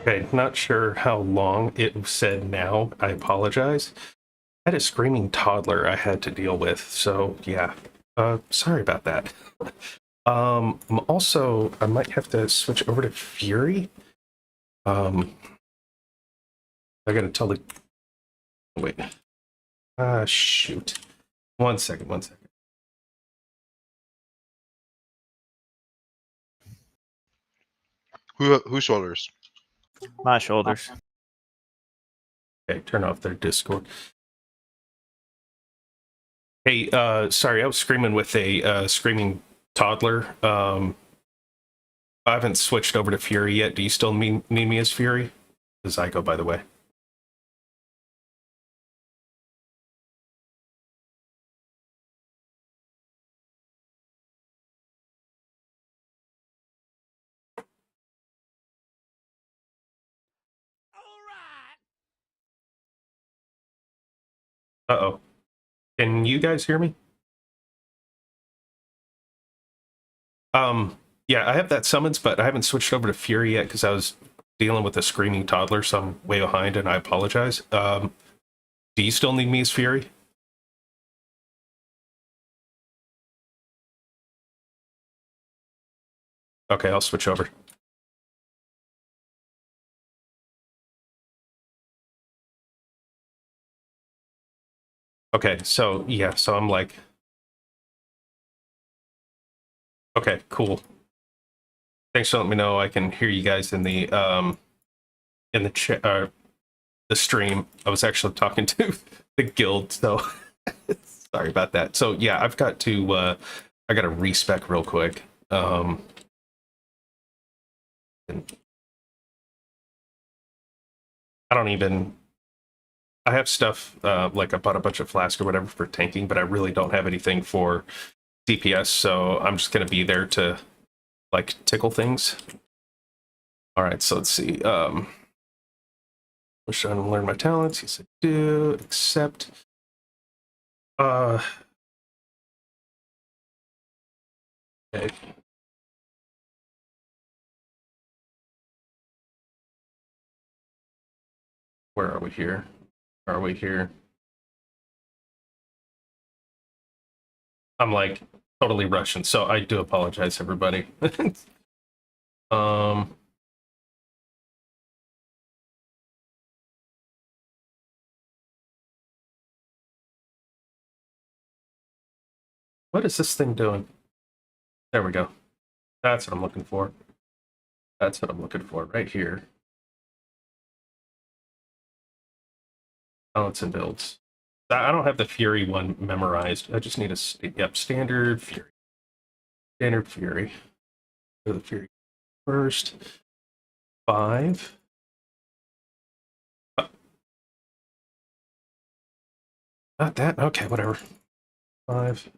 Okay, not sure how long it said now. I apologize. I had a screaming toddler I had to deal with, so yeah. Sorry about that. I'm also, I might have to switch over to Fury. I gotta tell the, wait. Shoot. One second, one second. Whose shoulders? My shoulders. Okay, turn off their Discord. Hey, sorry, I was screaming with a screaming toddler. I haven't switched over to Fury yet. Do you still need me as Fury? As I go, by the way. Uh-oh. Can you guys hear me? Yeah, I have that summons, but I haven't switched over to Fury yet because I was dealing with a screaming toddler, so I'm way behind, and I apologize. Do you still need me as Fury? Okay, I'll switch over. Okay, so yeah, so I'm like, okay, cool. Thanks for letting me know. I can hear you guys in the chat, the stream. I was actually talking to the guild, so sorry about that. So yeah, I've got to I got to respec real quick. And I don't even. I have stuff like I bought a bunch of flasks or whatever for tanking, but I really don't have anything for DPS, so I'm just gonna be there to like tickle things. All right, so let's see. Wish I learn my talents. Yes, I do. Accept. Okay. Where are we here? Are we here? I'm like totally Russian, so I do apologize, everybody. What is this thing doing? There we go. That's what I'm looking for. That's what I'm looking for right here. Balance and builds. I don't have the Fury one memorized. I just need a standard Fury. Standard Fury. Go to the Fury first. 5. Not that. Okay, whatever. 5.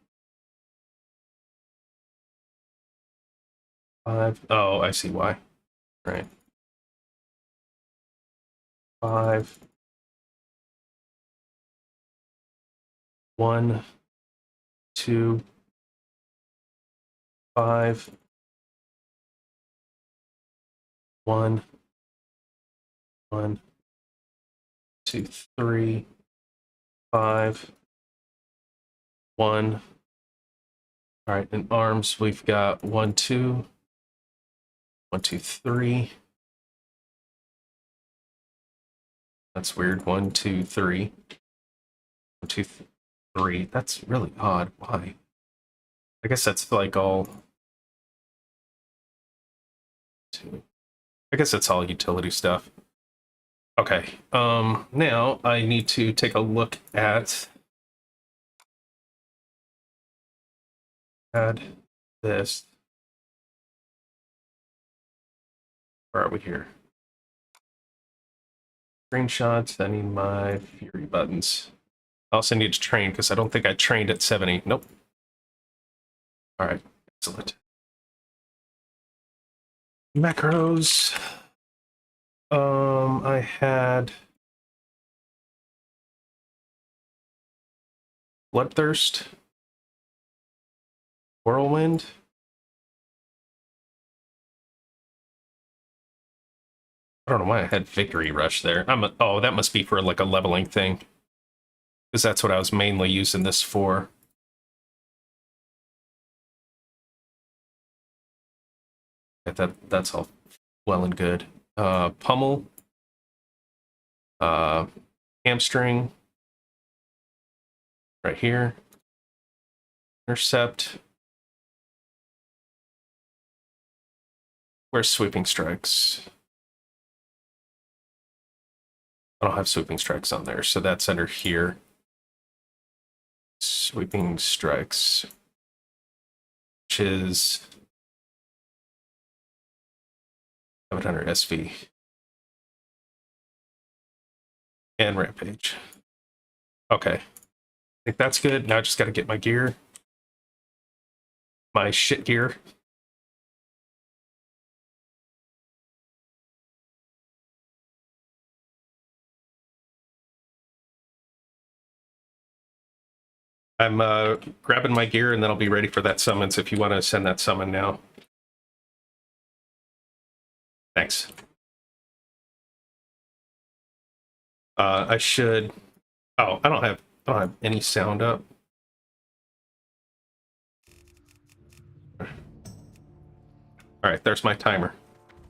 5. Oh, I see why. Right. 5. 1, 2, 5. 1, 1, 2, 3, 5, 1. All right, in arms we've got 1, 2, 1, 2, 3. That's weird. 1, 2, 3. 1, 2, 3. That's really odd. Why? I guess that's like all. I guess that's all utility stuff. Okay. Now I need to take a look at add this. Where are we here? Screenshots. I need my Fury buttons. I also need to train because I don't think I trained at 70. Nope. All right. Excellent. Macros. I had Bloodthirst, Whirlwind, I don't know why I had Victory Rush there. Oh, that must be for like a leveling thing. Because that's what I was mainly using this for. That's all well and good. Pummel. Hamstring. Right here. Intercept. Where's Sweeping Strikes? I don't have Sweeping Strikes on there, so that's under here. Sweeping Strikes. Which is 700 SV. And Rampage. Okay. I think that's good. Now I just got to get my gear. My shit gear. I'm grabbing my gear and then I'll be ready for that summon. So if you want to send that summon now. Thanks. I should. Oh, I don't have any sound up. All right, there's my timer.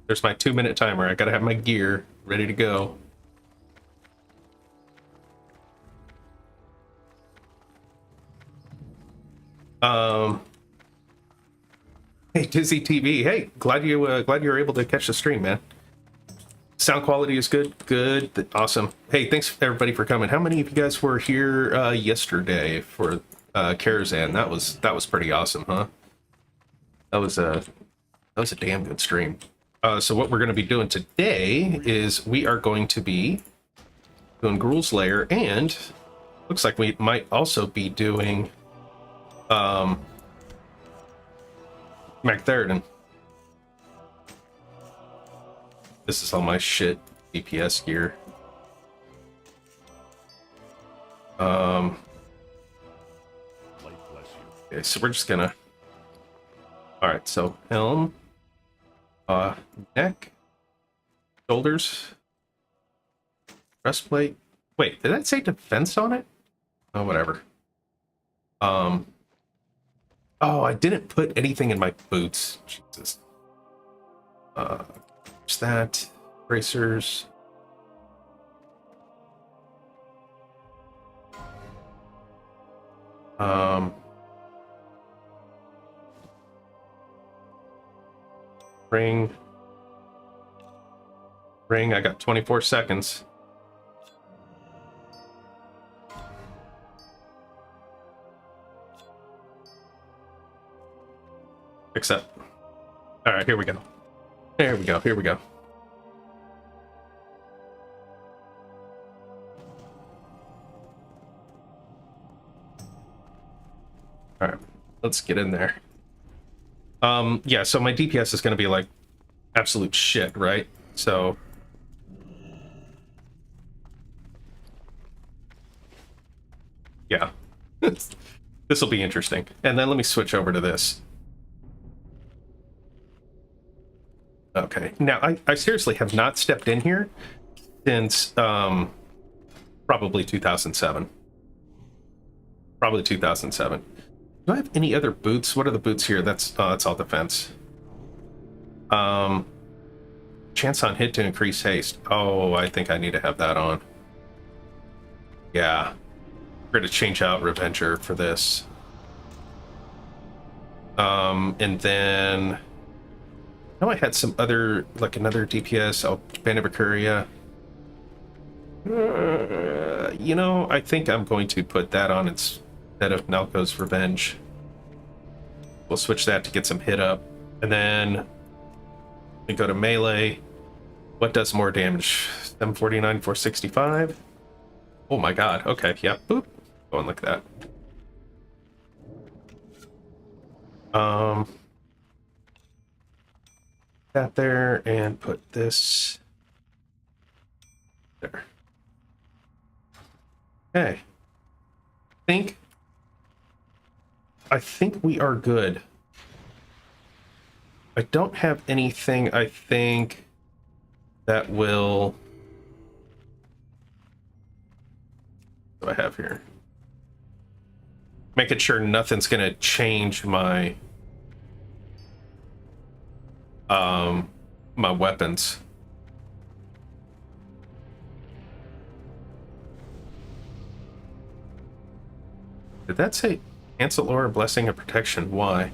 There's my 2-minute timer. I gotta have my gear ready to go. Hey, Dizzy TV. Hey, glad you were able to catch the stream, man. Sound quality is good. Good. Awesome. Hey, thanks everybody for coming. How many of you guys were here yesterday for Karazhan? That was pretty awesome, huh? That was a damn good stream. So what we're going to be doing today is we are going to be doing GRUUL'S LAIR, and looks like we might also be doing Magtheridon. This is all my shit DPS gear. Okay, so we're just gonna. All right, so helm, neck, shoulders, breastplate. Wait, did that say defense on it? Oh, whatever. Oh, I didn't put anything in my boots. Jesus. What's that? Bracers. Ring. I got 24 seconds. Accept. All right, here we go. Here we go. Here we go. All right, let's get in there. Yeah, so my DPS is going to be like absolute shit, right? So yeah, this will be interesting. And then let me switch over to this. Okay, now I seriously have not stepped in here since probably 2007. Probably 2007. Do I have any other boots? What are the boots here? That's all defense. Chance on hit to increase haste. Oh, I think I need to have that on. Yeah. We're gonna change out Revenger for this. And then I know I had some other, like another DPS, Band of Akuria. You know, I think I'm going to put that on instead of Nalco's Revenge. We'll switch that to get some hit up. And then we go to melee. What does more damage? 749, 465. Oh my god. Okay, yeah. Boop. Going like that. That there, and put this there. Okay. I think we are good. I don't have anything, I think, that will... What do I have here? Making sure nothing's gonna change my my weapons. Did that say cancel or blessing of protection? Why? I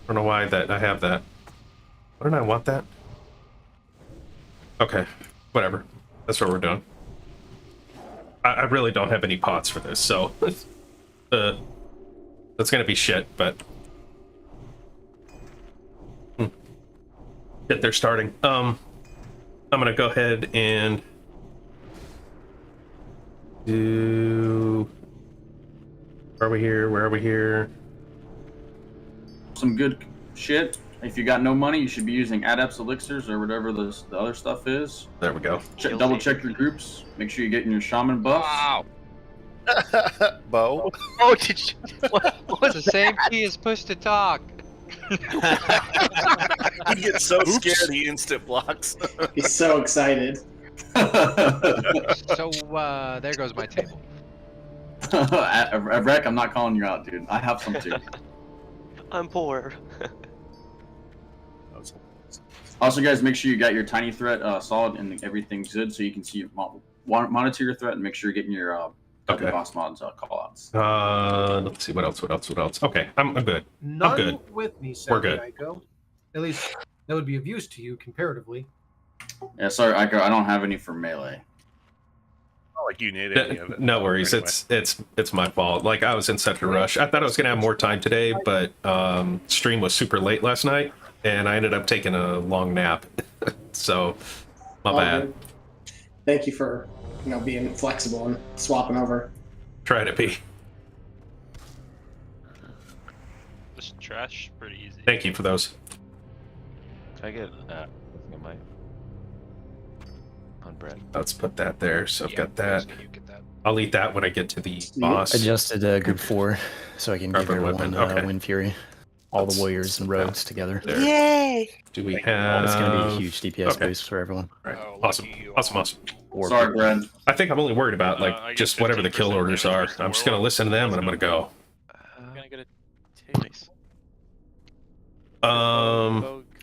don't know why that I have that. Why don't I want that? Okay, whatever. That's what we're doing. I really don't have any pots for this, so that's gonna be shit, but shit, they're starting. I'm gonna go ahead and do... Where are we here? Where are we here? Some good shit. If you got no money, you should be using Adept's elixirs or whatever the other stuff is. There we go. Double check your groups. Make sure you're getting your shaman buffs. Wow. Bo? Oh, did you? What's the same key as push to talk? He gets so scared he instant blocks. He's so excited. So, there goes my table. Rec, I'm not calling you out, dude. I have some too. I'm poor. Also, guys, make sure you got your tiny threat solid and everything's good, so you can see monitor your threat and make sure you're getting your Okay. boss mods callouts. Let's see what else. Okay, I'm good. None good. with me, We're good. Ico. At least that would be of use to you comparatively. Yeah, sorry, Ico, I don't have any for melee. Not like you need any of it. No worries. Anyway. It's my fault. Like, I was in such a rush. I thought I was gonna have more time today, but stream was super late last night, and I ended up taking a long nap. So, my All bad. good. Thank you for being flexible and swapping over. Try to be. This trash pretty easy. Thank you for those. Can I get I might on bread? Let's put that there. So I've got that. You get that. I'll eat that when I get to the boss. Adjusted group 4 so I can give Carbon everyone weapon, okay. Wind Fury. All the warriors and rogues together. There. Yay! Do we have? It's going to be a huge DPS okay. boost for everyone. Right. Oh, Awesome. lucky you. Awesome. Sorry, Brad. I think I'm only worried about I like get just whatever the kill 15% orders are. damage versus I'm just gonna Warlock. listen to them and I'm gonna go. I'm gonna get a taste.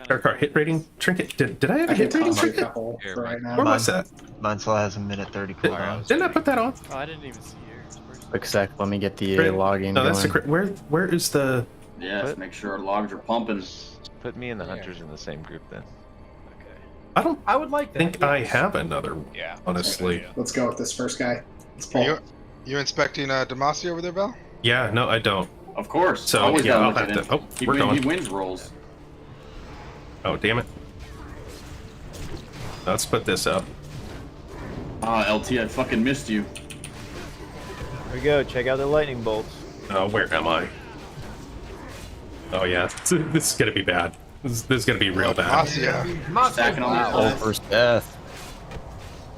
Aircar hit rating trinket. Did I have a I can hit rating toss you a trinket? couple Here, for right Where now. was that? Mine still has a minute 30 cooldown. Didn't I put that on? Oh, I didn't even see yours. Quick sec, let me get the Great. login No, that's the going. where is the? Yes, What? make sure our logs are pumping. Put me and the hunters in the same group then. I don't I would like that. think I yes. have another. Yeah. Honestly. Let's go with this first guy. Let's pull. You inspecting Demacia over there, Val? Yeah, no, I don't. Of course. So Always yeah, gotta I'll look have at to. it. Oh, we're He going. wins rolls. Oh, damn it. Let's put this up. LT, I fucking missed you. There we go, check out the lightning bolts. Oh, where am I? Oh yeah, this is gonna be bad. This is gonna be real bad. Demacia. Stacking on Oh, the first death.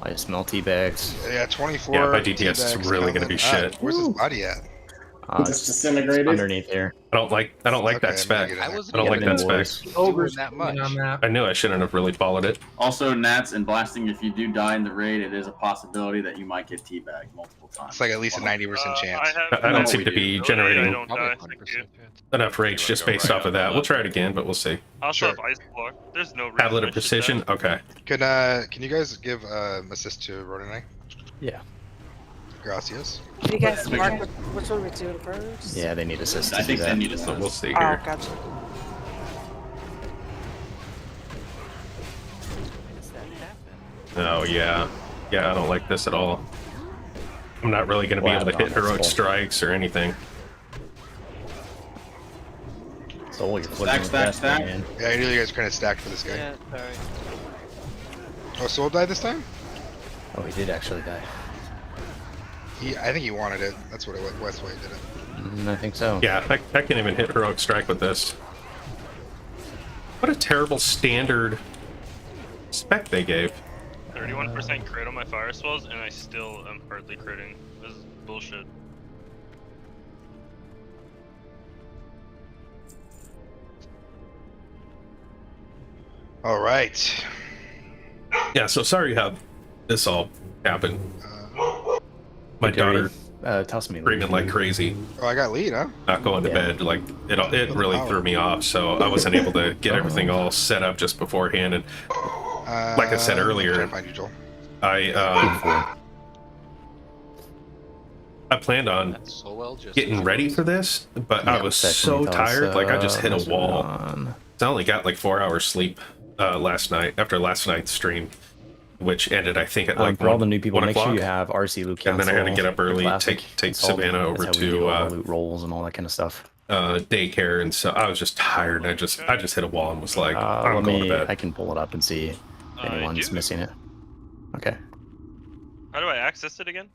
I smell tea bags. Yeah, 24. Yeah, my DPS is teabags really coming. gonna be Alright, shit. Where's his body at? Just disintegrated. underneath here. I don't like that Okay, spec. negative. I wasn't I don't like even that spec. Ogres that that much. much on that. I knew I shouldn't have really followed it. Also, Nats and blasting, if you do die in the raid, it is a possibility that you might get teabagged multiple times. It's like at least a 90% chance. I don't seem to be Really, I generating don't Probably die. 100%. enough rage just based off of that. We'll try it again, but we'll see. I also Sure. have ice block. There's no reason Tablet I of should precision. die. Okay. Can you guys give assist to Rodan and I? Yeah. Gracias. Did you guys Yeah, mark which one we're doing first? Yeah, they need assist to I do think they that. need a So we'll see Oh, here. gotcha. Oh yeah, yeah. I don't like this at all. I'm not really going to be Wow, able to hit that's heroic full. strikes or anything. So you're flipping Stack, with stack, that, stack. man. Yeah, I knew you guys were kind of stacked for this guy. Yeah, sorry. Oh, Soul died this time? Oh, he did actually die. I think he wanted it. That's what it was. Westway did it. I think so. Yeah, I can't even hit heroic strike with this. What a terrible standard spec they gave. 31% crit on my fire spells, and I still am hardly critting. This is bullshit. All right. Yeah, so sorry how this all happened. My daughter toss me. screaming like crazy, Oh, I got lead, huh? not going to bed. Like it really threw me off. So I wasn't able to get everything all set up just beforehand. And like I said earlier, Find you, Joel. I planned on getting ready for this, but I was so tired. Like I just hit a wall. I only got like 4 hours sleep last night after last night's stream, which ended I think at like for all the new people, 1 make sure o'clock. you have RC loot And council. then I had to get up early, take Savannah over to loot rolls and all that kind of stuff. daycare, and so I was just tired. I just hit a wall and was like, I'm going to bed. I can pull it up and see if anyone's missing it. Okay. How do I access it again?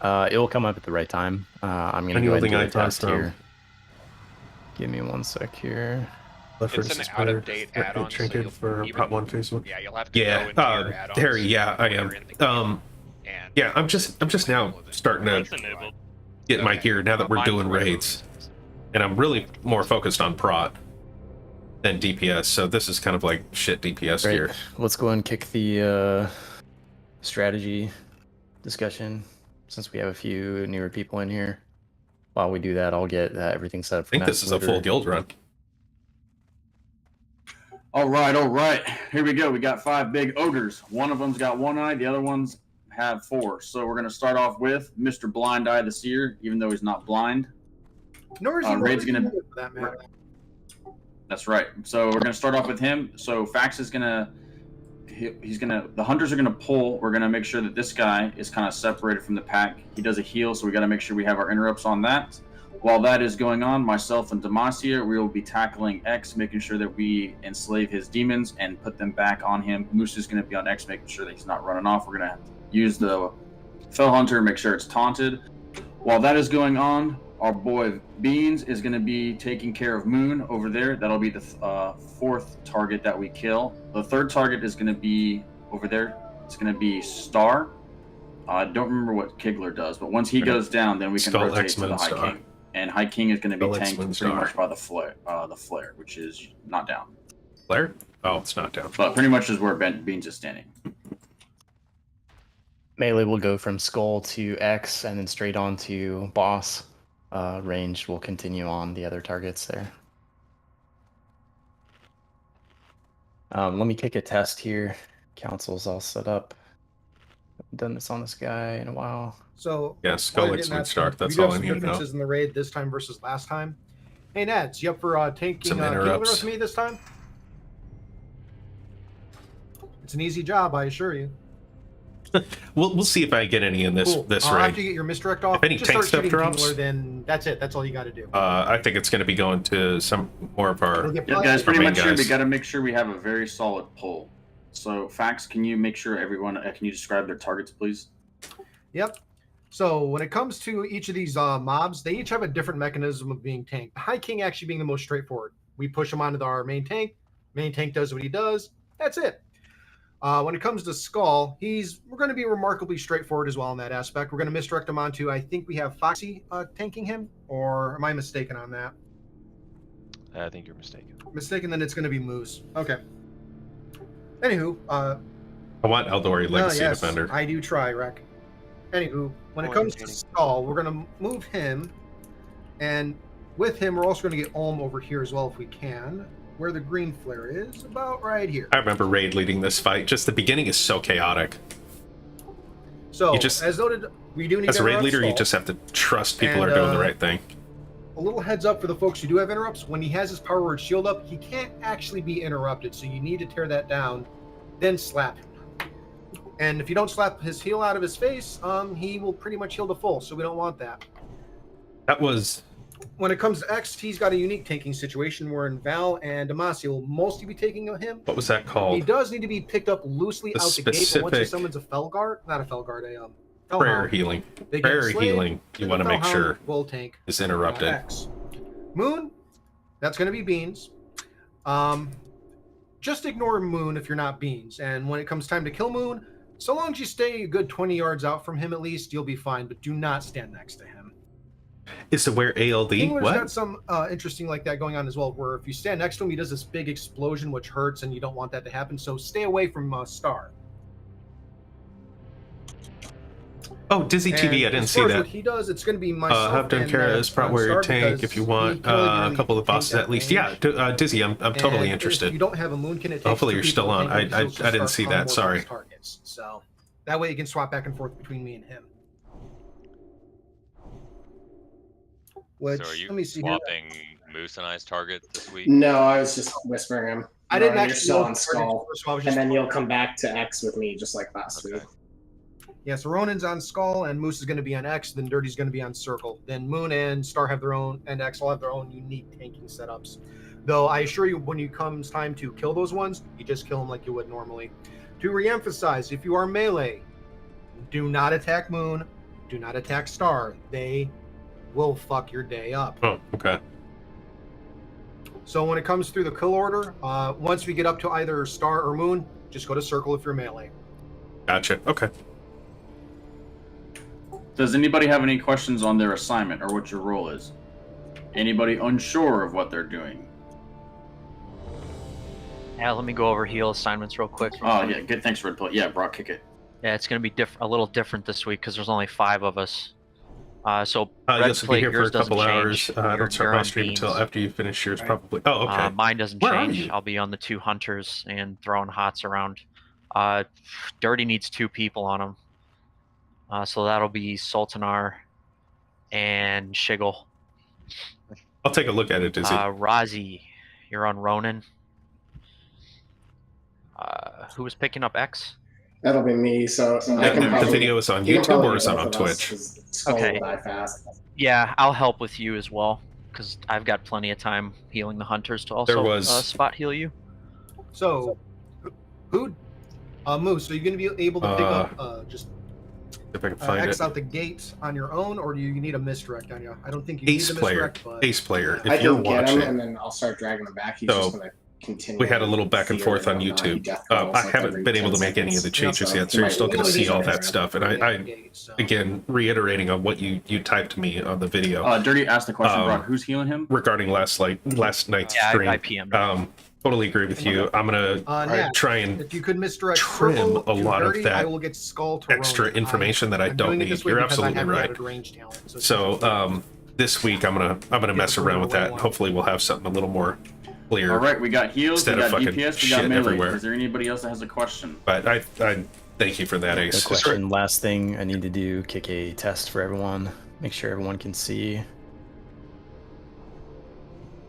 It will come up at the right time. I'm gonna go ahead and do a test here. Give me 1 sec here. It's an out-of-date add-on. Trinket for Prop 1 Facebook. Yeah, you'll have to go into your add-ons. Harry, yeah, I am. Yeah, I'm just now starting to get my gear now that we're doing raids, and I'm really more focused on prot than DPS. So this is kind of like shit DPS gear. Let's go ahead and kick the strategy discussion since we have a few newer people in here. While we do that, I'll get everything set up. I think this is a full guild run. All right. Here we go. We got 5 big ogres. One of them's got 1 eye. The other ones have 4. So we're going to start off with Mr. Blind Eye the Seer, even though he's not blind. Nor is he Raid's gonna. for that matter. That's right. So we're going to start off with him. So Fax is going to. He's going to. The hunters are going to pull. We're going to make sure that this guy is kind of separated from the pack. He does a heal, so we got to make sure we have our interrupts on that. While that is going on, myself and Demacia, we will be tackling X, making sure that we enslave his demons and put them back on him. Moose is going to be on X, making sure that he's not running off. We're going to use the Fell Hunter, make sure it's taunted. While that is going on, our boy Beans is going to be taking care of Moon over there. That'll be the 4th target that we kill. The 3rd target is going to be over there. It's going to be Star. I don't remember what Kigler does, but once he goes down, then we can rotate to the High King. And High King is going to be tanked pretty much by the flare, which is not down. Flare? Oh, it's not down. But pretty much is where Beans is standing. Melee will go from Skull to X and then straight on to Boss. Range will continue on the other targets there. Let me kick a test here. Council's all set up. Haven't done this on this guy in a while. So yeah, Skull X would start. That's all I need to know. Differences in the raid this time versus last time. Hey Nats, you up for tanking Kingler with me this time? It's an easy job, I assure you. We'll see if I get any in this raid. After you get your misdirect off, if any just tank start stuff drops, Kingler, then that's it. That's all you got to do. I think it's going to be going to some more of our. Yeah, guys, pretty much sure we got to make sure we have a very solid pull. So, Fax, can you make sure everyone? Can you describe their targets, please? Yep. So when it comes to each of these mobs, they each have a different mechanism of being tanked. The High King actually being the most straightforward. We push him onto our main tank. Main tank does what he does. That's it. When it comes to Skull, we're going to be remarkably straightforward as well in that aspect. We're going to misdirect him onto, I think we have Foxy tanking him, or am I mistaken on that? I think you're mistaken. Mistaken, then it's going to be Moose. Okay. Anywho. I want Eldori Legacy Defender. I do try, Rek. Anywho, when it comes to Skull, we're going to move him, and with him, we're also going to get Olm over here as well if we can, where the green flare is, about right here. I remember Raid leading this fight. Just the beginning is so chaotic. So, as noted, we do need as a Raid leader, you just have to trust people are doing the right thing. A little heads up for the folks who do have interrupts. When he has his power word shield up, he can't actually be interrupted, so you need to tear that down, then slap him. And if you don't slap his heal out of his face, he will pretty much heal to full, so we don't want that. That was... When it comes to X, he's got a unique tanking situation wherein Val and Demacia will mostly be taking him. What was that called? He does need to be picked up loosely out the gate, but once he summons a Felguard, not a Felguard, a prayer healing. Prayer healing, you want to make sure will tank is interrupted. X. Moon, that's going to be Beans. Just ignore Moon if you're not Beans. And when it comes time to kill Moon, so long as you stay a good 20 yards out from him at least, you'll be fine, but do not stand next to him. Is to wear ALD? Kingler's What? got some interesting like that going on as well, where if you stand next to him, he does this big explosion, which hurts, and you don't want that to happen. So stay away from Star. Oh, Dizzy TV, I didn't as see far as that. what he does, it's going to be myself. Have done Kara is probably Star your tank because if you he want can really a couple of tank bosses that at least. range. Yeah, Dizzy, I'm totally And interested. If you don't have a moonkin, it takes Hopefully two you're still people to on. tank him, I so he'll didn't start see on that, more of sorry. those targets. So that way you can swap back and forth between me and him. Which, So are you let me see swapping Moose and I's target this week? No, I was just whispering him. I didn't You're actually still know on the target Skull, first, so I was and just then you'll come back to X with me, just like last week. Yeah, so Ronin's on Skull, and Moose is going to be on X, then Dirty's going to be on Circle. Then Moon and Star have their own, and X will have their own unique tanking setups. Though I assure you, when it comes time to kill those ones, you just kill them like you would normally. To reemphasize, if you are melee, do not attack Moon, do not attack Star. They will fuck your day up. Oh, okay. So when it comes through the kill order, once we get up to either Star or Moon, just go to Circle if you're melee. Gotcha. Okay. Does anybody have any questions on their assignment or what your role is? Anybody unsure of what they're doing? Yeah, let me go over heal assignments real quick. Oh, yeah, good. Thanks, Red Pill. Yeah, Brock, kick it. Yeah, it's going to be a little different this week because there's only 5 of us. So Yes, Red will be Plate, here for yours a couple doesn't hours. change. I don't You're start my on stream until beans. after you finish yours, probably. Oh, okay. Mine doesn't Where are change. you? I'll be on the 2 hunters and throwing hots around. Dirty needs 2 people on him. So that'll be Sultanar and Shiggle. I'll take a look at it, Dizzy. Razi, you're on Ronin. Who was picking up X? That'll be me. So I can the probably, video is on you can YouTube probably or get is it both on of us, Twitch? 'cause Skull Okay. will die fast. Yeah, I'll help with you as well because I've got plenty of time healing the hunters to also There was- spot heal you. So, who? Moose, are you going to be able to pick up just If I can find X it. out the gate on your own, or do you need a misdirect on you? I don't think you Ace need the player. misdirect, but Ace player. I If you're can get him, watching. and then I'll start dragging him back. He's So, just going to continue. We had a little back and forth on YouTube. I haven't been able to make any of the changes yet, so you're still going to see all that stuff. And I again, reiterating on what you typed to me on the video Dirty asked the question, Brock. Who's healing him? regarding last night's Yeah, stream. I PM'd. Totally agree with you. I'm gonna Nat, try and if you could misdirect trim Circle a to lot of Dirty, that I will get Skull to extra Ronin. information that I I'm don't doing it need. this way You're because I absolutely haven't right. added range talent, it's So this week I'm gonna mess the around with way that. one. Hopefully we'll have something a little more clear. All right, we got heals, we Instead of got fucking DPS, we got shit melee. everywhere. Is there anybody else that has a question? But I thank you for that, A Ace. question. Last thing I need to do: kick a test for everyone. Make sure everyone can see.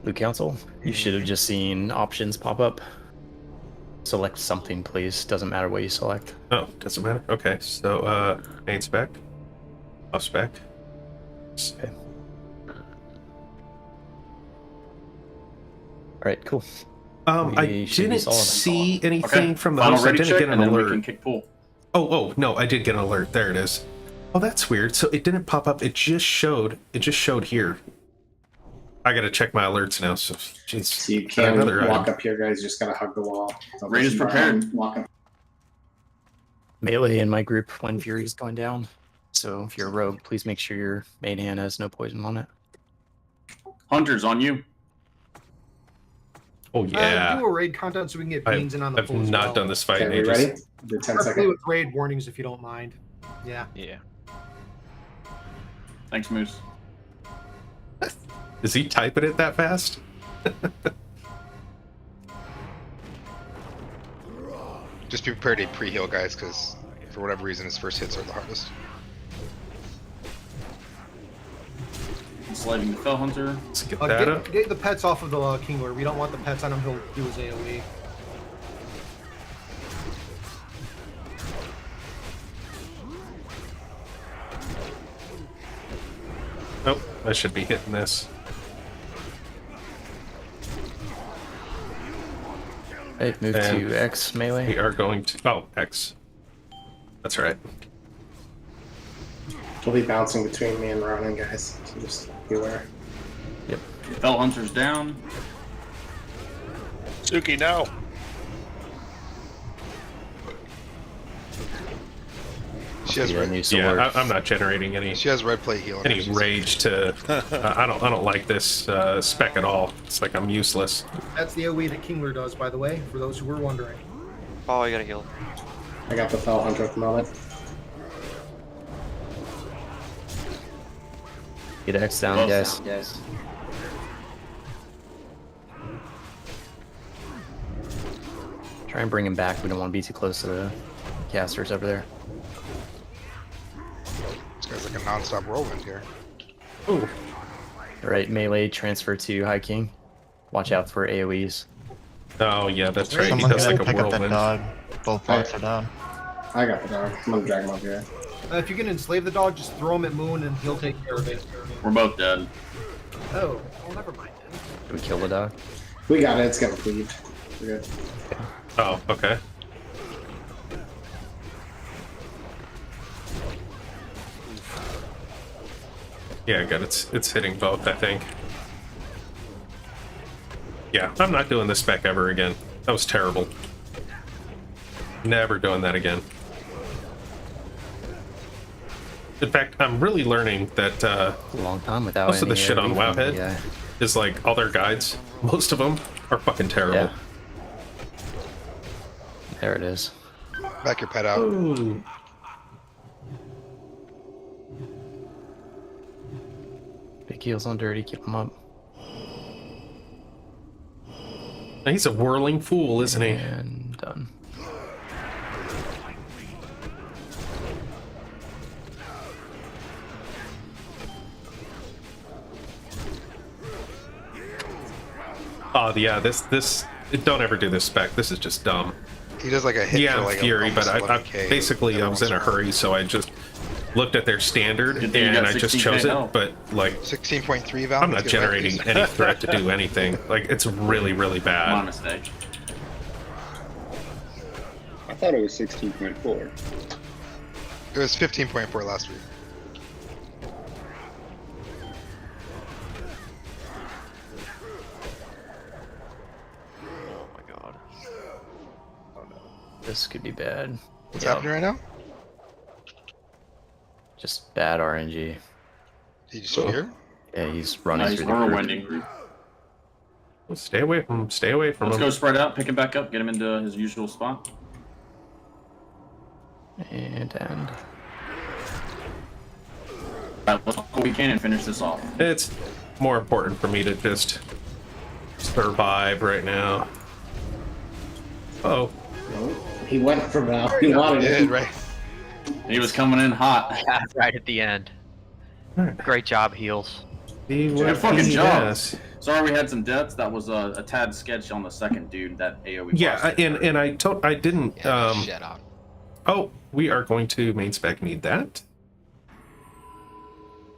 Loot Council. You should have just seen options pop up. Select something, please. Doesn't matter what you select. Oh, doesn't matter. Okay, so main spec, off spec. Okay. All right, cool. I We should be didn't solid. see anything Okay. from the Final host. I ready didn't check, get an and then we alert. can kick pull. Oh, no, I did get an alert. There it is. Oh, that's weird. So it didn't pop up. It just showed here. I gotta check my alerts now. So, jeez. So you can't Another walk item. up here, guys. You just gotta hug the wall. Don't Raid is listen prepared. behind, walk up. Melee in my group when Fury is going down. So if you're a rogue, please make sure your main hand has no poison on it. Hunters on you. Oh yeah. Do a raid content so we can get beans in on the I've pool as not well. done this fight in Okay, we ages. ready? The 10 Preferably second. with raid warnings if you don't mind. Yeah. Yeah. Thanks, Moose. Is he typing it that fast? Just be prepared to pre-heal, guys, because for whatever reason, his first hits are the hardest. Sliding the Fell Hunter. Let's get that up. Get the pets off of the Kingler. We don't want the pets on him. He'll do his AoE. Nope, I should be hitting this. Right, move And to X melee. We are going to. Oh, X. That's right. We'll be bouncing between me and Ronin, guys. So just be aware. Yep. Fell Hunter's down. Suki, no. She has red. new sword. Yeah, I'm not generating any She has red plate healing. any rage to. I don't like this spec at all. It's like I'm useless. That's the AoE that Kingler does, by the way, for those who were wondering. Oh, I gotta heal. I got the Fell Hunter at the moment. Get X down, guys. Try and bring him back. We don't want to be too close to the casters over there. This guy's like a non-stop whirlwind here. Ooh. Alright, melee transfer to High King. Watch out for AoEs. Oh yeah, that's right. He Someone does gotta like a pick up that whirlwind. dog. Both bots are down. I got the dog. I'm gonna drag him up here. If you can enslave the dog, just throw him at Moon and he'll take care of it. We're both dead. Oh, well, never mind then. Did we kill the dog? We got it. It's getting cleaved. We're good. Oh, okay. Yeah, good. It's hitting both, I think. Yeah, I'm not doing this spec ever again. That was terrible. Never doing that again. In fact, I'm really learning that A long time without most of the any shit on AoE from Wowhead the guy. is like all their guides. Most of them are fucking terrible. Yeah. There it is. Back your pet out. Ooh. Big heals on Dirty, keep him up. He's a whirling fool, isn't he? And done. Oh yeah, this don't ever do this spec. This is just dumb. He does like a hit Yeah, for I'm like Fury, but I 11K basically I was in a every once hurry, so I just looked at their standard Good thing you and got I just 16K chose it. now. But like, in a while. 16.3 value. I'm not generating any threat to do anything. Like, it's really, really My bad. mistake. I thought it was 16.4. It was 15.4 last week. Oh my god. This could be bad. What's Yeah, happening right now? Just bad RNG. Did you just hear? Yeah, he's running Nice through the group. whirlwinding. Stay away from him. Stay away from Let's him. go spread out, pick him back up, get him into his usual spot. And end. Alright, let's do what we can and finish this off. It's more important for me to just survive right now. Oh, He went for now. He wanted Yeah, it. right. He was coming in hot. Right at the end. Great job, heels. Good fucking job. Sorry we had some deaths. That was a tad sketch on the second dude, that AoE. Yeah, boss. and I didn't. Shut up. Oh, we are going to main spec need that,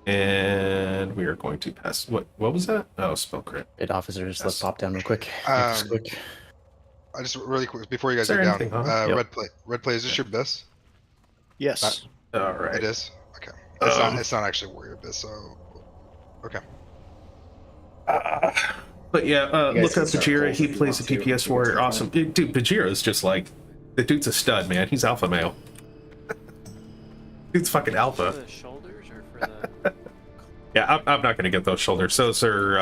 and we are going to pass. What was that? Oh, spell crit. Bid officers, Yes. let's pop down real quick. Make this quick. I just really quick before you guys Is there go down. anything, huh? Yep. Red play. Red play. Is this your abyss? Yes. All right. It is. Okay. It's not actually warrior abyss. So. Okay. But yeah, You guys look can up start Bajira. polls He if you plays a want to. DPS warrior. Awesome. Dude, Bajira is just like, the dude's a stud, man. He's alpha male. Dude's fucking alpha. For the shoulders or for the... Yeah, I'm not gonna get those shoulders. Those are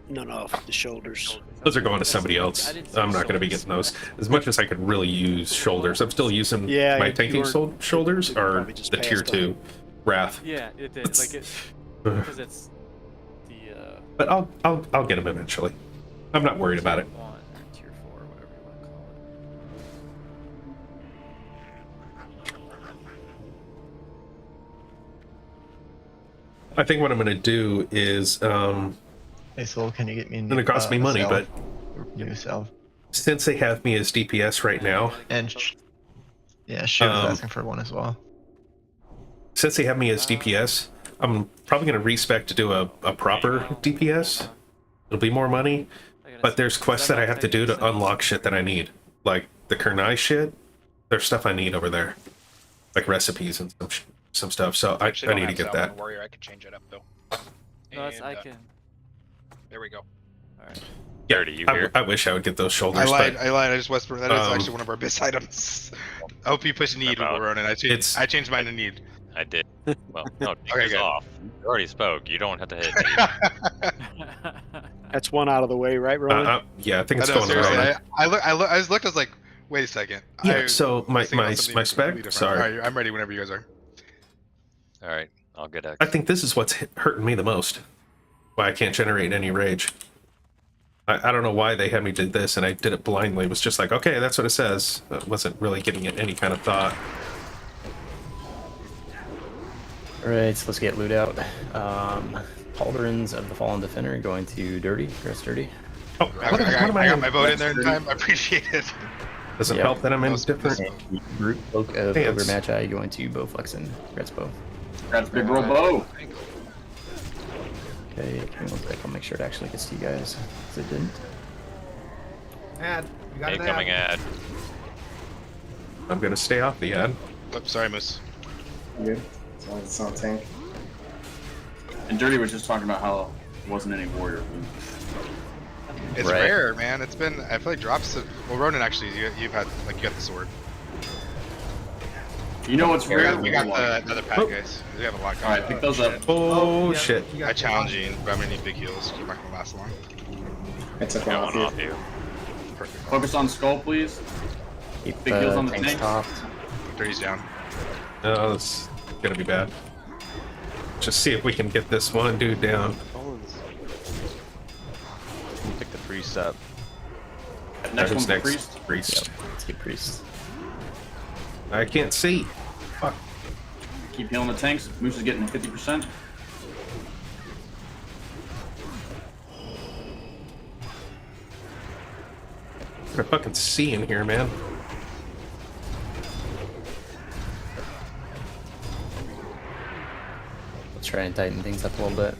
No, the shoulders. those are going to somebody else. I'm not gonna be getting those. As much as I could really use shoulders, I'm still using Yeah, my you tanking were- shoulders you or probably just the tier passed on 2 wrath. Yeah, it did. Like it, because it's the But I'll get them eventually. I'm not worried about it. tier 1 or tier 4 or whatever you want to call it. I think what I'm gonna do is Hey, Soul, can you get me? it's gonna cost me money, but new cell. since they have me as DPS right now, And yeah, she was asking for one as well. since they have me as DPS, I'm probably gonna respec to do a proper DPS. It'll be more money, but there's quests that I have to do to unlock shit that I need, like the Kernai shit. There's stuff I need over there, like recipes and some stuff. So I need to get that. Warrior, I can change it up though. No, that's, And, I can. There we go. Alright. Yeah, Dirty, you I here? wish I would get those shoulders. I lied. but, I lied. I just whispered. That is um, actually one of our best items. I hope you push need, About- Ronan. I changed mine to need. I did. Well, no, take Okay, this good. off. You already spoke. You don't have to hit me. That's one out of the way, right, Ronan? Yeah, I think it's I know, going seriously. around. I just looked. I was like, wait a second. Yeah, so my was thinking about something spec. completely different. Sorry, All right, I'm ready whenever you guys are. All right, I'll get X. I think this is what's hurting me the most. Why I can't generate any rage. I don't know why they had me do this, and I did it blindly. It was just like, okay, that's what it says. I wasn't really giving it any kind of thought. Alright, so let's get loot out. Pauldrons of the Fallen Defender going to Dirty. Press Dirty. Oh, I got my vote in there in time. I appreciate it. Does it help that I'm in different? Group Ogre Magi going to Bowflex and Gretz Bow. That's big roll bow. Okay, give me 1 sec. I'll make sure it actually gets to you guys. Because it didn't. Ad. You got an Incoming ad. I'm gonna stay off the ad. Oops, sorry, Moose. Good. As long as it's not tank. And Dirty was just talking about how there wasn't any warrior loot. It's Right. rare, man. It's been. I feel like drops. Well, Ronan, actually, you've had like you got the sword. You know what's rare? We got the other pack, guys. We have a lot. All right, pick those up. Oh, yeah, shit! you got I challenge you, but I'm gonna need big heals. You're not gonna last long. I took Got one one off off you. you. Perfect. Focus on skull, please. Keep Big heals on the tanks tanks. topped. Dirty's down. No, it's gonna be bad. Just see if we can get this one dude down. Pick the priest up. Next Who's one's the priest. Priest. Let's get Priest. I can't see. Fuck. Keep healing the tanks. Moose is getting 50%. I fucking see in here, man. Let's try and tighten things up a little bit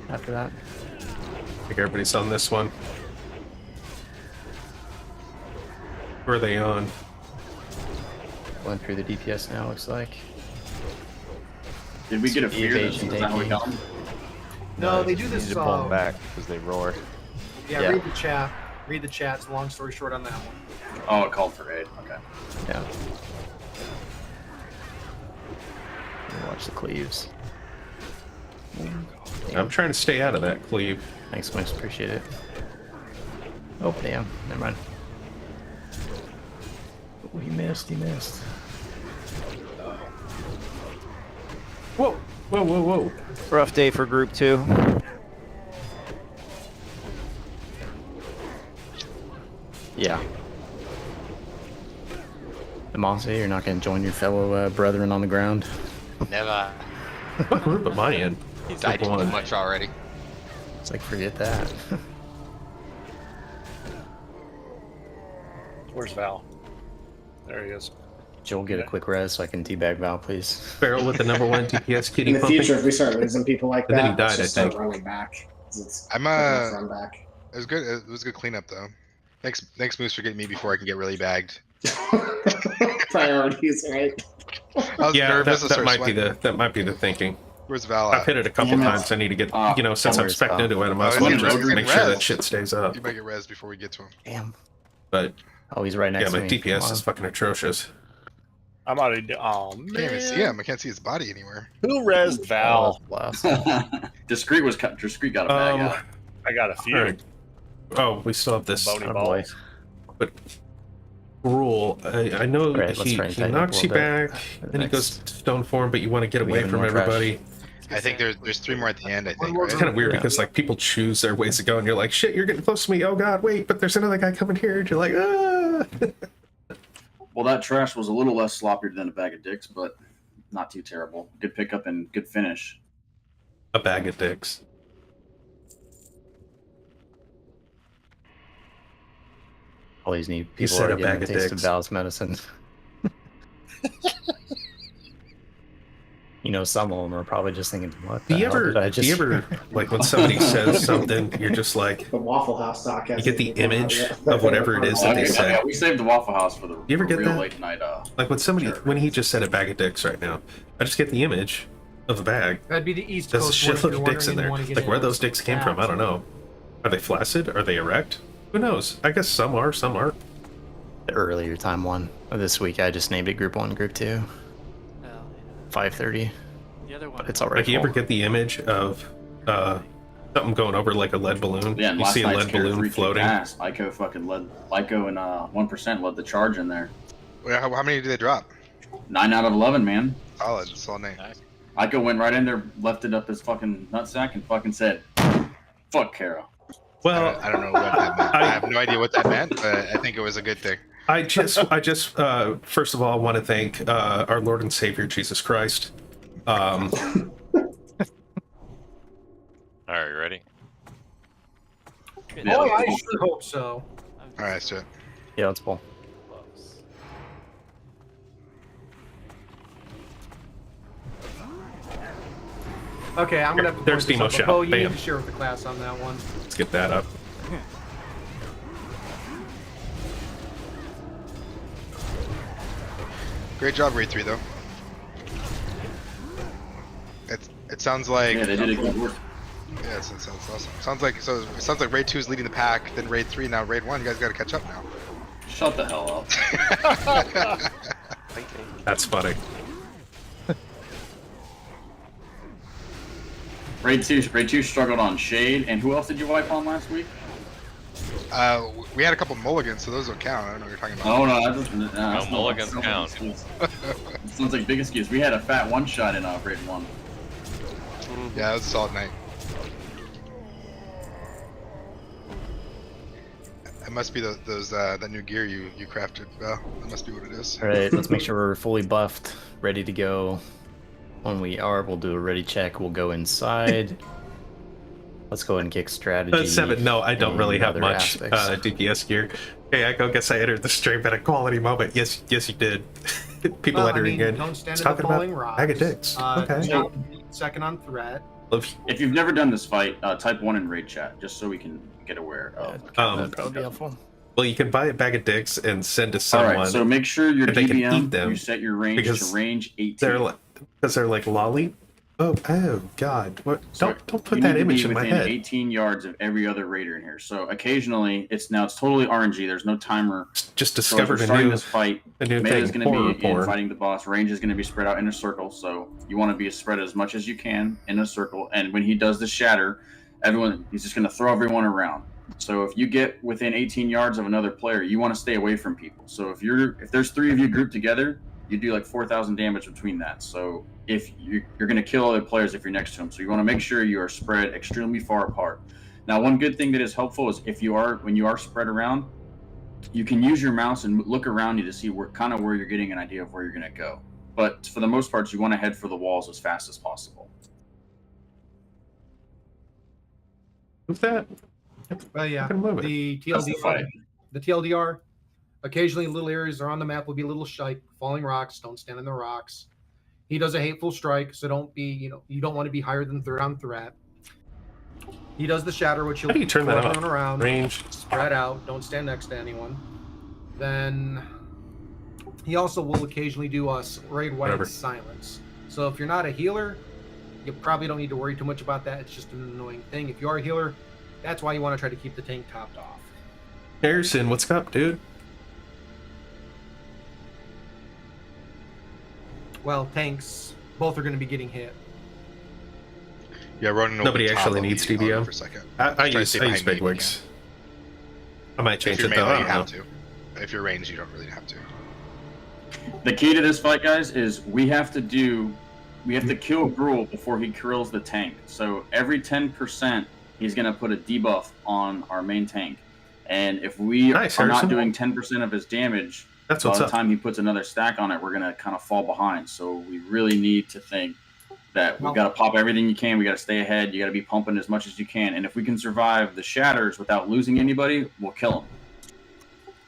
after that. I think everybody's on this one. Who are they on? Going through the DPS now, looks like. Did we get a fear? Is Evasion that how we tanking. got them? No, they do You this. need to pull them back because they roar. Yeah, Yeah. read the chat. Read the chat. It's a long story short on that one. Oh, it called for aid. Okay. Yeah. Watch the cleaves. I'm trying to stay out of that cleave. Thanks, Max. Appreciate it. Oh, damn. Never mind. Oh, he missed. He missed. Whoa! Whoa! Whoa! Whoa! Rough day for group 2. Yeah. Amasa, you're not going to join your fellow brethren on the ground? Never. What group am I in? He's died too One. much already. It's like, forget that. Where's Val? There he is. Joel, get a quick res so I can teabag Val, please. Barrel with the #1 DPS kitty In the pumping. future, if we start losing people like And that, then he died, let's just I start think. running back. 'Cause it's I'm run back. It was good. It was a good cleanup though. Thanks, Moose, for getting me before I can get really bagged. Priorities, right? I was Yeah, nervous. I that started might be sweating. that might be the thinking. Where's Val I've at? hit it a couple Damn it. times. I need to get, since I'm Where's spec'd Val? into it, I might as Oh, well he's just getting make sure that rezzed. shit stays up. You might get res before we get to him. Damn. But Oh, he's right yeah, next to my me. DPS Come is on. fucking atrocious. I'm already. Oh I can't even see him. I can't see his body anywhere. Who rezzed Val? Oh, that's blast. Discreet was cut. Discreet got a bag out. I got a few. Alright. Oh, we still have this. Bony Oh, balls. But Rule, I know Alright, let's he try and tighten up knocks a you little bit. back, then he goes to stone form, but you want to get We away have from more trash. everybody. I think there's 3 more at the end. I think. It's Right? kind of weird Yeah. because like people choose their ways to go, and you're like, shit, you're getting close to me. Oh god, wait, but there's another guy coming here. And you're like, ah. Well, that trash was a little less sloppy than a bag of dicks, but not too terrible. Good pickup and good finish. A bag of dicks. All these new He people said are a getting bag a of taste of dicks. Val's medicine. You know, some of them are probably just thinking, what the Do you hell ever, did I just like when somebody says something, you're just like, The Waffle House doc. you get the image of whatever it is Oh, that they yeah, said. yeah, we saved the Waffle House for the You ever get real that? late night. Like when somebody, Sure. when he just said a bag of dicks right now, I just get the image of a bag. That'd be the East There's a Coast one if shitload you're of dicks in wondering and there. want to get Like where into those dicks came from, I don't know. Are they flaccid? Are they erect? Who knows? I guess some are, some aren't. the earlier time one. This week I just named it Group 1, Group 2. Hell, yeah. 5:30. The other one. But it's alright. Like, you ever get the image of something going over like a lead balloon? Yeah, and You last see a night's lead Carrier balloon 3 floating. Ass. Ico fucking led. Ico and 1% led the charge in there. Wait, how many did they drop? 9 out of 11, man. Solid name. Ico went right in there, lifted up his fucking nutsack, and fucking said, "Fuck Kara." Well, I don't know what that meant. I have no idea what that meant, but I think it was a good thing. I just first of all want to thank our Lord and Savior Jesus Christ. All right, you ready? Oh, I sure hope so. All right, so Yeah, let's pull. Close. Okay, I'm gonna have to There's point this Demo up. shot. Oh, you need Bam. to share with the class on that one. Let's get that up. great job, Raid 3 though. It sounds like Yeah, they did a good work. yeah, it sounds awesome. It sounds like Raid 2 is leading the pack, then Raid 3, now Raid 1. You guys got to catch up now. Shut the hell up. That's funny. Raid 2 struggled on Shade, and who else did you wipe on last week? We had a couple mulligans, so those don't count. I don't know what you're talking about. Oh no, that doesn't. No, mulligans count. Sounds like big excuse. We had a fat one shot in Raid 1. Yeah, that was a solid night. It must be those that new gear you crafted. That must be what it is. All right, let's make sure we're fully buffed, ready to go. When we are, we'll do a ready check. We'll go inside. Let's go ahead and kick strategy. 7. No, I don't and really have other much aspects. DPS gear. Hey, I guess I entered the stream at a quality moment. Yes, you did. People Well, I entering mean, in. don't stand in the Talking about falling rocks. bag of dicks. Okay. Jump second on threat. If you've never done this fight, type 1 in raid chat, just so we can get aware of. That'd probably be helpful. Well, you can buy a bag of dicks and send to All someone. right, so make sure your and they can eat DBM, them you set your range because to range 18. they're like lolly. Oh God! What? So Don't put you that need to image be in my within head. 18 yards of every other raider in here. So occasionally, it's totally RNG. There's no timer. Just So as discovered we're a starting new this fight. thing. Melee is going to Horror be in porn. fighting the boss. Range is going to be spread out in a circle. So you want to be spread as much as you can in a circle. And when he does the shatter, he's just going to throw everyone around. So if you get within 18 yards of another player, you want to stay away from people. So if there's 3 of you grouped together, you do like 4,000 damage between that. So if you're going to kill other players if you're next to them. So you want to make sure you are spread extremely far apart. Now, one good thing that is helpful is when you are spread around, you can use your mouse and look around you to see where you're getting an idea of where you're going to go. But for the most part, you want to head for the walls as fast as possible. Move that. Well, yeah, Fucking move it. the That's the fight. TLDR. Occasionally, little areas around the map will be a little shite. Falling rocks. Don't stand in the rocks. He does a hateful strike, so don't be. You don't want to be higher than third on threat. He does the shatter, which he'll How do you turn that throw off? everyone around. Range. Spread out. Don't stand next to anyone. Then he also will occasionally do raid white Whatever. silence. So if you're not a healer, you probably don't need to worry too much about that. It's just an annoying thing. If you are a healer, that's why you want to try to keep the tank topped off. Harrison, what's up, dude? Well, tanks, both are going to be getting hit. Yeah, running over Nobody the top actually of needs the auto DBM. for a second. I Just try to use stay behind me if you bigwigs. I might can. change If it you're though. melee, I you don't have know. to. If you're ranged, you don't really have to. The key to this fight, guys, is we have to kill Gruul before he kills the tank. So every 10%, he's going to put a debuff on our main tank. And if we Nice, are not Harrison. doing 10% of his damage, That's by what's the up. time he puts another stack on it, we're going to kind of fall behind. So we really need to think that we've got to pop everything you can. We got to stay ahead. You got to be pumping as much as you can. And if we can survive the shatters without losing anybody, we'll kill him.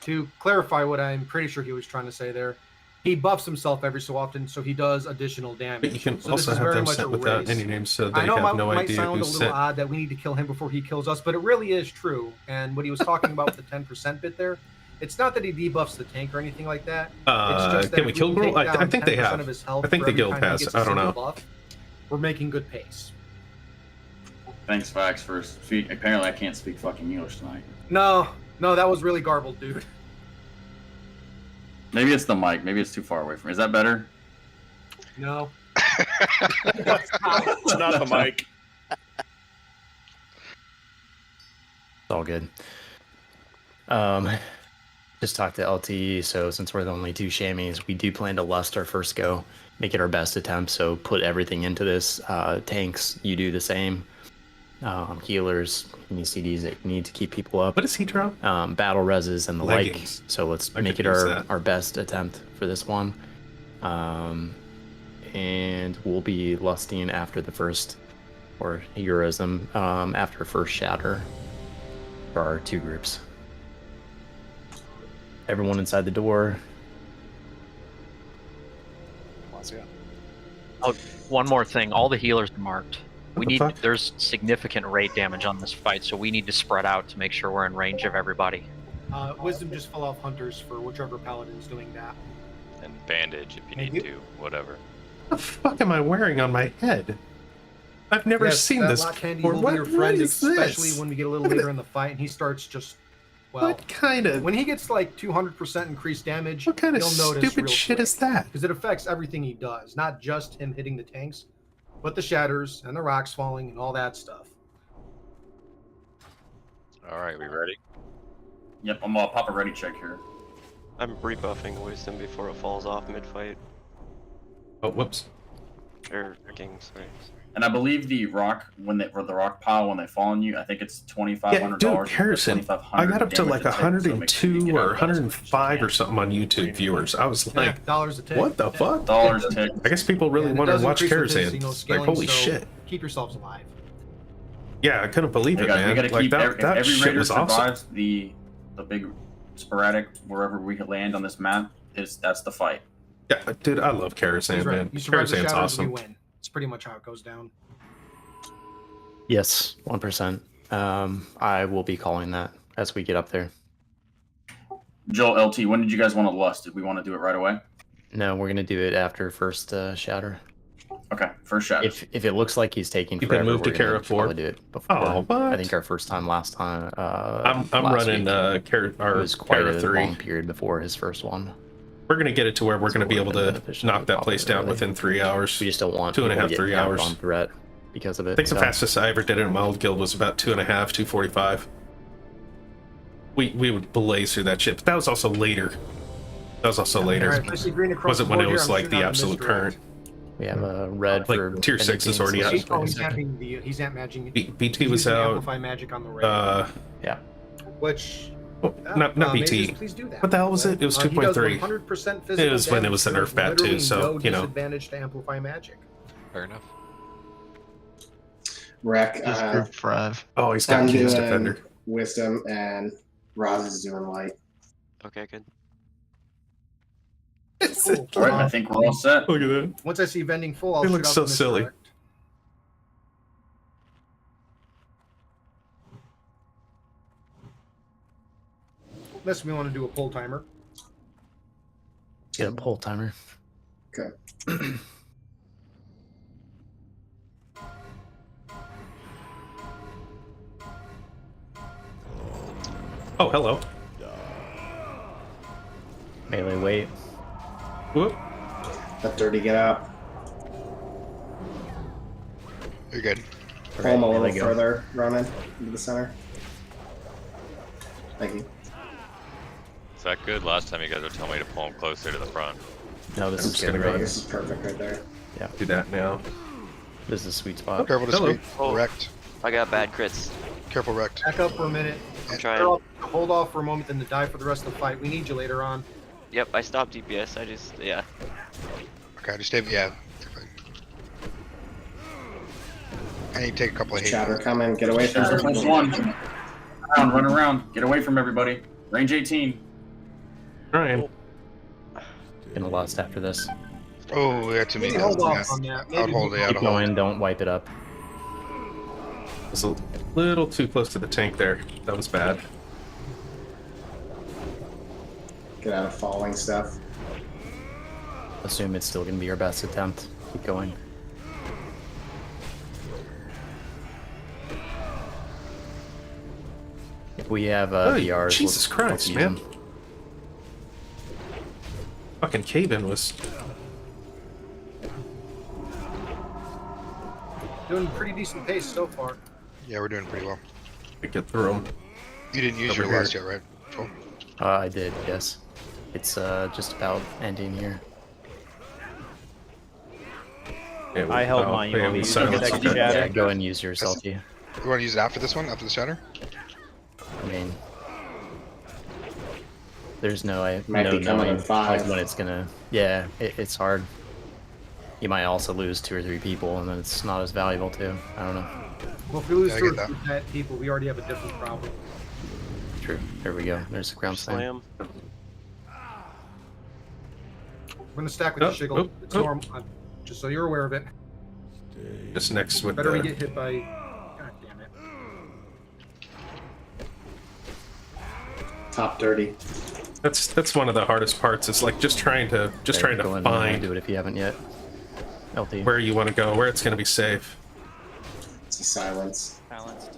To clarify what I'm pretty sure he was trying to say there, he buffs himself every so often, so he does additional damage. But you can so also this is have very them much sent a without race. any names, so they I know have it no might idea sound a who's little sent. odd that we need to kill him before he kills us, but it really is true. And what he was talking about with the 10% bit there, it's not that he debuffs the tank or anything like that. It's just that Can we if kill take Gruul? I down think they 10% have. of his health I think for the every guild time he has. gets a I don't single know. buff, we're making good pace. Thanks, Vax, for speaking. Apparently, I can't speak fucking English tonight. No, that was really garbled, dude. Maybe it's the mic. Maybe it's too far away from me. Is that better? No. It's not the mic. It's all good. Just talked to LTE, so since we're the only two chamois, we do plan to lust our first go, make it our best attempt, so put everything into this. Tanks, you do the same. Healers, any CDs that you need to keep people up. What does he drop? Battle reses and the Leggings. like, so let's I make could it use our, that. our best attempt for this one. And we'll be lusting after the first, or heroism, after first shatter for our two groups. Everyone inside the door. Oh, one more thing. All the healers are marked. What the fuck? There's significant rate damage on this fight, so we need to spread out to make sure we're in range of everybody. Wisdom just fell off hunters for whichever paladin's doing that. And bandage if you Thank need you. to, whatever. What the fuck am I wearing on my head? I've never Yes, seen that this lock candy before. will What, be your what friend, is especially this? when we get a little later in the fight and he starts just, well, What kind of when he gets like 200% increased damage, what kind of you'll notice stupid shit is that? because it affects everything he does, not just him hitting the tanks, but the shatters and the rocks falling and all that stuff. All right, we ready? Yep, I'm gonna pop a ready check here. I'm rebuffing wisdom before it falls off mid-fight. Oh, whoops. Or king, sorry. And I believe the rock or the rock pile when they fall on you, I think it's $2,500. Yeah, dude, Harrison, I got up to like 102 or 105 or something on YouTube viewers. I was like, dollars a tick. what the fuck? Dollars a tick. I guess people really And it want to does watch increase with his, Karazhan. Like, scaling, holy so shit. Keep yourselves alive. Yeah, I couldn't believe it, man. We gotta Like, keep that, that every shit raider was awesome. survives the big sporadic wherever we land on this map. That's the fight. Yeah, dude, I love Karazhan, He's right. man. You survive the Karazhan's shatters, we awesome. win. It's pretty much how it goes down. Yes, 1%. I will be calling that as we get up there. Joel, LT, when did you guys want to lust? Did we want to do it right away? No, we're gonna do it after first shatter. Okay, first shot. If it looks like he's taking You forever, can move to we're gonna Kara 4. probably do it before. Oh, what? I think our first time last time. I'm last running week, Kara, it or was quite Kara a 3. long period before his first one. We're gonna get it to where we're So gonna be it able would've to been beneficial knock to that pop place it down early. within 3 hours. We just don't want 2.5, people to get 3 counted hours. on threat because of it. I think the so. fastest I ever did it in my old guild was about 2.5, 2:45. We would blaze through that shit, but that was also later. That was also later. Alright, I see green across Wasn't the when board it here. was I'm like shooting the out a absolute misdirect. current. We have a red Like, for tier 6 is already anything, out. so He's amp matching. BT was using out. Amplify magic on the raid. Yeah. Which Not maybe BT. please do that. What the hell was it? It was He does 2.3. 100% physical It was when it was the damage. nerf bat There's too, so, literally you no know. disadvantage to amplify magic. Fair enough. Wreck. Just group 5. Oh, he's got I'm King's doing Defender. Wisdom, and Roz is doing light. Okay, good. Cool. All right, I think we're all set. Look at that. Once I see vending full, I'll It shoot looks out so the silly. misdirect. Unless we want to do a pull timer. Get a pull timer. Okay. Oh, hello. Melee weight. Whoop. Let Dirty get out. You're good. Pull him a Alright, little melee go. further, Roman, into the center. Thank you. Is that good? Last time you guys were telling me to pull him closer to the front. No, this I'm is just good. gonna go Right? This is perfect right there. Do that now. This is a sweet spot. Careful to Hello. sweep. Wrecked. I got bad crits. Careful wrecked. Back up for a minute. I'm trying. Hold off for a moment, then to die for the rest of the fight. We need you later on. Yep, I stopped DPS. I just, yeah. Okay, just stay. Yeah. I need to take a couple of hate. Chatter coming. Get away from There's the first one. Run around. Get away from everybody. Range 18. Ryan. Gonna lust after this. Oh, yeah, too many. Maybe hold Yeah. off on that. I'll Maybe hold it. Keep I'll hold it. going. Don't wipe it up. Was a little too close to the tank there. That was bad. Get out of falling stuff. Assume it's still gonna be our best attempt. Keep going. If we have Oh, VRs, Jesus Christ, use man. them. fucking cave-in was... Doing pretty decent pace so far. Yeah, we're doing pretty well. I get through them. You didn't use Over your here. last yet, right? Cool. I did, yes. It's just about ending here. Yeah, I held mine. You yeah, want me we to use silence protect the- shatter? Yeah, go and use your salty. You want to use it after this one? After the shatter? I mean, there's no Might no be coming knowing at 5. like when it's gonna. Yeah, it's hard. You might also lose 2 or 3 people, and then it's not as valuable too. I don't know. Well, if we lose Yeah, I 2 or get 3 people, we already have a different problem. True. There we go. There's the ground slam. Slam. We're gonna stack with the Shiggle. It's normal. Just so you're aware of it. Just next with Better we the... get hit by. God damn it. Top dirty. That's one of the hardest parts. It's like just trying to Go in find do it if you haven't yet. LT. where you want to go, where it's going to be safe. It's a silence. Balanced.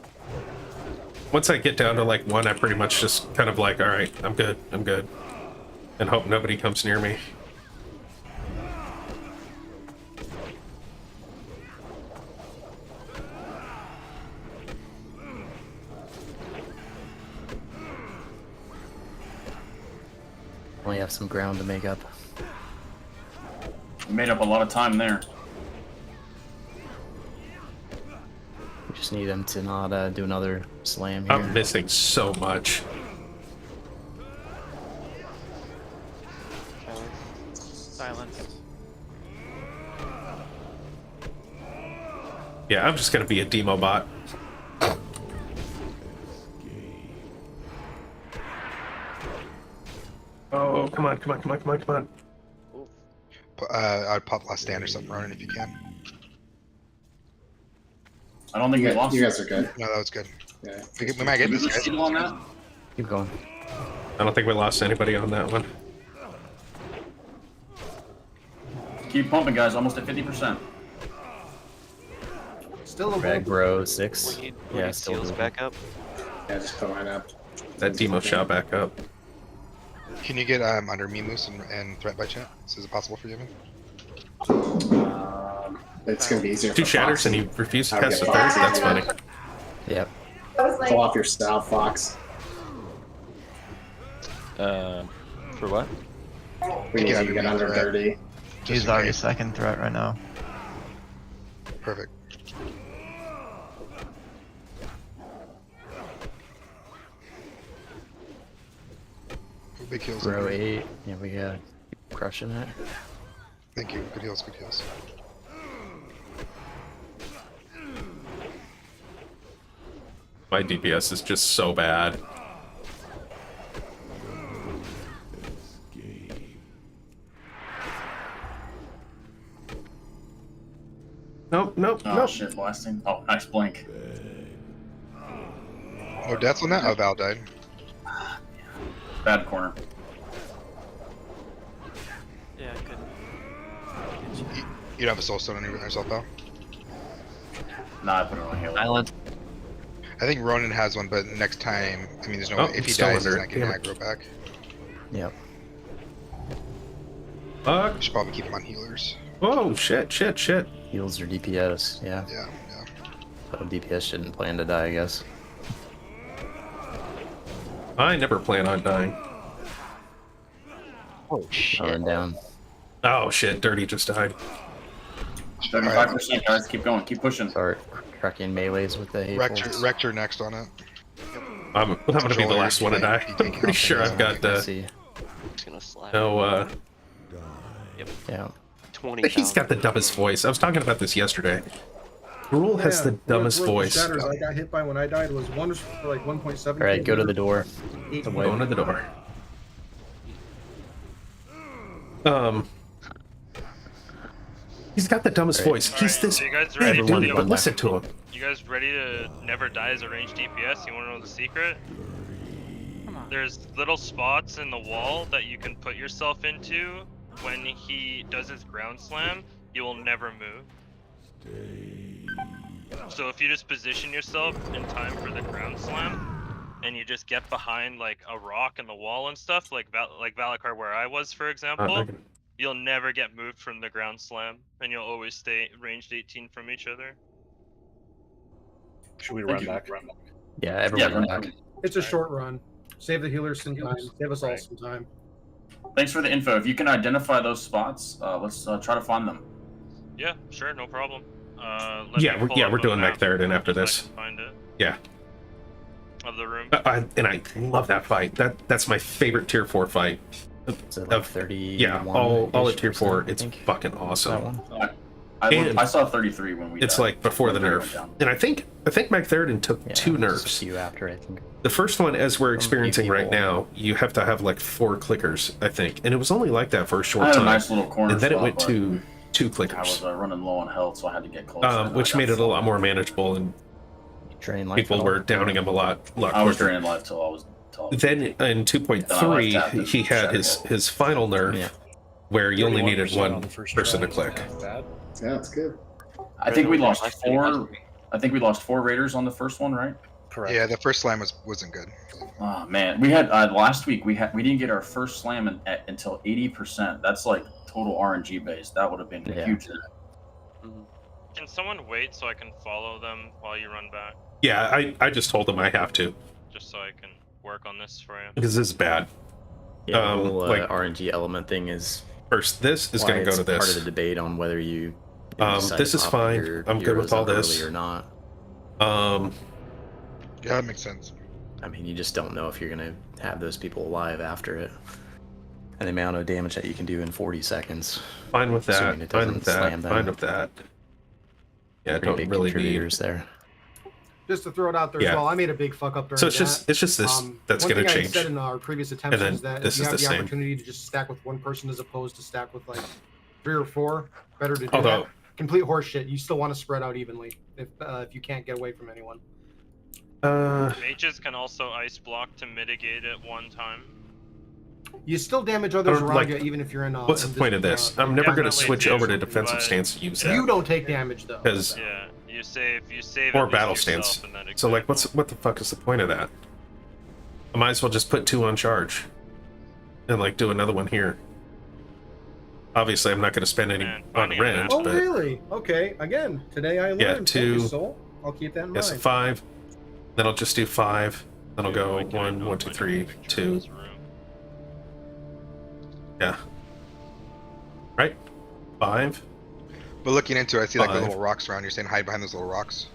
Once I get down to like 1, I pretty much just kind of like, all right, I'm good, and hope nobody comes near me. Only have some ground to make up. We made up a lot of time there. We just need them to not do another slam here. I'm missing so much. Silenced. Yeah, I'm just going to be a demo bot. Oh, come on. I'd pop last stand or something, Ronan, if you can. I don't think we lost. You guys are good. No, that was good. Yeah. We might get Did we this, lose guys. Steal on that? Keep going. I don't think we lost anybody on that one. Keep pumping, guys. Almost at 50%. Still a Rag bro 6. We need Yeah, still seals doable. back up. Yeah, just put mine up. That demo shot back up. Can you get under me, Moose, and threat by chat? Is it possible for you, man? It's gonna be easier. 2 for shatters Fox. and he refused to I would cast the get third. Fox That's easier. funny. Yep. Pull off your style, Fox. For what? We need Yeah, you to get I mean, under threat. 30. He's in already case. second threat right now. Perfect. Big heals. Bro over. 8. Yeah, we got crushing it. Thank you. Good heals, good heals. My DPS is just so bad. Nope. Oh shit, blasting. Oh, nice blink. No deaths on that? Oh, Val died. Bad corner. Yeah, I couldn't. You don't have a soul stone on yourself, Val? Nah, I put it on heal. Island. I think Ronan has one, but next time, I mean, there's no Oh, if he still dies, he's under not it. getting Damn it. aggro back. Yep. Fuck. Should probably keep him on healers. Oh, shit. Heals or DPS. Yeah. Yeah. So DPS shouldn't plan to die, I guess. I never plan on dying. Oh shit. Down. Oh, shit. Dirty just died. 35%, guys. Keep going. Keep pushing. Start cracking melees with the hateful. Rector next on it. I'm gonna be the last one to die. I'm pretty sure I've got See. It's gonna slap. no, Yeah. 20. He's got the dumbest voice. I was talking about this yesterday. Gruul has the dumbest voice. Shatters I got hit by when I died was one for like 1.7. All right, go to the door. Going to the door. He's got the dumbest voice. He's this So you guys big ready to dude, but listen to him. You guys ready to never die as a ranged DPS? You want to know the secret? There's little spots in the wall that you can put yourself into when he does his ground slam. You will never move. So if you just position yourself in time for the ground slam, and you just get behind like a rock in the wall and stuff, like Valakar where I was, for example, you'll never get moved from the ground slam, and you'll always stay ranged 18 from each other. Should we run back? Yeah, everyone run back. It's a short run. Save the healers some time. Save us all some time. Thanks for the info. If you can identify those spots, let's try to find them. Yeah, sure, no problem. Yeah, we're doing Magtheridon after this. Find it. Yeah. Of the room. And I love that fight. That's my favorite tier 4 fight. So like 30. Yeah, all at tier 4. It's fucking awesome. I saw 33 when we. It's like before the nerf, and I think Magtheridon took 2 nerfs. A few after, I think. The first one, as we're experiencing right now, you have to have like 4 clickers, I think, and it was only like that for a short time. A nice little corner and then spot, it went to 2 clickers. I was running low on health, so I had to get close. Which made it a lot more manageable, and people were downing him a lot quicker. I was draining life till I was. Then in 2.3, he had his final nerf, where you only needed 1 person to click. Yeah, that's good. I think we lost 4. I think we lost 4 raiders on the first one, right? Correct. Yeah, the first slam wasn't good. Oh man, we had last week. We didn't get our first slam until 80%. That's like total RNG based. That would have been huge. Can someone wait so I can follow them while you run back? Yeah, I just told him I have to. Just so I can work on this for you. Because this is bad. Yeah, the whole RNG element thing is first. This is going to go to this. Part of the debate on whether you. This is fine. I'm good with all this. Or not. Yeah, that makes sense. I mean, you just don't know if you're gonna have those people alive after it, and the amount of damage that you can do in 40 seconds. Fine with that. Fine with that. Slam them. Fine with that. Yeah, Pretty don't big really contributors there. Just to throw it out there as well, I made a big fuck up during So it's just this that's going to change. One thing I said in our previous attempts is that if you have the opportunity to just stack with 1 person as opposed to stack with like 3 or 4, better to do that. Complete horseshit. You still want to spread out evenly if you can't get away from anyone. Mages can also ice block to mitigate it 1 time. You still damage others around like, you even if you're in. What's the point of this? I'm never going to switch over to defensive stance to use that. You don't take damage though. Because you save. Or battle stance. So like, what the fuck is the point of that? I might as well just put 2 on charge, and like do another one here. Obviously, I'm not going to spend any on range. Oh but really? Okay. Again, today I learned. Yeah, Thank 2. you, Soul. I'll keep that in mind. Yes, 5. Then I'll just do 5. Then I'll go 1, 1, 2, 3, 2. Yeah. Right? 5. But looking into it, I see like the 5. little rocks around. You're saying hide behind those little rocks.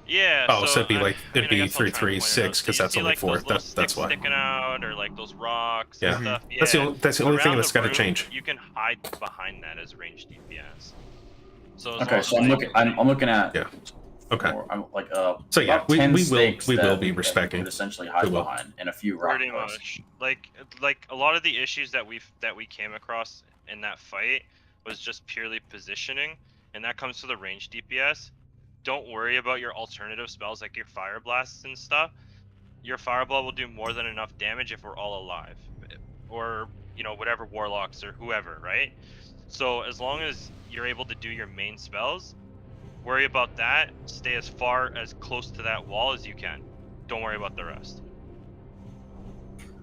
Yeah. Oh, so it'd be like it'd be 3, 3, 6 because that's only 4. That's why. Sticking out or like those rocks. Yeah. And stuff. That's the only thing that's got to change. You can hide behind that as ranged DPS. So okay, so I'm looking at. Yeah. Okay. Like so yeah, we will be respecting. Essentially hide behind and a few rocks. Pretty much. Like a lot of the issues that we came across in that fight was just purely positioning, and that comes to the ranged DPS. Don't worry about your alternative spells like your fire blasts and stuff. Your fireball will do more than enough damage if we're all alive, or whatever warlocks or whoever, right? So as long as you're able to do your main spells, worry about that. Stay as close to that wall as you can. Don't worry about the rest.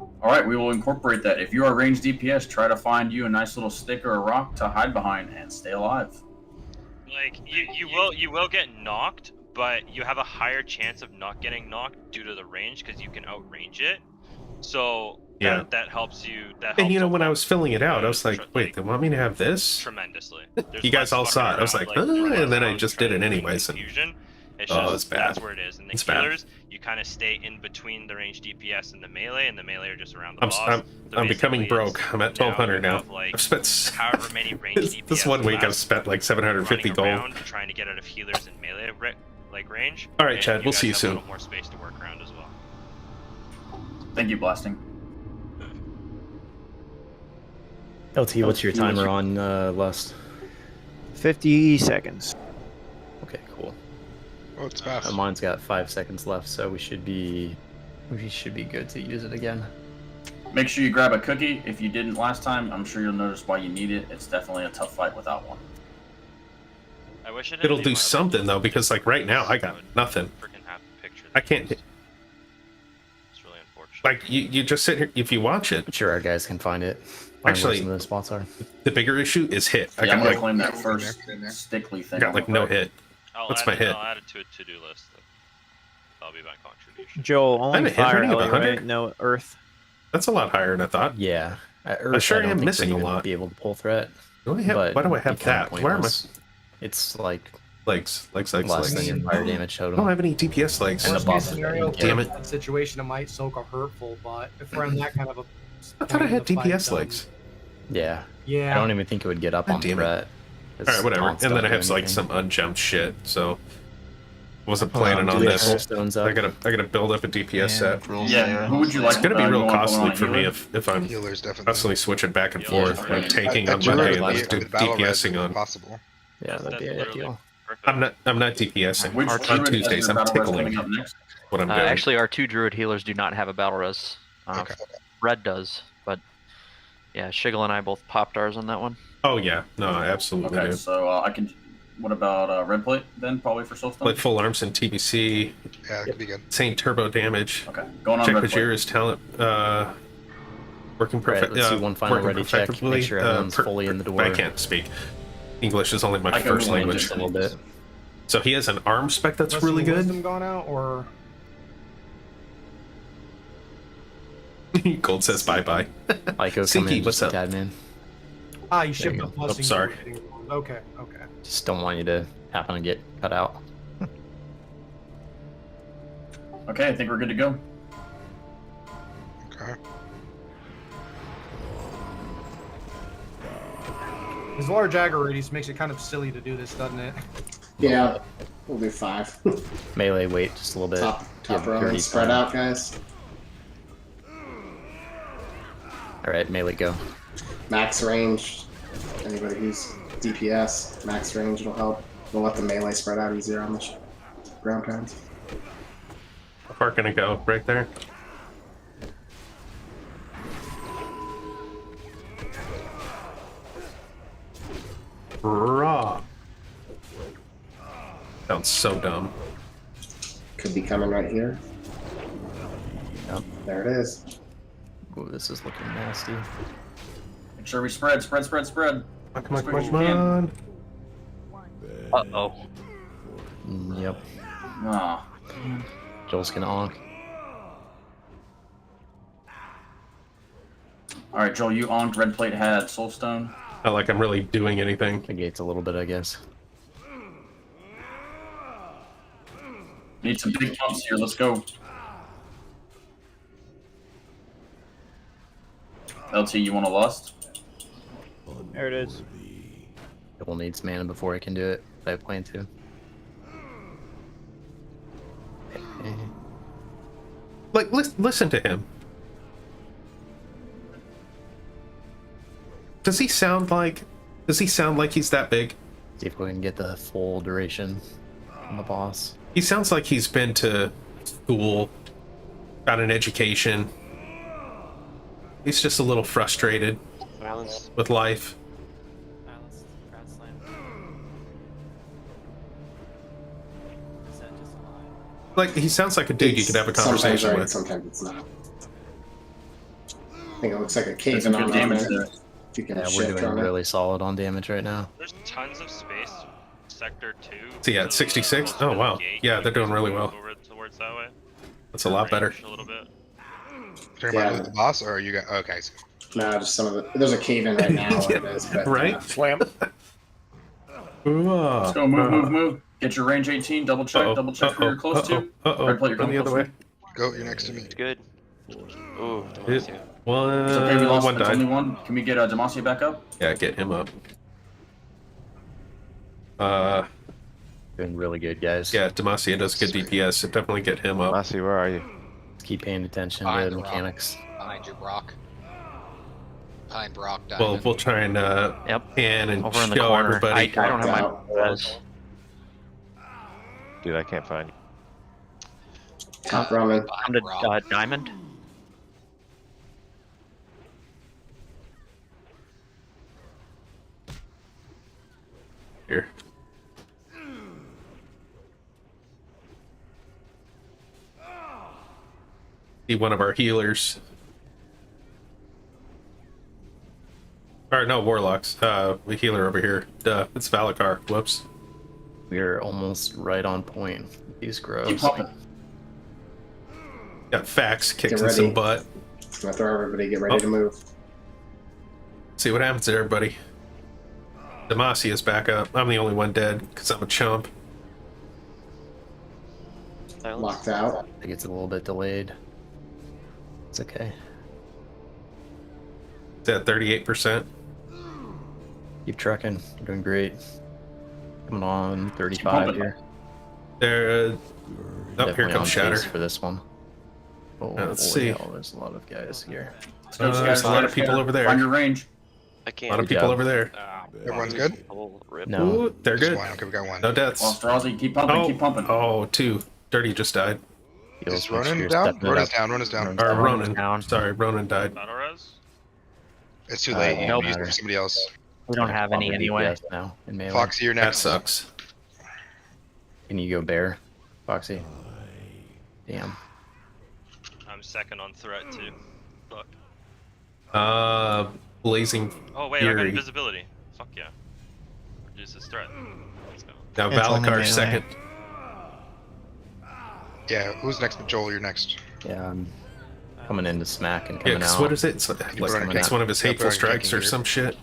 All right, we will incorporate that. If you are ranged DPS, try to find you a nice little stick or a rock to hide behind and stay alive. Like you will get knocked, but you have a higher chance of not getting knocked due to the range because you can outrange it. So that helps you. And when I was filling it out, I was like, wait, they want me to have this? Tremendously. You guys all saw it. I was like, and then I just did it anyways. It's it's bad. That's where it is. And the healers, you kind of stay in between the ranged DPS and the melee are just around the boss. I'm becoming broke. I'm at 1200 now. I've spent however many ranged DPS. This 1 week I've spent like 750 gold. Trying to get out of healers and melee range. All right, Chad. We'll see you soon. A little more space to work around as well. Thank you, Blasting. LT, what's your timer on Lust? 50 seconds. Okay, cool. Oh, it's fast. Mine's got 5 seconds left, so we should be good to use it again. Make sure you grab a cookie. If you didn't last time, I'm sure you'll notice why you need it. It's definitely a tough fight without one. I wish it'll do something though, because like right now I got nothing. I can't. It's really Like you just sit here. If you watch it, I'm sure our guys can find it. Find Actually, where some of the spots are. the bigger issue is hit. I Yeah, I'm got gonna like claim that first stickly thing. I got like no hit. What's my hit? I'll add it to a to-do list. That'll be my contribution. Joel, I'm only a hit fire rating of Ellie, 100? right? No earth. That's a lot higher than I thought. Yeah. I sure am missing a lot. Be able to pull threat. Do I have, but why do I have be kinda that? Where am I? pointless. It's like legs less than your fire damage I totem. don't have any DPS legs. And Worst above case it. scenario, Damn it. that situation, it might soak a hurtful, but if we're in that kind of a. I thought I had point in the fight, DPS then- legs. Yeah. Yeah. I don't even think it would get up God on damn it. threat. Alright, whatever. And then I have like some unjumped shit, so wasn't planning on this. I gotta build up a DPS set. Yeah, who would you like? It's gonna be real you want costly on for me healer? if I'm Healers, definitely. constantly switching back and forth, Okay. like taking I on Monday and would then with battle res DPSing if on. possible. Yeah, that'd be ideal. I'm not DPSing. Which On druid has Tuesdays their I'm battle res tickling coming up next? what I'm doing. Actually, our 2 druid healers do not have a battle res. Okay. Red does, but yeah, Shiggle and I both popped ours on that one. Oh yeah, no, I absolutely Okay, do. so I can. What about red plate then? Probably for Soulstone. Like full arms and TBC, Yeah, that could be good. same turbo damage. Okay, going on Check red the plate. Jira's talent. Working Right, perfect. let's do one final working ready check. perfectly, Make sure everyone's fully in the door. I can't speak. English is only my I can first only language. just a little bit. So he has an arm spec that's Lesson really of good. Wisdom gone out, or Gold says bye bye. Lyco, Sinky, come in, what's just a up? tad, man. you shipped you the go. blessing. sorry. Okay. Just don't want you to happen to get cut out. Okay, I think we're good to go. Okay. His large aggro radius makes it kind of silly to do this, doesn't it? Yeah, we'll do 5. Melee, wait just a little bit. top Give row Dirty and spread time. out, guys. Alright, melee, go. Max range. Anybody who's DPS, max range will help. We'll let the melee spread out easier on the ground pounds. How far can I go? Right there. Raw. Sounds so dumb. Could be coming right here. Yep. There it is. Ooh, this is looking nasty. Make sure we spread. Come on, As quick as we can. on. Uh-oh. Yep. Ah, Joel's gonna on. all right, Joel, you on red plate had Soulstone. Not like I'm really doing anything. Negates a little bit, I guess. Need some big pumps here. Let's go. LT, you want a lust? There it is. Joel needs mana before I can do it, but I plan to. Like, listen to him. Does he sound like he's that big? See if we can get the full duration on the boss. He sounds like he's been to school, got an education. He's just a little frustrated Violence. with life. Violence. Crowd slam. Is that just a lie? Like, he sounds like a dude you could have a Sometimes conversation right, with. sometimes it's not. I think it looks like a There's cave some in good on damage there. there. If you can Yeah, we're shift doing on it. really solid on damage right now. There's tons of space. Sector 2. So yeah, to it's the 66? most Oh, of the wow. gate. Yeah, You they're can doing really move well. Over towards that way. That's a lot better. Range A little bit. Talking about the boss, or are you guys? Okay. So No, just some of the. There's a cave in right now. where it is, but, Right? Slam. Let's go. Move. Get your range 18. Double check who you're close to. Red plate, you're Run the coming other close way. go. You're next to me. It's good. Ooh, It- Demacia. One, It's okay, we lost. one It's only died. one. Can we get Demacia back up? Yeah, get him up. Doing really good, guys. Yeah, Demacia does good DPS, so definitely get him up. Massey, where are you? Keep paying attention Behind to the the rock. mechanics. Behind you, Brock. Behind Brock, Well, Diamond. we'll try and Yep. pan and Over in the show corner. everybody. I don't have my Out. res. Dude, I can't find you. Top Roman. Come to Diamond. Here. See one of our healers. Or no, warlocks. A healer over here. Duh, it's Valakar. Whoops. We're almost right on point with these Keep grows. pumping. Got Fax Get kicking ready. some butt. I'm gonna throw everybody. Get ready to move. See what happens there, everybody. Demasia's back up. I'm the only one dead because I'm a chump. Locked out. I think it's a little bit delayed. It's okay. It's at 38%. Keep trucking. You're doing great. Coming on 35 pumping. here. There. Oh, here Definitely comes on Shatter. pace for this one. Oh, Let's holy see. hell, there's a lot of guys here. There's a lot of people over there. Find your range. I A can't. lot of people over there. Everyone's good? No. Ooh, they're Just good. one. Okay, we got one. No deaths. Well, Strozzy, keep pumping, keep pumping. Oh, two. Dirty just died. Is Ronan down? Ronan's down. Ronan's down. Or Ronan's Ronan. down. Sorry, Ronan died. Battle res? It's too late. You Nope. can use it for somebody else. We don't have any Bobber anyway. DPS now in melee. Foxy, you're That next. sucks. Can you go bear, Foxy? Damn. I'm second on threat too. Fuck. Blazing Oh wait, I got Fury. invisibility. Fuck yeah. Reduces threat. Let's go. Now It's only Valakar melee. second. Yeah, who's next? Joel, you're next. Yeah, I'm coming in to smack and Yeah, coming 'cause out. what is it? It's, like, running it's out. one of his Keep hateful running, strikes or taking some shit.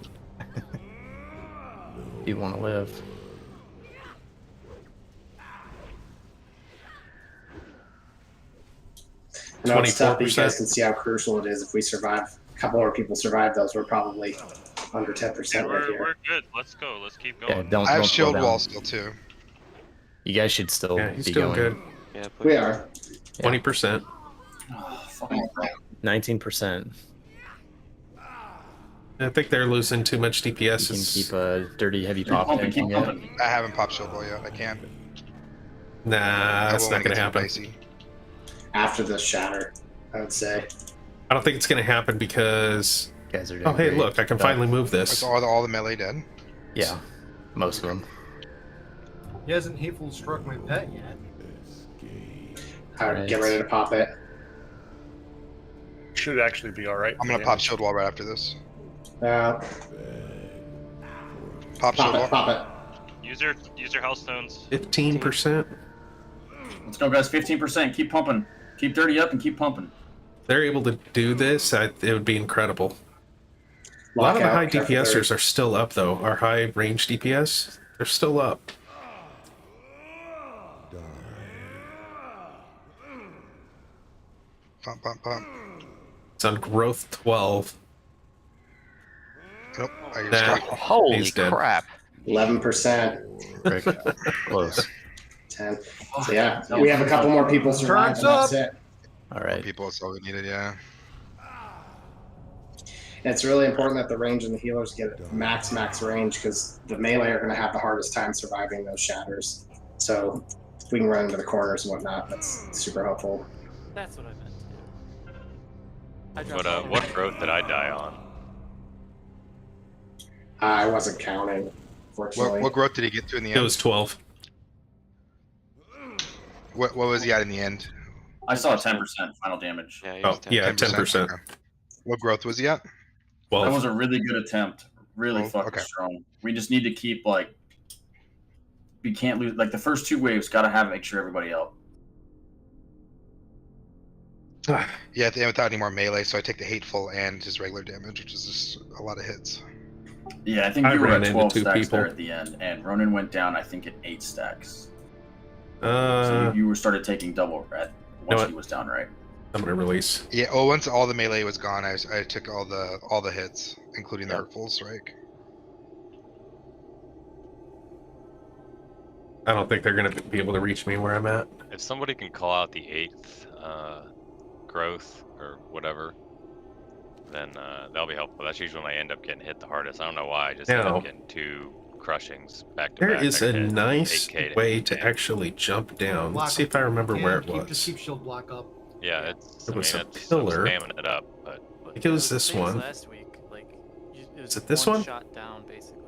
If you want to live. I know it's tough, but you 24%. guys can see how crucial it is if we survive. A couple more people survive those. We're probably under 10% right here. We're good. Let's go. Let's keep Yeah, going. don't. I have don't slow shield down. wall still too. You guys should still Yeah, he's be doing going. good. Yeah, We are. 20%. Oh, fucking crap. 19%. I think they're losing too much DPS. You can keep a dirty heavy Keep pop pumping, tanking keep yet. pumping. I haven't popped shield wall yet. I can't. Nah, that's won't not when gonna it gets happen. dicey. After the shatter, I would say. I don't think it's gonna happen because. You guys are doing Oh, hey, great. look! I can finally move Is this. all the melee dead? Yeah, most of them. He hasn't hateful struck my pet yet. Alright, get ready to pop it. Should actually be alright. I'm gonna pop shield wall right after this. Pop Pop shield it, wall. pop it. Use your Hellstones. 15%. Let's go, guys. 15%. Keep pumping. Keep dirty up and keep pumping. They're able to do this. It would be incredible. A lot of the Lockout, high careful DPSers are still up, though. Our high range DPS, they're still up. Pump, pump, pump. It's on growth 12. Nope. I Nah. stuck. Holy He's dead. crap. 11%. Rick, close. 10. So yeah, we have a couple more people survive, Turns and that's up. it. All right. People, it's all we needed, yeah. And it's really important that the range and the healers get max range because the melee are going to have the hardest time surviving those shatters. So if we can run into the corners and whatnot, that's super helpful. That's what I meant to do. I dropped What growth did I die on? I wasn't counting, fortunately. What growth did he get to in the It end? was 12. What was he at in the end? I saw 10% final damage. Yeah, he Oh, was 10. yeah, 10%. Okay. What growth was he at? That 12. was a really good attempt. Really Oh, fucking okay. strong. We just need to keep, like, we can't lose. Like, the first two waves, got to make sure everybody out. Yeah, at the end without any more melee, so I take the hateful and his regular damage, which is just a lot of hits. Yeah, I think I you were ran at into 12 two stacks people. there at the end, and Ronan went down, I think, at 8 stacks. So Uh, you were started taking double red once what? he was down, right? I'm gonna release. Yeah. Oh, once all the melee was gone, I took all the hits, including the Yeah. hurtful strike. I don't think they're gonna be able to reach me where I'm at. If somebody can call out the 8th growth or whatever, then that'll be helpful. That's usually when I end up getting hit the hardest. I don't know why. I just end No. up getting 2 crushings back to There back. is I a hit nice 8K way to damage. actually jump down. Block Let's see up. if I remember where it Just was. keep shield block up. Yeah, it's. It was a it's pillar. I'm spamming it up, but I think it was this the same as one. Last week, like, it was Is it this one? shot down, basically.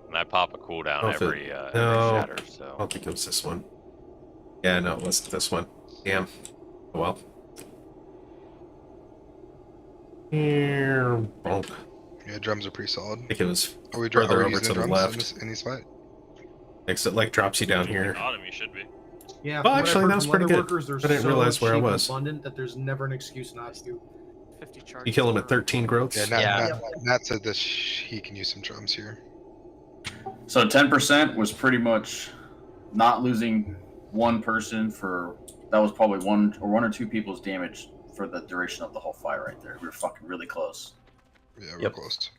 and I pop a cooldown Oh, if it- every no. shatter. I So don't think it was this one. Yeah, no, it wasn't this one. Damn. Well. Here, bonk. Yeah, drums are pretty solid. I think it was Are we further over using to the drums left. in this fight? Makes it like drops you down here. Bottom, you should be. Yeah. Well, from what I've actually, heard that was from pretty leather good. Workers, they're I didn't so realize where I cheap and was. abundant that there's never an excuse not to. 50 charges. You kill him at 13 growths? Yeah, Nat said this. He can use some drums here. So 10% was pretty much not losing one person for, that was probably one or two people's damage for the duration of the whole fight right there. We were fucking really close. Yeah, we're close.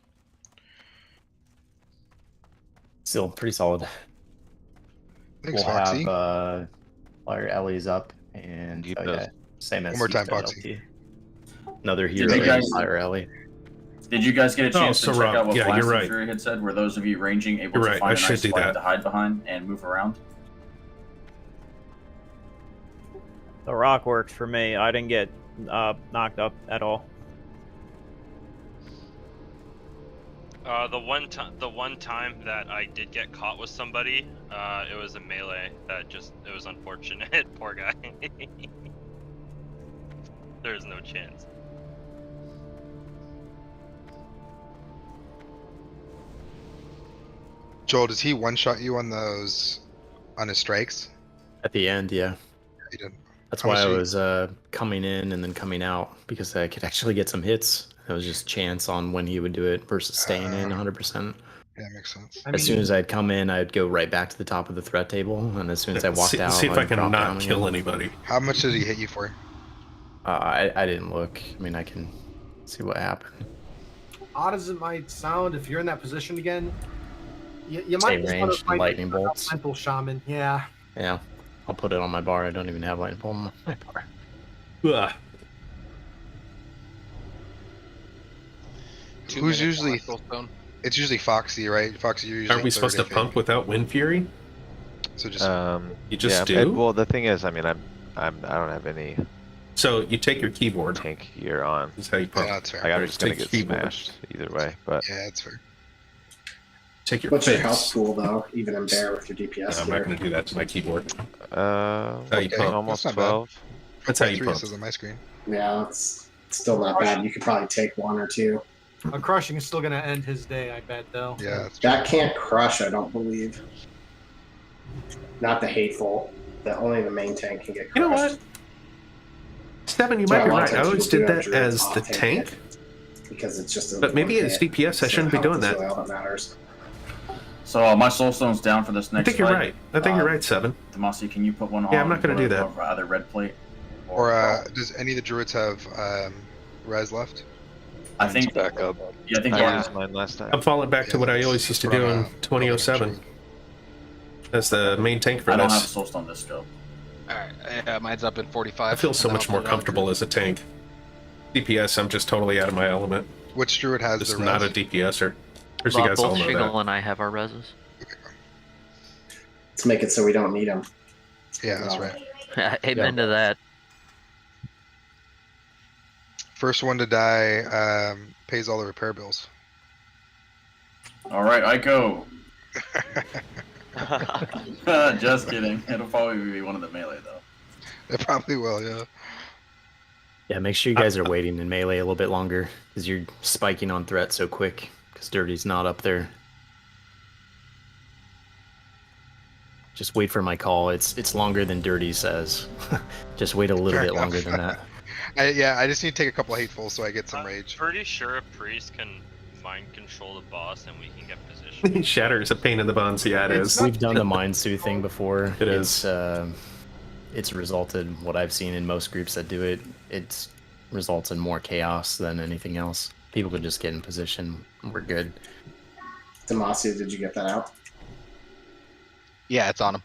Still pretty solid. Thanks, we'll Foxy. have fire Ellie's up and same as One more time, Steve said, Foxy. LT. Another hero you guys- fire Ellie. Did you guys get a chance to so check Rob, out what yeah, Blast you're and right. Fury had said? Were those of you ranging able You're to right, find I a should nice do spot that. to hide behind and move around? The rock works for me. I didn't get knocked up at all. The one time that I did get caught with somebody, it was a melee. It was unfortunate. Poor guy. There's no chance. Joel, does he one-shot you on those, on his strikes? At the end, yeah. He did. That's How why much I do you- was coming in and then coming out, because I could actually get some hits. It was just chance on when he would do it versus staying in 100%. Yeah, makes sense. As soon as I'd come in, I'd go right back to the top of the threat table, and as soon as I walked out, See if I I'd can drop not down kill again. anybody. How much did he hit you for? I didn't look. I mean, I can see what happened. Odd as it might sound, if you're in that position again, you might Same just range, want to find lightning bolts. Mental shaman, yeah. Yeah, I'll put it on my bar. I don't even have lightning bolt on my bar. Ugh. Who's usually? It's usually Foxy, right? Foxy, you're usually. Aren't we supposed to third, I pump think. without Wind Fury? So just You just yeah, do? well, the thing is, I mean, I don't have any So you take your keyboard. tank gear on. Is how you pump. Yeah, that's fair. Like, I'm Or just gonna take get keyboard. smashed either way. But Yeah, that's fair. Take your What's your face. health pool though? Even in bear with your DPS No, I'm gear. not going to do that to my keyboard. uh, How you pump. almost That's not bad. 12. That's how you 3 pump. says on my screen. Yeah, it's still not bad. You could probably take one or two. A crushing is still going to end his day, I bet, though. Yeah, that's That can't crush, I don't believe. Not the hateful. Only the main tank can get crushed. You know what? Steven, you So might be a lot right. of I times always people did do that have as druids the off tank tank. it, because it's just a But maybe one as hit. DPS, I So shouldn't be health doing is that. really all that matters. So my soulstone's down for this I next think you're fight. right. I think you're right, Seven. Demasi, can you put one on? Yeah, I'm not gonna do that. Either red plate Or does any of the druids have res left? I think back up. Yeah, I think I Mark- used mine last time. I'm falling back to what I always used to do in 2007. As the main tank for I don't have a this. soulstone this scope. Alright, yeah, mine's up in 45. I feel so and then much I'll more put it on. comfortable as a tank. DPS, I'm just totally out of my element. Which druid has Just the not a res? DPSer. Or you guys all Both know Shingle that. and I have our reses. Let's make it so we don't need them. Yeah, that's right. Amen to that. First one to die pays all the repair bills. All right, Aiko. Just kidding. It'll probably be one of the melee though. It probably will, yeah. Yeah, make sure you guys are waiting in melee a little bit longer, because you're spiking on threat so quick, because Dirty's not up there. Just wait for my call. It's longer than Dirty says. Just wait a little Fair bit enough. longer than that. I just need to take a couple hatefuls so I get some I'm rage. pretty sure a priest can mind control the boss and we can get position. Shatter is a pain in the buns. Yeah, it is. We've done the mind soothing before. It is. It's resulted, what I've seen in most groups that do it, it results in more chaos than anything else. People could just get in position. We're good. Demasi, did you get that out? Yeah, it's on him.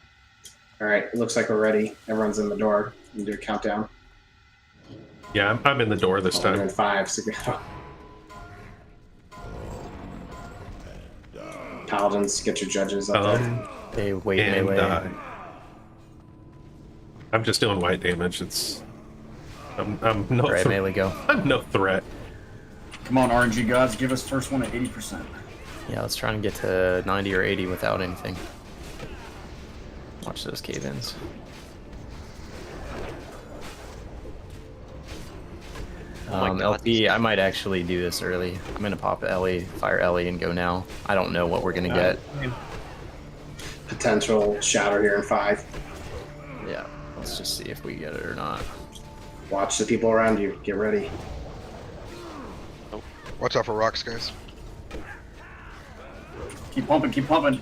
All right, it looks like we're ready. Everyone's in the door. We can do a countdown. Yeah, I'm in the door this We're in time. 5, so go. Paladins, get your judges up there. They wait And melee. I'm just doing white damage. I'm no Right, melee go. I'm no threat. Come on, RNG gods, give us first one at 80%. Yeah, let's try and get to 90 or 80 without anything. Watch those cave-ins. my God, LP, I might actually do this early. I'm gonna pop Ellie, fire Ellie, and go now. I don't know what we're gonna get. Potential shatter here in 5. Yeah, let's just see if we get it or not. Watch the people around you. Get ready. Watch out for rocks, guys. Keep pumping,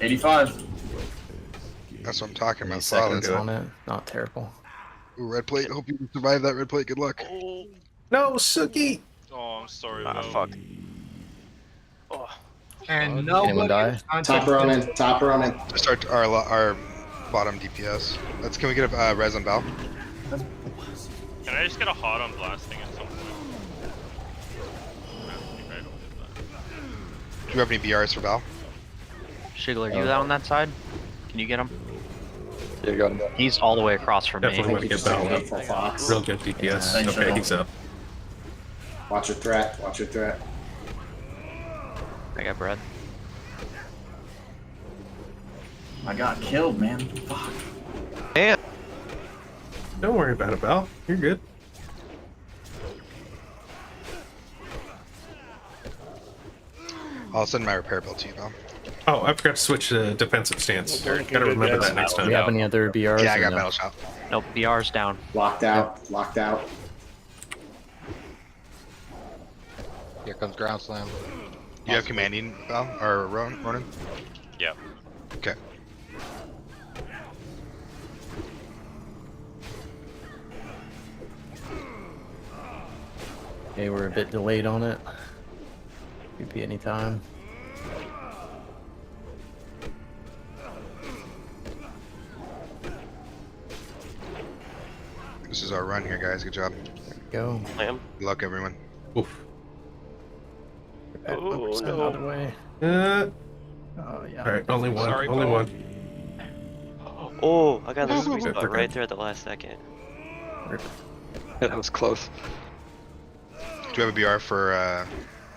85. That's what I'm talking about. Seconds on it, not terrible. Ooh, red plate. Hope you can survive that red plate. Good luck. No, Suki! Oh, I'm sorry. Ah, fuck. Oh. And Anyone die? Top Ronin. Top Ronin. Just our bottom DPS. Can we get a res on Val? Can I just get a hot on blasting at some point? Do you have any BRs for Val? Shiggler, you on that side? Can you get him? Yeah, got him. He's all the way across from Definitely want me. to get Val up. Real good DPS. Yeah. Okay, he's up. Watch your threat. Watch your threat. I got bread. I got killed, man. Fuck. And Don't worry about it, Val. You're good. I'll send my repair bill to you, Val. Oh, I forgot to switch to defensive stance. Gotta remember that next Do time. we have any other BRs? Yeah, I or got no? battle shot. Nope, BR's down. Locked out. Locked out. Here comes ground slam. You have commanding, Val? Or Ronan? Yep. Okay. Okay, we're a bit delayed on it. Could be any time. This is our run here, guys. Good job. Go. Lamb. Good luck, everyone. Oof. Oh, no. Other way. Uh, Oh yeah. Alright, only one. Sorry, only Paul. one. Oh, I got the sweet They're spot good. right there at the last second. That was close. Do you have a BR for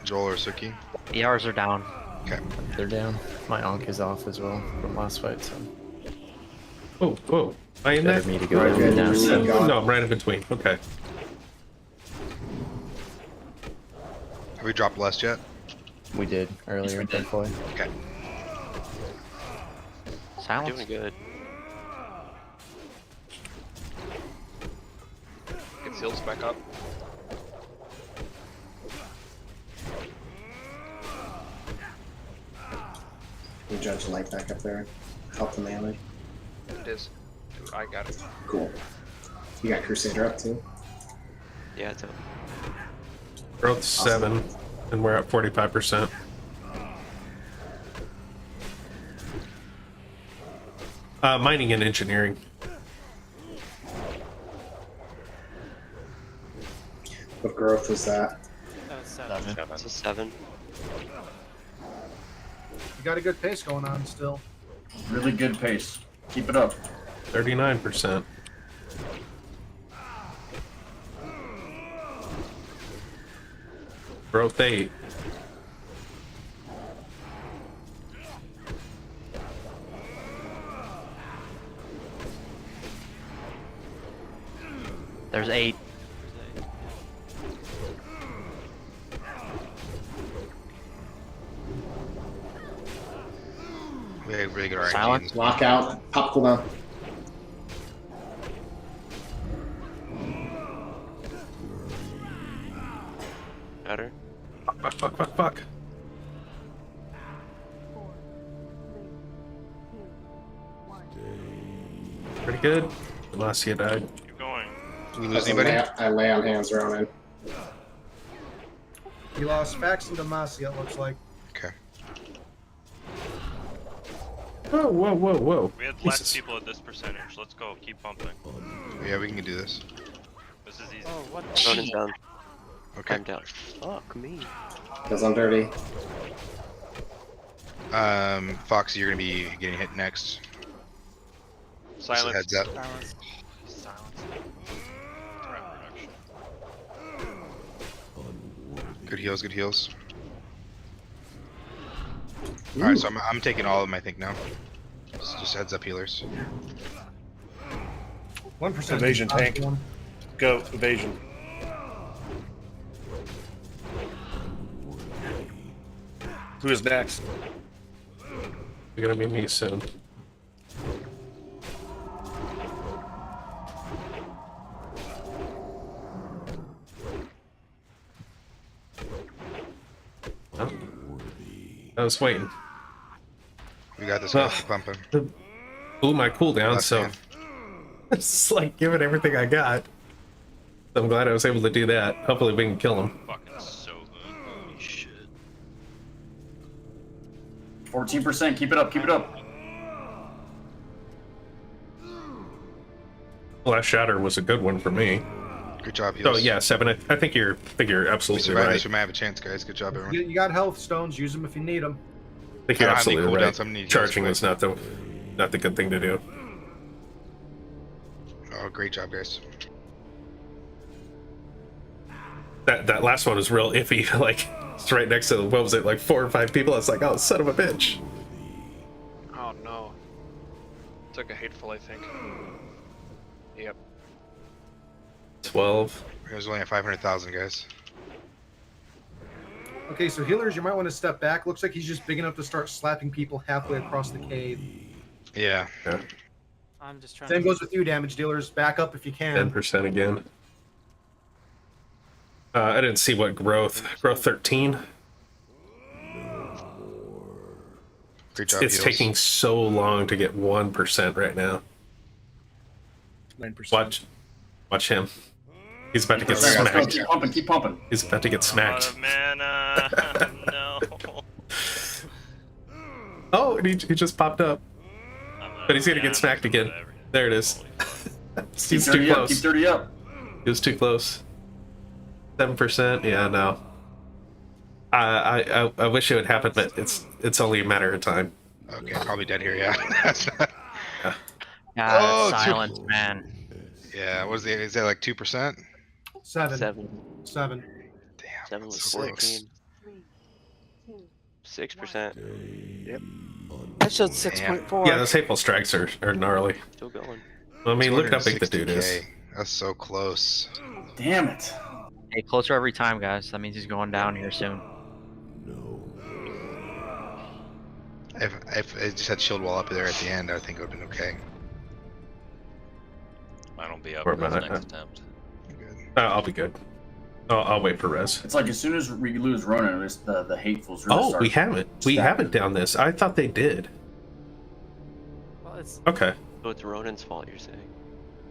Joel or Suki? BRs are down. Okay. They're down. My Ankh is off as well from last fight, so Oh, whoa. Am I in better there? me to go Right, down. good. Now. Good. No, no, I'm right in between. Okay. Have we dropped less yet? We did earlier, thankfully. Okay. Silence. Doing good. Get seals back up. We judge the light back up there. Help the melee. It is. I got it. Cool. You got Crusader up too? Yeah, it's up. Growth 7, and we're at 45%. Mining and engineering. What growth was that? That was 7. It's a 7. You got a good pace going on still. Really good pace. Keep it up. 39%. Growth 8. There's 8. We have really good RNG. Silence. Lockout. Pop cooldown. Better. Fuck, fuck, fuck, fuck. Pretty good. Demacia died. Keep going. Did we lose anybody? I lay on hands, Ronan. You lost Fax and Demacia, it looks like. Okay. Whoa, whoa, whoa, whoa. We had less Jesus. people at this percentage. Let's go. Keep pumping. Yeah, we can do this. This is easy. Oh, what? Ronan's down. Okay. I'm down. Fuck me. Because I'm dirty. Foxy, you're gonna be getting hit next. Just a Silence. heads up. Silence. Silence. Threat reduction. Good heals, good heals. Alright, so I'm taking all of them, I think, now. Just heads up, healers. 1% Evasion is the tank. one. Go, evasion. Who's next? You're gonna be me soon. Oh. I was waiting. We got this guy pumping. Blew my cooldown, so it's just like giving everything I got. I'm glad I was able to do that. Hopefully we can kill him. Fucking so good. Holy shit. 14%. Keep it up. Keep it up. Last shatter was a good one for me. Good job, So heals. yeah, 7. I think you're absolutely survive right. this, we might have a chance, guys. Good job, everyone. You got health stones. Use them if you need them. I think you're I don't have any absolutely cooldowns, right. so I'm gonna need heals Charging quick. is not the good thing to do. Oh, great job, guys. That last one was real iffy. Like it's right next to what was it, like 4 or 5 people? I was like, oh, son of a bitch. Oh no. Took a hateful, I think. Yep. 12. There's only at 500,000, guys. Okay, so healers, you might want to step back. Looks like he's just big enough to start slapping people halfway across the cave. Yeah. I'm just trying. Same goes with you, damage dealers. Back up if you can. 10% again. I didn't see what growth. Growth 13. Great job, It's heals. taking so long to get 1% right now. 9%. Watch him. He's about to get Let's go. smacked. Keep pumping. Keep pumping. He's about to get smacked. Mana. No. Oh, and he just popped up. But he's gonna get smacked again. There it is. He's too 30 up. close. Keep 30 up. He was too close. 7%. Yeah, no. I wish it would happen, but it's only a matter of time. Okay, probably dead here, yeah. God, Oh, silence, man. Yeah, what is it? Is that like 2%? 7. 7. 7. Damn. 7 was so 14. 6%. Yep. I showed 6.4. Yeah, those hateful strikes are gnarly. Still going. I mean, look how big the dude is. 260K. That's so close. Damn it. Hey, closer every time, guys. That means he's going down here soon. If it just had shield wall up there at the end, I think it would have been okay. Mine will be up Where for am the I? next attempt. I'll be good. I'll wait for res. It's like as soon as we lose Ronan, it's the hatefuls really Oh, start. we haven't. We haven't done this. I thought they did. Well, it's Okay. So it's Ronan's fault, you're saying?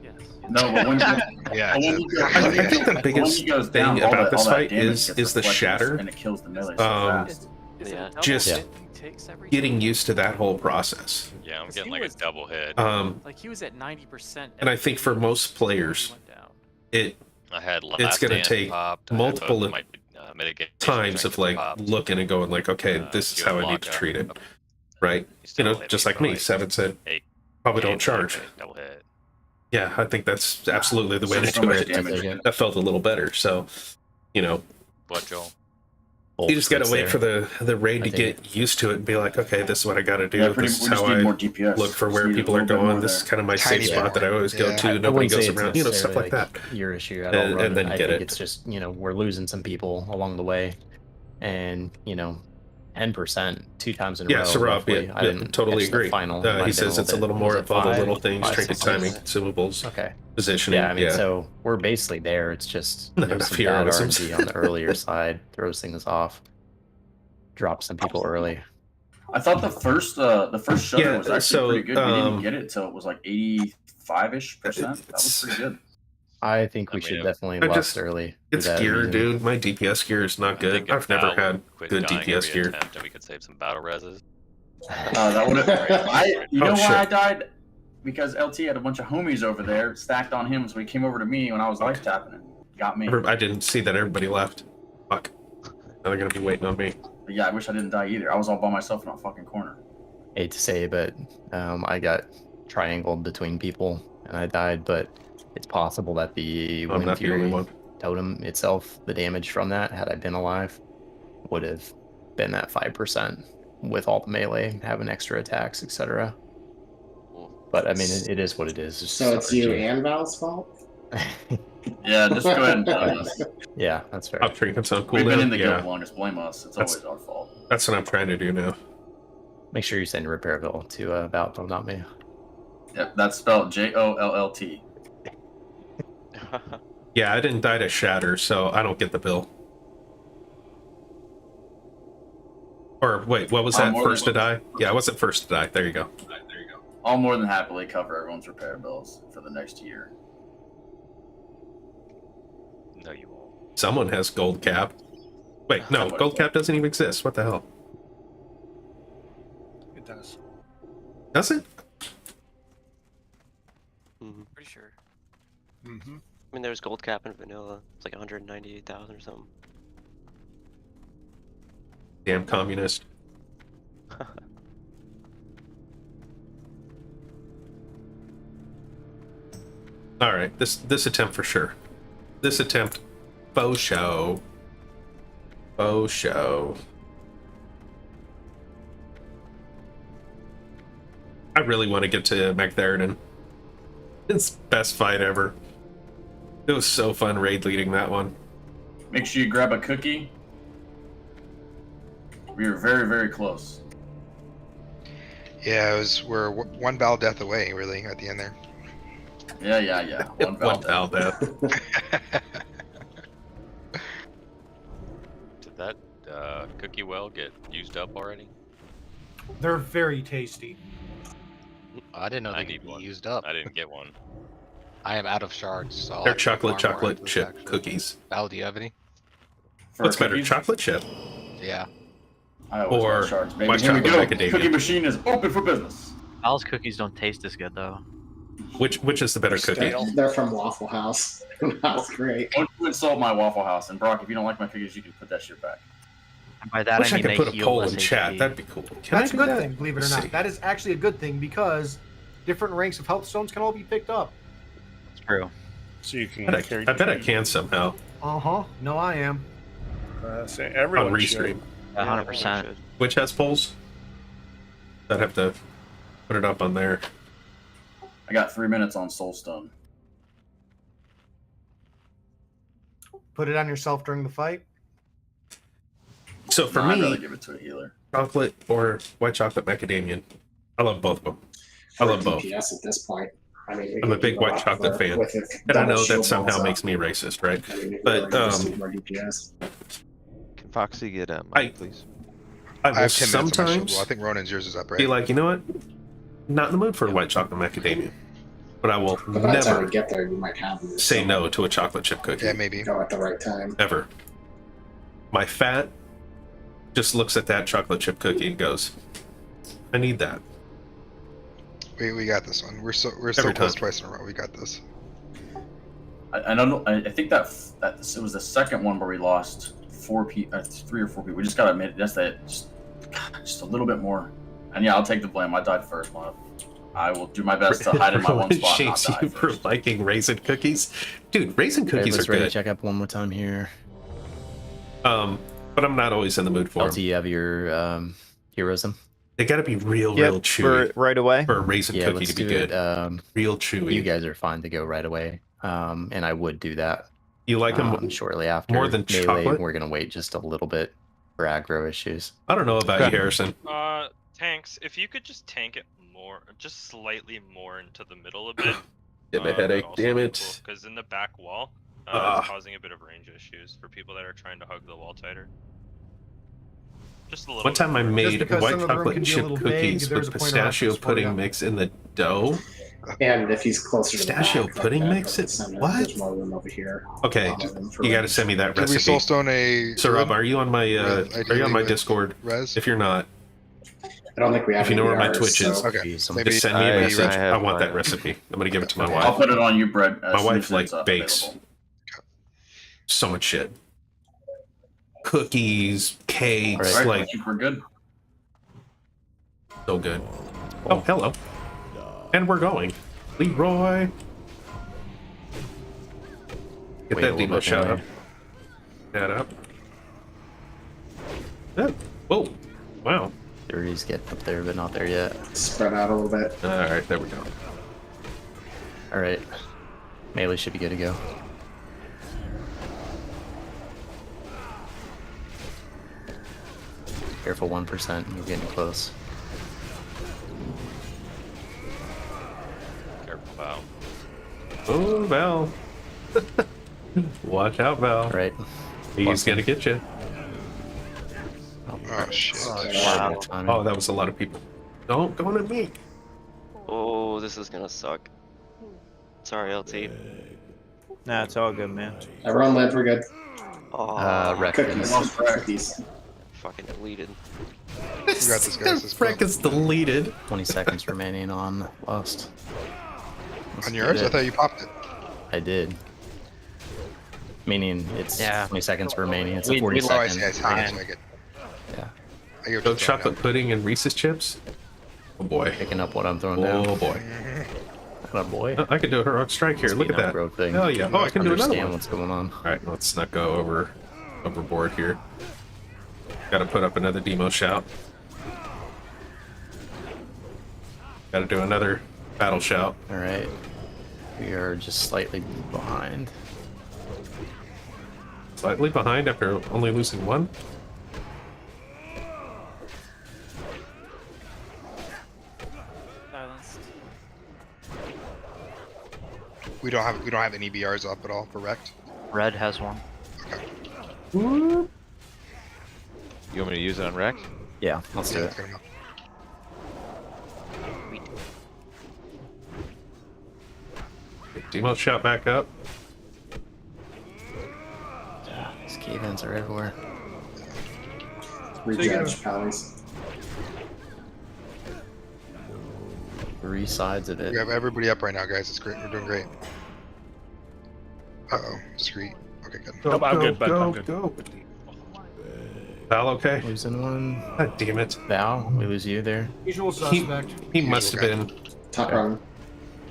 yes. No, but when Yeah, when it's he goes- I think the when biggest he goes thing down, all about that- this all that fight damage is gets the reflected shatter. and it kills the melee so fast. Is it a double Just hit he takes every Getting time? used to that whole process. Yeah, I'm Because getting he like was- a double hit. Like he was at 90%. And I think for most players, went down. I had last it's gonna stand take popped. I had multiple both my, mitigation times strength of like popped. looking and going like, okay, this is how I need to treat it, right? You know, just like me. 7 said, probably don't charge. Double hit. Yeah, I think that's absolutely the way to So do much it. damage. That felt a little better. So, you know, What, Joel? you just gotta wait for the raid to get used to it and be like, okay, this is what I gotta do. Yeah, This we is just how need I more DPS. look for Just where need a people are little bit going. more This is there. kind of my safe Tiny spot bit that I always go more. to. Yeah. Nobody wouldn't goes say it's around, you know, stuff like necessarily, that. your issue at And- all. and then Ronan. I get think it. it's just, you know, we're losing some people along the way, and you know, 10% 2 times in a Yeah, row. Sarab, roughly. yeah, I didn't totally catch the agree. Final. Might He have been says it's a bit- little was more it of all the 5? little things, 5, trinket 6? timing, consumables, Okay. positioning. Yeah, I mean, so we're basically there. It's just Not there's enough some bad heroisms. RNG on the earlier side, throws things off, drops some people early. I thought the first shutter Yeah, was actually so, pretty good. We didn't get it till it was like 85-ish%. That was pretty good. I think we I mean, should it- definitely I lust just- early. for It's that gear, reason. dude. My DPS gear is not I good. think if I've never Val had quit good dying DPS every gear. attempt, and we could save some battle reses. That would have. You know Oh, why shit. I died? Because LT had a bunch of homies over there stacked on him, so he came over to me when I was life tapping it. Got me. I didn't see that everybody left. Fuck. Now they're gonna be waiting on me. But yeah, I wish I didn't die either. I was all by myself in a fucking corner. Hate to say, but I got triangled between people and I died. But it's possible that the I'm Wind not the only Fury one. totem itself, the damage from that, had I been alive, would have been that 5% with all the melee, having extra attacks, etc. But I mean, it is what it is. So it's you and Val's fault? Yeah, just go ahead and blame us. Yeah, that's fair. Top trinket on cooldown. We've been in the yeah. guild longest. Blame us. It's That's- always our fault. That's what I'm trying to do now. Make sure you send repair bill to Boutful, not me. Yep, that's spelled JOLLT. Yeah, I didn't die to shatter, so I don't get the bill. Or wait, what was that? First to die? Yeah, I wasn't first to die. There you go. I'll more than happily cover everyone's repair bills for the next year. No, you won't. Someone has gold cap. Wait, no, gold cap doesn't even exist. What the hell? It does. Does it? Pretty sure. Mm-hmm. I mean, there's gold cap in vanilla. It's like 198,000 or something. Damn communist. All right, this attempt for sure. This attempt, faux show. Faux show. I really want to get to Magtheridon. It's best fight ever. It was so fun raid leading that one. Make sure you grab a cookie. We were very, very close. Yeah, we're one battle death away, really, at the end there. Yeah. One battle death. Did that cookie well get used up already? They're very tasty. I didn't know they need could one. be used up. I didn't get one. I am out of shards. So I'll They're have to farm more chocolate after this, chip actually. cookies. Val, do you have any? What's better, chocolate chip? Yeah. I always Or want shards, baby. white Here we chocolate go. macadamia? Cookie machine is open for business. Al's cookies don't taste as good though. Which is the better cookie? They're from Waffle House. That's great. Don't you insult my Waffle House. And Brock, if you don't like my cookies, you can put that shit back. And by that Wish I I mean could they put a heal poll less in HP. chat. That'd be cool. Can That's I a do good that? thing, believe it or Let's not. see. That is actually a good thing because different ranks of health stones can all be picked up. It's true. So you can I carry. bet I can somehow No, I am. Say on everyone restream. 100%. Which has polls? I'd have to put it up on there. I got 3 minutes on Soulstone. Put it on yourself during the fight. So for I'd rather me, give it to a healer. chocolate or white chocolate macadamia. I love both of them. I For love both. DPS at this point. I mean, we I'm a could big do white lot chocolate more fan, with it. and I Double know that shield somehow balls makes up. me racist, right? I mean, we But really just do more DPS. Can Foxy get mine, please? I I will have 10 minutes on my shield sometimes wall. I think Ronan's yours is up, right? be like, you know what? Not in the mood for white chocolate macadamia, but I will But by the time never we get there, you might have them. say no to a chocolate chip cookie. Yeah, maybe. Go at the right time. Ever. My fat just looks at that chocolate chip cookie and goes, I need that. We got this one. We're so Every close time. twice in a row. We got this. I don't know. I think that it was the second one where we lost 3 or 4 people. We just gotta admit that's that just a little bit more. And yeah, I'll take the blame. I died first, man. I will do my best to hide in my one spot and not Shames die you for first. liking raisin cookies. Dude, raisin Okay, cookies let's are ready to good. check up one more time here. But I'm not always in the mood for LT, them. you have your heroism? They gotta be real Yep, chewy right away. for a raisin Yeah, cookie Uh, let's to be do good. it. Real chewy. You guys are fine to go right away. And I would do that. You like them shortly after. more than Melee, chocolate? we're gonna wait just a little bit for aggro issues. I don't know about you, Harrison. Tanks, if you could just tank it more, just slightly more into the middle a bit. Getting a headache, damn it. Because in the back wall, it's causing a bit of range issues for people that are trying to hug the wall tighter. Just a little. One time I made because white some of the room chocolate can be a chip little vague, cookies there's with a point of pistachio reference for you. pudding mix in the dough. And if he's closer to Pistachio the back, pudding like that, mix over it? the center, What? There's more room over here. Okay, Room for you got to range. send me that Can we recipe. soulstone a? So Rob, are you on my are you on my with Discord? Res? If you're not, I don't think we have if you know any where my ours, Twitch is, so- Okay. just Maybe send me a I message. I have want that mine. recipe. I'm gonna give it to my I'll wife. put it on you, Brett. My wife like bakes so much shit. Cookies, cakes, Right, like I think we're good. so good. Oh, hello. And we're going. Leroy. Get Wait a that little Demo bit, shot Melee. up. That up. Oh. Whoa. Wow. Dirty's getting up there, but not there yet. Spread out a little bit. Alright, there we go. Alright. Melee should be good to go. Careful, 1%. You're getting close. Careful, Val. Oh, Val. Watch out, Val. Right. He's gonna get you. Oh shit. Wow. Oh, that was a lot of people. Don't go at me. Oh, this is gonna suck. Sorry, LT. Nah, it's all good, man. Everyone live, we're good. Oh, Wreck Cookies. is- Cookies. fucking deleted. We got this, guys. This Wreck is deleted. 20 seconds remaining on Lust. Let's on do yours? it. I thought you popped it. I did. Meaning it's Yeah. 20 seconds remaining. It's We- a 40 we- Oh, I second. see. I get it. Yeah. I get what No you're chocolate pudding and Reese's chips. Oh boy. Picking up what I'm throwing down. Oh boy. Oh boy. I can do a heroic strike here. Look at that. Thing. Oh yeah. Oh, I can do another Understand one. what's going on. All right, let's not go overboard here. Got to put up another demo shout. Got to do another battle shout. All right. We are just slightly behind. Slightly behind after only losing one. Silenced. We don't have any BRs up at all for wrecked. Red has one. Whoop. You want me to use it on Rex? Yeah, let's do it. Let's get him up. Demo shout back up. These key events are everywhere. Rejudge, Pallies. 3 sides of We it. have everybody up right now, guys. It's great. We're doing great. Uh-oh. Discreet. Okay, good. Go, Nope, I'm go, good, bud, go, I'm good. go. Val, okay? Losing one. God damn it. Val, we lose you there. Usual suspect. He must have been. Top run.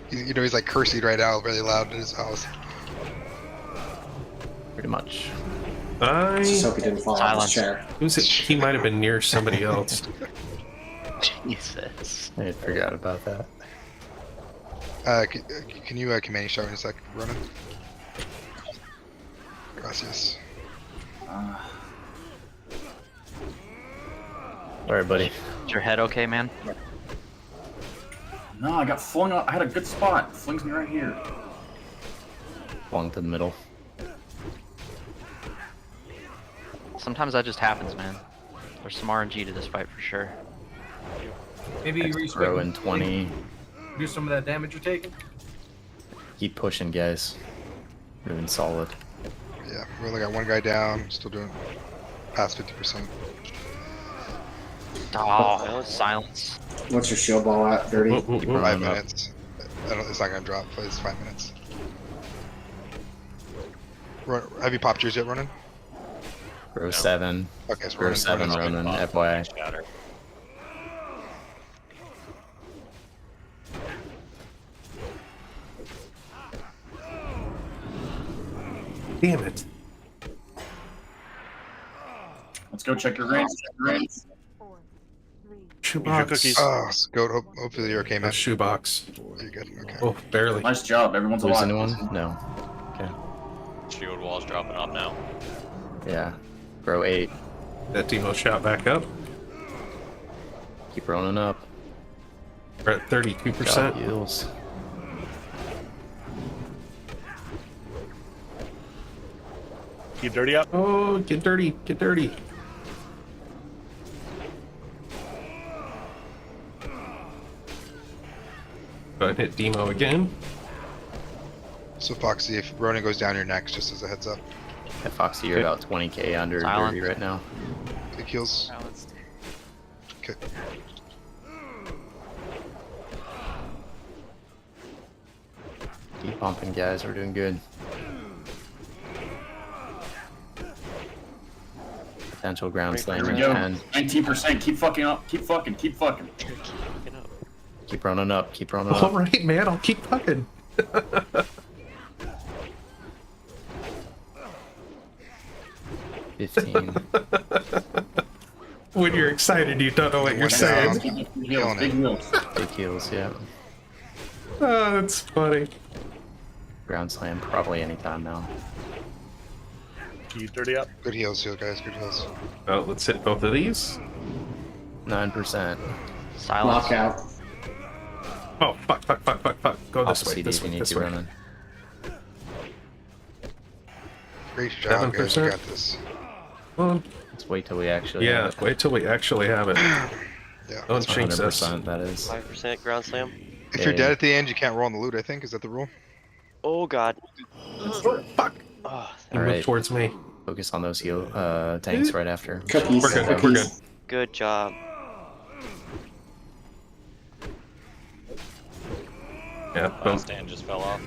He's like cursing right now, really loud in his house. Pretty much. Just hope he didn't fall off his chair. He might have been near somebody else. Jesus. I forgot about that. Can you command shout in a sec, Ronan? Gracias. Alright, buddy. Is your head okay, man? No, I got flung up. I had a good spot. Flings me right here. Long to the middle. Sometimes that just happens, man. There's some RNG to this fight for sure. Maybe you Throw in 20. do some of that damage you're taking. Keep pushing, guys. Moving solid. Yeah, we only got one guy down. Still doing past 50%. Oh, silence. What's your shield ball at? 30? 5 minutes. It's not gonna drop, but it's 5 minutes. Have you popped yours yet, Ronan? Row 7. Okay, so Row 7, Ronan, FYI. Damn it. Let's go check your range. Check your range. Shoebox. cookies. Oh, Goat, hopefully you're okay, man. A shoebox. You're good, okay. Oh, barely. Nice job. Everyone's Lose alive. anyone? No. Okay. Shield wall's dropping up now. Yeah. Row 8. That demo shout back up. Keep rolling up. We're at 32%. Heals. Keep dirty up. Oh, get dirty. Get dirty. Go ahead and hit demo again. So Foxy, if Ronan goes down, you're next, just as a heads up. Yeah, Foxy, you're about 20k under Silence. dirty right now. Big heals. Silenced. Okay. Keep pumping, guys. We're doing good. Potential ground slam Here we in go. 10. 19%. Keep fucking up. Keep fucking. Keep fucking. Keep running up. Keep running All up. right, man. I'll keep fucking. 15. When you're excited, you don't know what you're saying. Big heals. Big heals. Big heals, yeah. Oh, that's funny. Ground slam probably anytime now. Can you dirty up? Good heals here, guys. Good heals. Oh, let's hit both of these. 9%. Silence. Lockout. Oh, fuck. Go this way, Opposite this if you way, need this to way. run in. Great job, guys. We 7%. got this. Well, Let's wait till we actually. yeah, have it. wait till we actually have it. Yeah. Don't jinx us. 100%. That is. 5% ground slam. If you're dead at the end, you can't roll on the loot, I think. Is that the rule? Oh god. Fuck. Oh, You All move right. towards me. Focus on those heal tanks right after. Cookies. We're good. Cookies. We're good. good job. Yeah. Boom. Stand just fell off.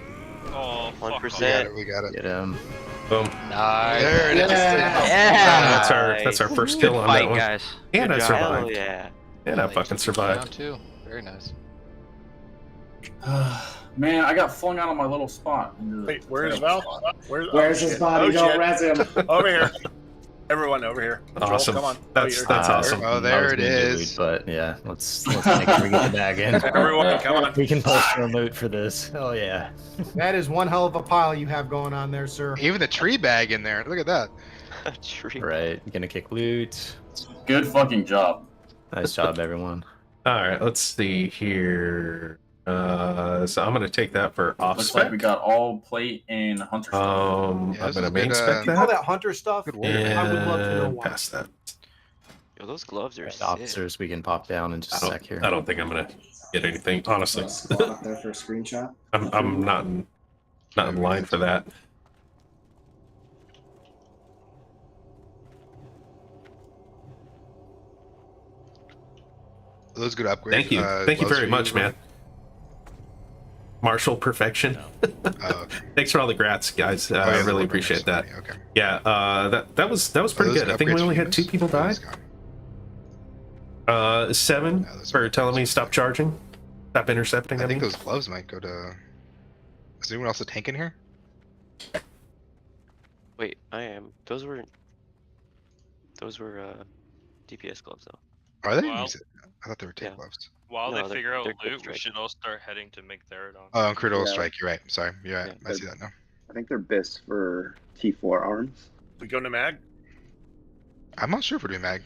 Oh, fuck. 1%. We got it. Get him. Boom. Nice. There it is. Yeah. That's our first kill on Fight, that one. guys. And I Good job. survived. Hell yeah. And I fucking Round survived. 2. Very nice. Man, I got flung out of my little spot. Wait, where's Val? Where's his body? Oh, Don't shit. res him. Over here. Everyone over here. Awesome. Joel, come on. That's you're- awesome. Oh, I there was it gonna do is. loot, but yeah, let's make sure we get the bag in. Everyone, come on. We can pull for loot for this. Oh yeah. That is one hell of a pile you have going on there, sir. Even the tree bag in there. Look at that. Tree. Right. Gonna kick loot. Good fucking job. Nice job, everyone. All right, let's see here. So I'm gonna take that for off Looks like spec. we got all plate and hunter stuff. Yeah, I'm this gonna is main good, spec All that that hunter stuff, Good work. and I would love to know why. pass that. Yo, those gloves are Right, sick. officers, we can pop down in just a sec here. I don't think I'm gonna get anything. Honestly, Spot up there for a screenshot. I'm not in line for that. Those good upgrades. Thank you gloves very for much, you, man. Marshall perfection. Oh, okay. Thanks for all the grats, guys. Oh, I yeah, really the appreciate that. money, Okay. Yeah, that was pretty those good. I think we upgrades only for had 2 you? people die. 7 Yeah, those for are- telling me stop charging, stop intercepting. I think mean. those gloves might go to. Is anyone else a tank in here? Wait, I am. Those were DPS gloves though. Are they? Wow. I thought they were tank Yeah. gloves. While No, they they're- figure out they're quick loot, we strike. should all start heading to Magtheridon. Oh, and critical Yeah. strike. You're right. Sorry. You're right. Yeah, I see that now. I think they're BIS for T4 arms. We go to Mag? I'm not sure if we're doing mag.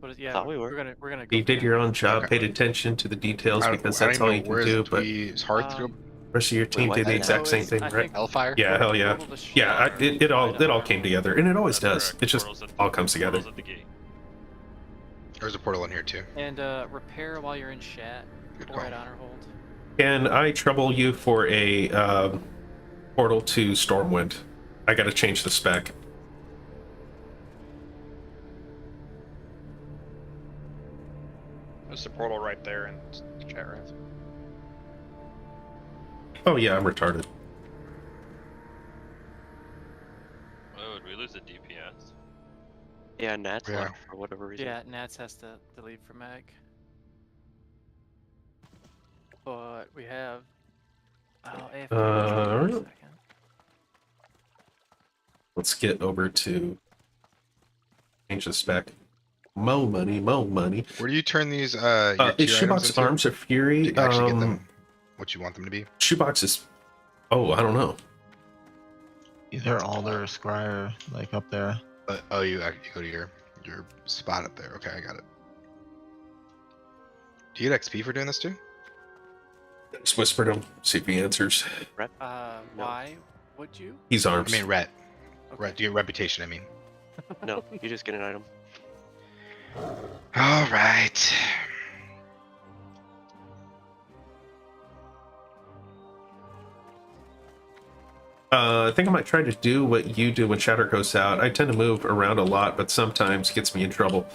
But yeah, Thought we were. we're gonna go. You did your own job, Okay. paid attention to the details I because don't that's all even you know can where do. is- But It's hard to go. the rest of your team what did the the exact same thing, right? Hellfire? Yeah, hell yeah. Yeah, it all came together, and it always does. Correct. It just Portals at all comes together. portals at the gate. There's a portal in here too. And repair while you're in chat Good or call. at honor hold. Can I trouble you for a portal to Stormwind? I got to change the spec. There's a portal right there in the chat room. Oh yeah, I'm retarded. Oh, did we lose a DPS? Yeah, Nat's Yeah. left for whatever reason. Yeah, Nats has to leave for Mag. But we have. Oh, AFK for a second. Let's get over to change the spec. Mo money, mo money. Where do you turn these? Your tier Is items Shoebox into? Arms of Fury? To actually get them what you want them to be. Shoebox is. Oh, I don't know. Either Alder or Scryer, like up there. Oh, you go to your spot up there. Okay, I got it. Do you get XP for doing this too? Just whispered him. See if he answers. Rep? Why would you? He's arms. I mean, ret. Okay. Ret. Do your reputation? I mean. No, you just get an item. All right. I think I might try to do what you do when Shatter goes out. I tend to move around a lot, but sometimes gets me in trouble.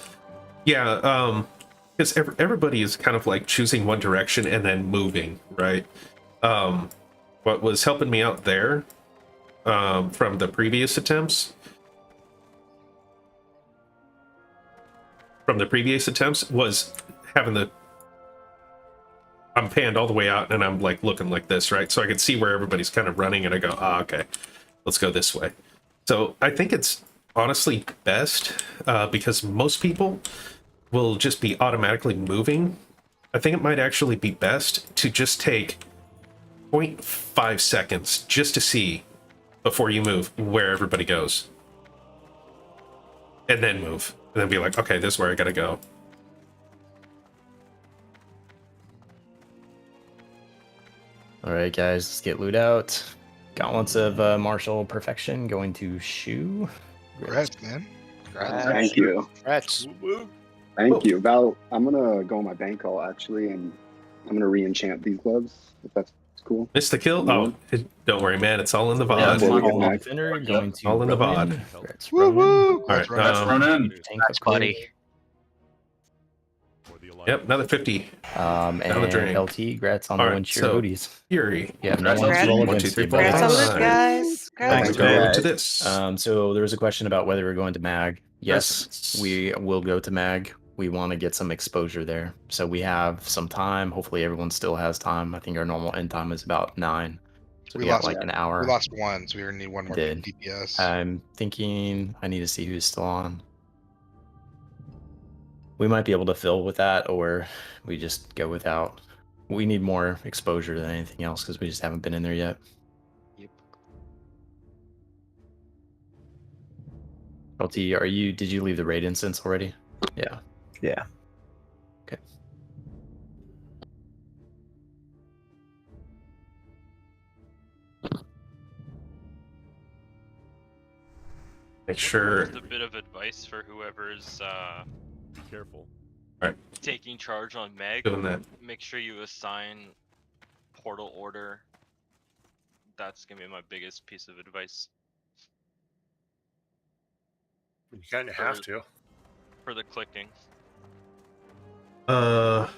Yeah, because everybody is kind of like choosing one direction and then moving, right? What was helping me out there from the previous attempts was having the I'm panned all the way out and I'm like looking like this, right? So I can see where everybody's kind of running and I go, okay, let's go this way. So I think it's honestly best because most people will just be automatically moving. I think it might actually be best to just take 0.5 seconds just to see before you move where everybody goes. and then move, and then be like, okay, this is where I gotta go. All right, guys, let's get loot out. Gauntlets of martial perfection going to Shu. Congrats, man. Congrats. Thank you. Congrats. Thank you. Val, I'm gonna go on my bank call actually, and I'm gonna re-enchant these gloves if that's cool. Missed the kill? Oh, don't worry, man. It's all in the Yeah, VOD. before we get all back. thinner, going to All in the Ronan. VOD. Congrats, Woo Ronan. woo! All right, Let's run in. Tank That's buddy. Yep, another 50. And Down the drain. LT, congrats on All the right, one cheer so booties. Fury. Yeah, no Congrats, one's LT. rolling 1, 2, against 3, you, 4, buddy. Congrats on 5. loot, guys. Let's Congrats. go to this. So there was a question about whether we're going to Mag. Yes, we will go to Mag. We want to get some exposure there. So we have some time. Hopefully everyone still has time. I think our normal end time is about 9. So we got like an hour. We lost one, so we're gonna need one more Did. DPS. I'm thinking I need to see who's still on. We might be able to fill with that, or we just go without. We need more exposure than anything else because we just haven't been in there yet. Yep. LT, did you leave the raid instance already? Yeah. Yeah. Okay. Make sure. Just a bit of advice for whoever's Be careful. taking charge on Meg. Doing that. Make sure you assign portal order. That's gonna be my biggest piece of advice You kind of have to. for the clicking. Love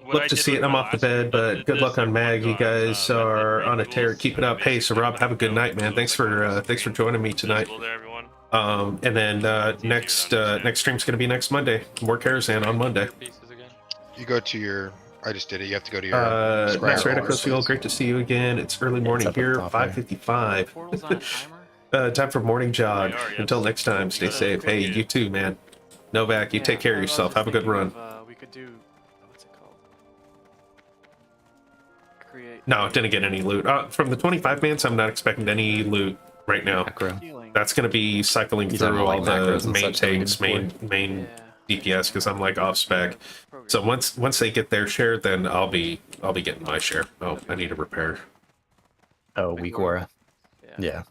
I to did see with it. I'm my off the last bed, one, but good luck on Mag. You guys are on a tear. Keep it up. Hey, so Rob, have a good night, man. Thanks for joining me tonight. Visible there, everyone. And then next stream's gonna be next Monday. More Karazhan on Monday. You go to your. I just did it. You have to go to your. Magtheridon, great to see you again. It's early morning up at the here, top there. 5:55. Portal's on a timer. Time for morning jog. They are, yes. Until next time, stay safe. Hey, you too, man. Novak, you take care of yourself. Have a good run. We could do what's it called? Create. No, didn't get any loot. From the 25 mans, I'm not expecting any loot right now. Macro. Healing. That's going to be cycling You're talking through about, all like, macros the and main such that we tanks, can main Yeah. DPS, because I'm like off spec. So once they get their share, then I'll be getting my share. Oh, I need a repair. Oh, weak aura. Yeah. Yeah.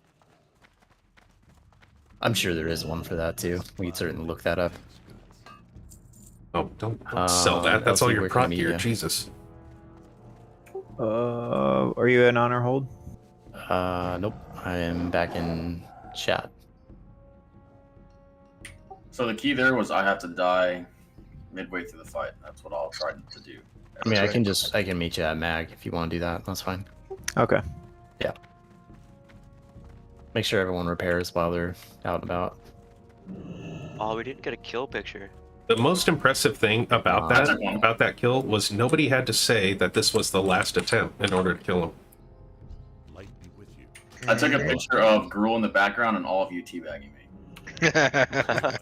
I'm sure there is one for that too. We could certainly look that up. Oh, don't sell that. That's all LT, your where can prop we meet gear. ya? Jesus. Are you in honor hold? Nope. I am back in chat. So the key there was I have to die midway through the fight. That's what I'll try to do. I mean, That's I can meet you at Mag if you want to do that. That's fine. Okay. Yeah. Make sure everyone repairs while they're out and about. Oh, we didn't get a kill picture. The most impressive thing about That's okay. that kill was nobody had to say that this was the last attempt in order to kill him. Light be with you. I took a picture of Gruul in the background and all of you teabagging me.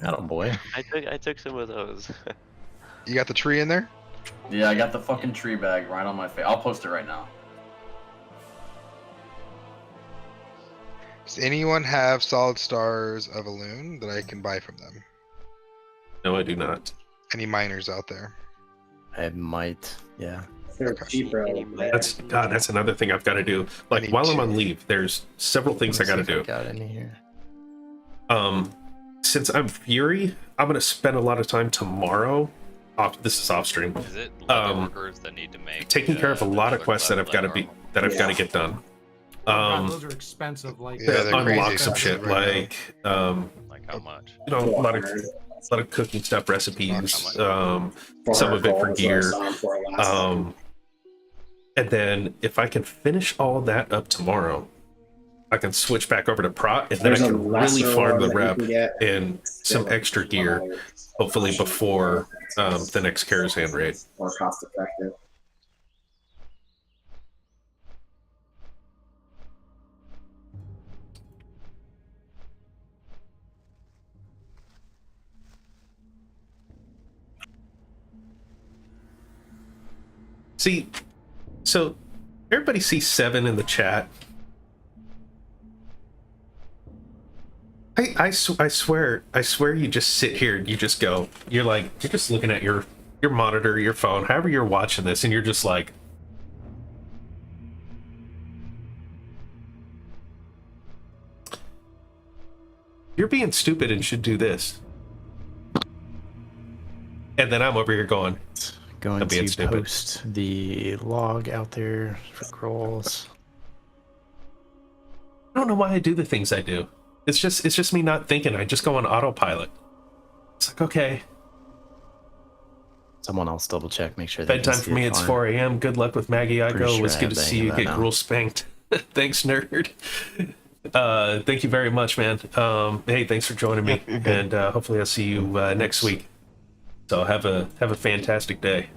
Oh boy. I took some of those. You got the tree in there? Yeah, I got the fucking tree bag right on my face. I'll post it right now. Does anyone have solid stars of Elune that I can buy from them? No, I do not. Any miners out there? I might. Yeah. They're cheaper. That's another thing I've got to do. Like while I'm on leave, there's several things I got to do. Got any here? Since I'm Fury, I'm gonna spend a lot of time tomorrow. This is off stream. Is it leather workers that need to make Taking care of a lot of quests that I've got to get done. God, those are expensive. Like Yeah, they're unlock crazy some shit, expensive right like how much? a lot of cooking stuff, recipes, some of it for gear. And then if I can finish all that up tomorrow, I can switch back over to prot, and then I can really farm the rep and some extra gear, hopefully before the next Karazhan raid. More cost effective. See, so everybody sees 7 in the chat. I swear you just sit here and you just go, you're just looking at your monitor, your phone, however you're watching this, and you're just like, you're being stupid and should do this. And then I'm over here going to stupid. post the log out there for GRUUL'S. I don't know why I do the things I do. It's just me not thinking. I just go on autopilot. It's like, okay. Someone else double check, make sure they Bedtime for me, it's 4 a.m. Good luck with Maggie Igo. Pretty It was sure I good have to the see hang you of that get now. gruel spanked. Thanks, nerd. Thank you very much, man. Hey, thanks for joining me. And hopefully I'll see you next week. So have a fantastic day.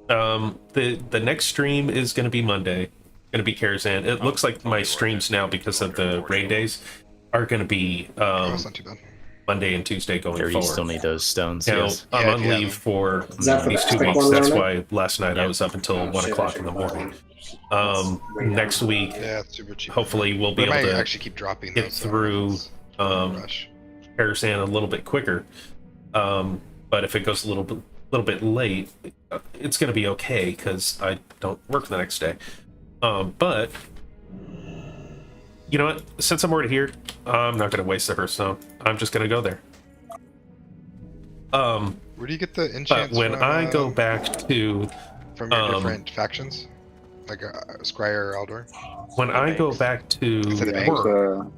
The next stream is going to be Monday. Going to be Karazhan. It looks like my streams now, because of the raid days, are going to be That's not too bad. Monday and Tuesday going Sure, forward. you still need those stones. Now, Yes. I'm Yeah, on if you have leave for Is that for these the 2 epic weeks. one, That's Ronan? why last night I was up until 1 o'clock in the morning. Next week, Yeah, it's super cheap. hopefully we'll be But it able might to actually keep dropping get though, so through it's no rush. Karazhan a little bit quicker. But if it goes a little bit late, it's going to be okay, because I don't work the next day. But you know what? Since I'm already here, I'm not going to waste the Hearthstone. I'm just going to go there. Where do you get the enchants But when from, I go back to from your different factions? Like Scryer or Eldor? when I go back to Instead of work,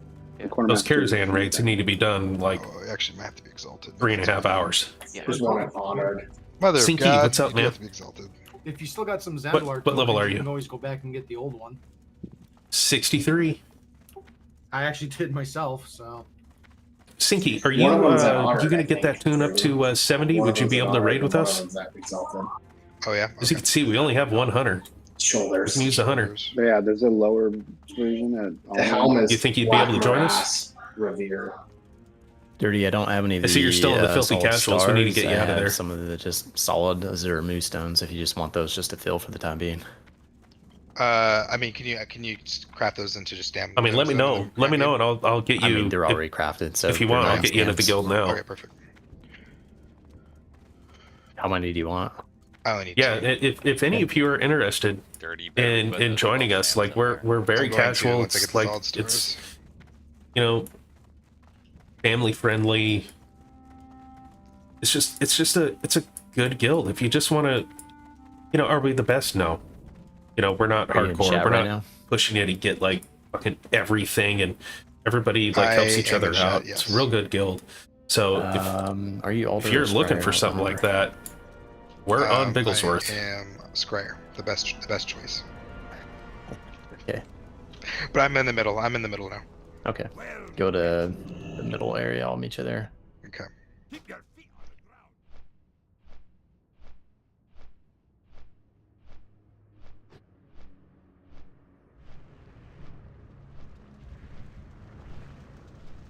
Corner those master Karazhan raids need to be done like Oh, it actually might have to be exalted. 3.5 hours. There's one at Honored. Mother of Sinky, God, what's up, you do man? have to be exalted. If you still got some Zandalar what level tokens, are you you? can always go back and get the old one. 63. I actually did myself, so. Sinky, are you One of them's at Honored, you gonna I get that think. tune up to 70? One Would of you them's be at able to Honored, raid with and one us? of them's at Exalted. Oh yeah. As you can see, we only have one hunter. Shoulders. We can use the hunter. Shoulders. Yeah, there's a lower version at The helm is You think you'd be able to join us? Revere. Dirty, I don't have any of I the see you're still in the filthy solid casuals. We need to stars. get you I out of have there. Some of the just solid Azure Moose stones, if you just want those just to fill for the time being. I mean, can you just craft those into just damn? I mean, let me know. Let me know, and I'll get you. I mean, they're if- already crafted, so if you they're want, I'll not get you into the scans. guild now. Okay, perfect. How many do you want? I only need Yeah, two. if any of you are interested Dirty barely in put the joining double us, stands like in we're there. very I'm going to casual. once I get It's the like solid it's stars. family friendly. It's a good guild. If you just want to, are we the best? No. We're not Are you in hardcore. chat We're right not now? pushing you to get like fucking everything, and everybody like helps I each am other in chat, out. yes. It's a real good guild. So Are you if you're looking for something like that, we're on Bigglesworth. I am Scryer, the best choice. Okay. But I'm in the middle. I'm in the middle now. Okay. Go to the middle area. I'll meet you there. Okay.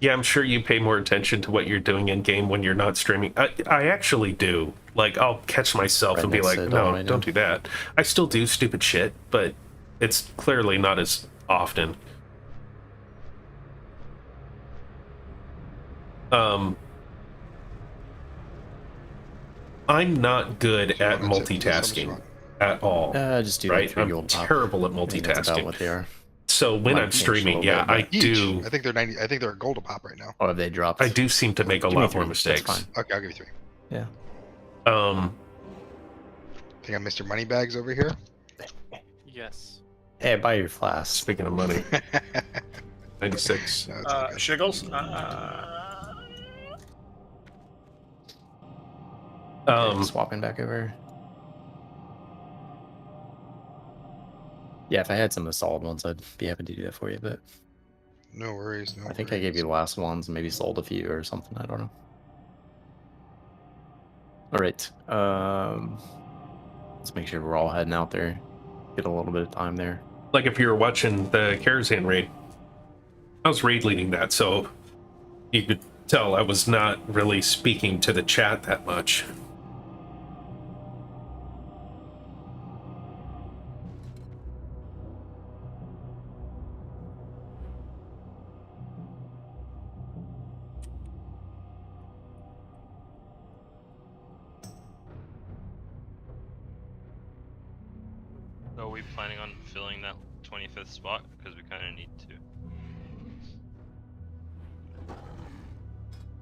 Yeah, I'm sure you pay more attention to what you're doing in game when you're not streaming. I actually do. Like, I'll catch myself Right and be next like, to it, no, right don't now. do that. I still do stupid shit, but it's clearly not as often. I'm not good at multitasking at all. Just do right? like 3 I'm gold pop. terrible at I think that's about multitasking. what they are. So when Might I'm change a streaming, little yeah, bit, I but- Each. do. I think they're 90. I think they're a gold a pop right now. Oh, have they dropped? I do seem to make a Give me lot more 3, that's mistakes. fine. Okay, I'll give you 3. Yeah. I think I'm Mr. Moneybags over here. Yes. Hey, buy your flask. Speaking of money, 96. No, it's all good. Shiggles? Swapping back over. Yeah, if I had some of the solid ones, I'd be happy to do that for you, but No worries. No I think I gave you the last ones and maybe sold a few or something. I don't know. All right. Let's make sure we're all heading out there. Get a little bit of time there. Like if you were watching the Karazhan raid, I was raid leading that, so you could tell I was not really speaking to the chat that much. we planning on filling that 25th spot? Because we kind of need to.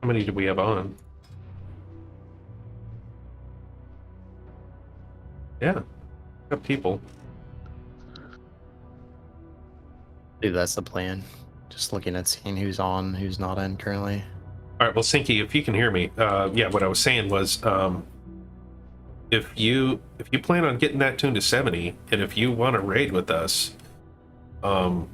How many do we have on? Yeah, got people. Dude, that's the plan. Just looking at seeing who's on, who's not in currently. All right, well, Sinky, if you can hear me, yeah, what I was saying was, if you plan on getting that tuned to 70, and if you want to raid with us, I'll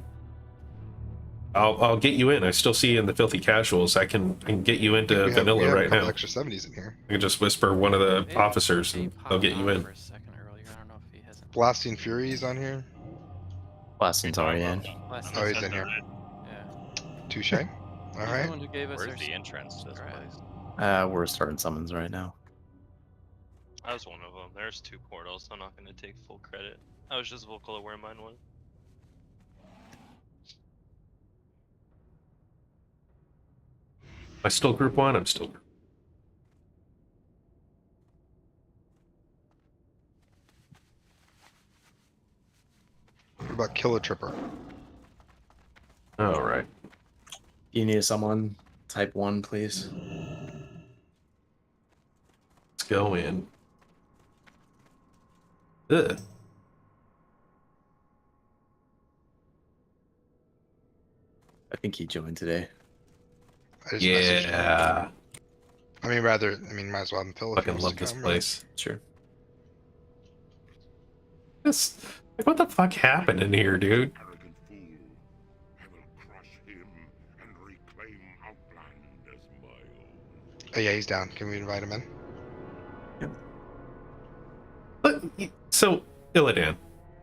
get you in. I still see you in the filthy casuals. I can get you into we vanilla have right a couple now. extra 70s in here. I can just whisper one of the officers, and they'll get you in. For a second earlier, I don't know if he hasn't. Blasting Fury's on here. Blasting's already in. Oh, he's in here. Yeah. Touche. All right. Who gave us Where's our the entrance to this place? We're starting summons right now. I was one of them. There's 2 portals, so I'm not going to take full credit. I was just vocal of where mine went. I still group 1. I'm still. What about Killer Tripper? All right. You need someone type 1, please. Let's go in. Ugh. I think he joined today. I just messaged him. Yeah. I mean, might as well have him fill if he Fucking wants love to this come, place. Sure. This, like, what the fuck happened in here, dude? Arrogant fool. I will crush him and reclaim Outland as my own. Oh yeah, he's down. Can we invite him in? But, so, Illidan.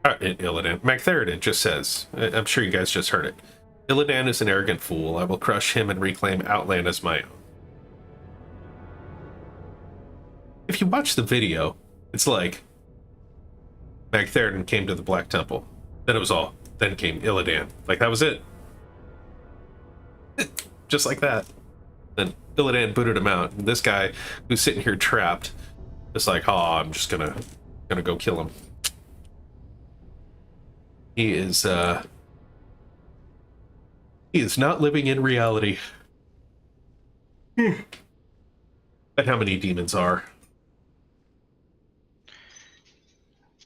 Magtheridon just says, I'm sure you guys just heard it. Illidan is an arrogant fool. I will crush him and reclaim Outland as my own. If you watch the video, it's like Magtheridon came to the Black Temple. Then it was all. Then came Illidan. Like, that was it. Just like that. Then Illidan booted him out. And this guy who's sitting here trapped is like, oh, I'm just gonna go kill him. He is not living in reality. And how many demons are?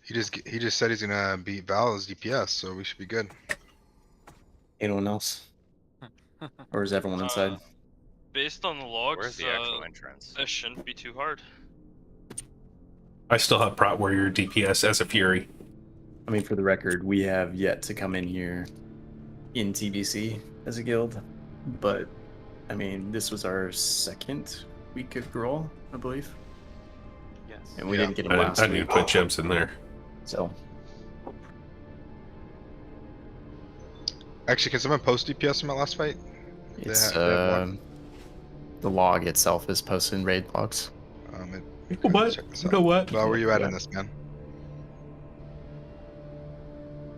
He just said he's gonna beat Val as DPS, so we should be good. Anyone else? Or is everyone inside? Based on the logs, Where's the actual entrance? That shouldn't be too hard. I still have Prot Warrior DPS as a Fury. I mean, for the record, we have yet to come in here in TBC as a guild, but I mean, this was our 2nd week of Gruul, I believe. Yes. And we didn't get him last I need week. to put gems in there. So, Actually, can someone post DPS in my last fight? it's They have one. the log itself is posted in raid logs. What? You know what? Well, where you at in this, man?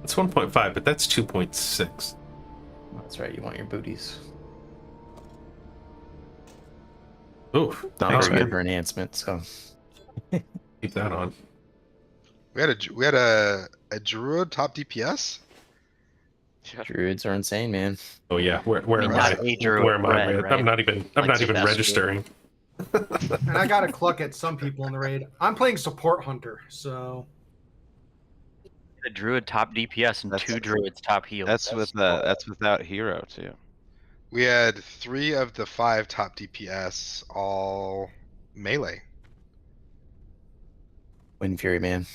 It's 1.5, but that's 2.6. That's right, you want your booties. Ooh, Not thanks, very good man. for enhancement, so Keep that on. We had a druid top DPS. druids are insane, man. Oh yeah, where I mean, am not I? a druid, Where am I? red, Red? right? I'm not even Celestial. registering. And I got to cluck at some people in the raid. I'm playing support hunter, so A druid top DPS and 2 druids top heal. That's without hero too. We had 3 of the 5 top DPS all melee. Wind Fury, man.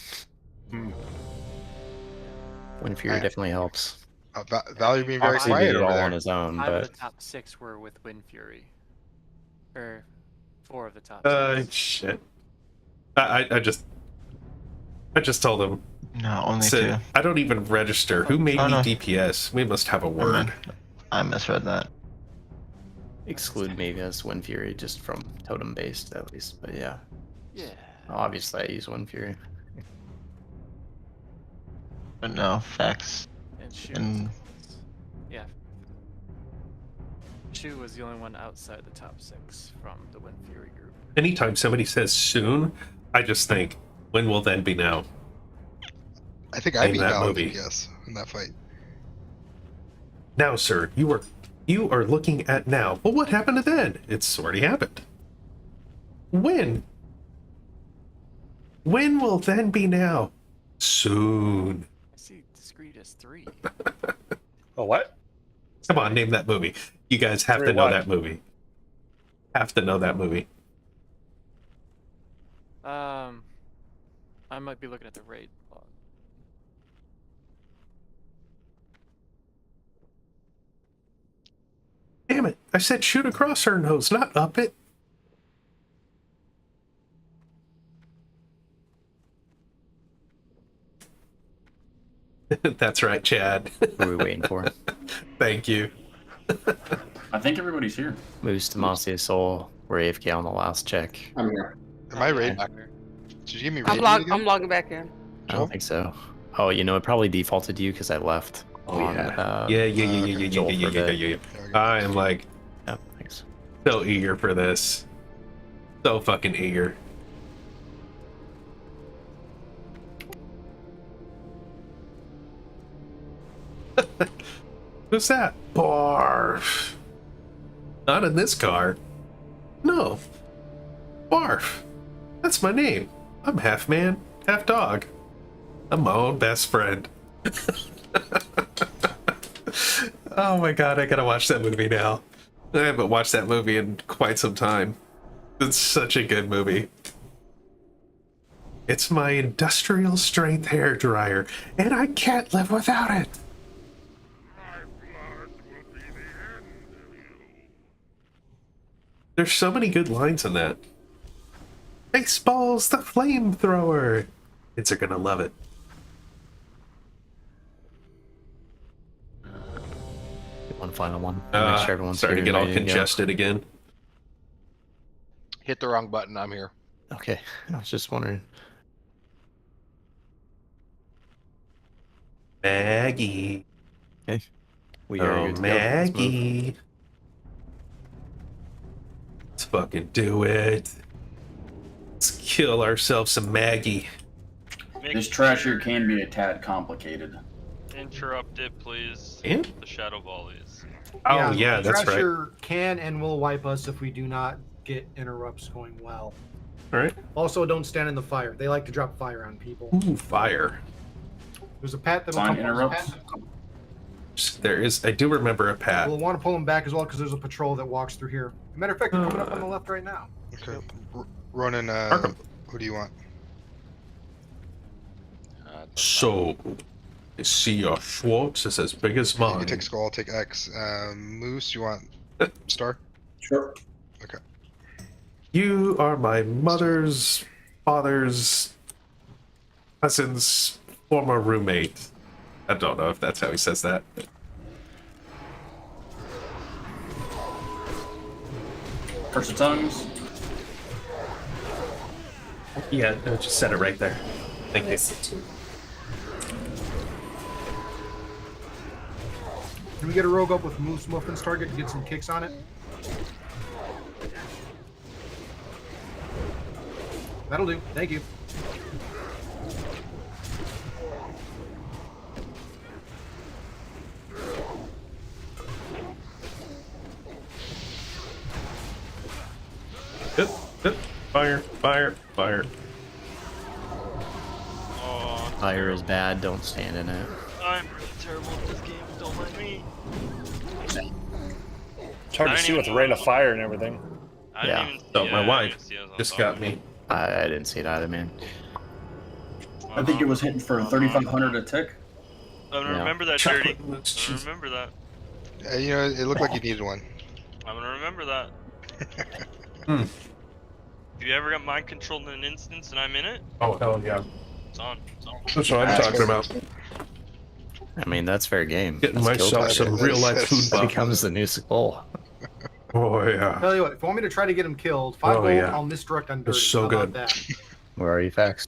Hmm. Wind Fury definitely helps. Val, you're being very Obviously, quiet did it over all there. on his own, 5 of but the top 6 were with Wind Fury. Or 4 of the top 6. Shit. I just told him. No, only Said, 2. I don't even register. Who made Oh, me no. DPS? We must have a word. I misread that. exclude me as Wind Fury just from totem based at least. But yeah. Yeah. Obviously, I use Wind Fury. But no, facts. And Shu. And Yeah. Shu was the only one outside the top 6 from the Wind Fury group. Anytime somebody says soon, I just think, when will then be now? I think I Name beat that Val in movie. DPS in that fight. Now, sir, you are looking at now. But what happened to then? It's already happened. When? When will then be now? Soon. I see discreet as 3. Oh, what? Come on, name that movie. You guys have to know what? that movie. Have to know that movie. I might be looking at the raid log. Damn it. I said shoot across her nose, not up it. That's right, Chad. What are we waiting for? Thank you. I think everybody's here. Moose, Demacia, Soul. We're AFK on the last check. I'm here. Am I raid? Did you give me raid? I'm logging back in. I don't think so. Oh, you know, it probably defaulted to you because I left. Yeah. I am like, oh, thanks. So eager for this. So fucking eager. Who's that? Barf. Not in this car. No. Barf. That's my name. I'm half man, half dog. I'm my own best friend. Oh my god, I gotta watch that movie now. I haven't watched that movie in quite some time. It's such a good movie. It's my industrial strength hair dryer, and I can't live without it. There's so many good lines in that. Baseball's the flamethrower. Kids are gonna love it. One final one. Make sure everyone's starting to here get all and ready to go. congested again. Hit the wrong button. I'm here. Okay, I was just wondering. Maggie. Hey, we Oh, are good to go. Let's move. Maggie. Let's fucking do it. Let's kill ourselves some Maggie. This trash here can be a tad complicated. Interrupt it, please. And? The shadow volleys. Oh, yeah, that's right. Thrasher can and will wipe us if we do not get interrupts going well. All right. Also, don't stand in the fire. They like to drop fire on people. Ooh, fire. There's a pat that'll Sign come interrupts. There is. I do remember a pat. We'll want to pull them back as well because there's a patrol that walks through here. As a matter of fact, they're coming up on the left right now. Okay. Ronan, who do you want? So, I see your Schwartz is as big as You mine. can take Skull, I'll take X. Moose, you want Star? Sure. Okay. You are my mother's father's cousin's former roommate. I don't know if that's how he says that. Curse of Tongues. Yeah, just set it right there. Thank you. Can we get a rogue up with Moose Muffin's target and get some kicks on it? That'll do. Thank you. Fire, fire, fire. Oh, Fire is bad. Don't stand in it. I'm really terrible at this game. Don't mind me. It's hard to see with the rain of fire and everything. Yeah. So my wife just got me. I didn't see it either, man. I think it was hitting for 3,500 a tick. I'm gonna Yeah. remember that, Chocolate Dirty. I'm mix gonna cheese. remember that. You know, it looked like you needed one. I'm gonna remember that. Hmm. If you ever got mind controlled in an instance and I'm in it, Oh, hell yeah. it's on. It's on. That's what I'm talking about. I mean, that's fair game. Getting That's myself kill some time. real life food That buff. becomes the new Skull. Oh, yeah. Tell you what, if you want me to try to get him killed, 5 Oh, gold, yeah. I'll misdirect on Dirty. It's so How about good. that? Where are you, Fax?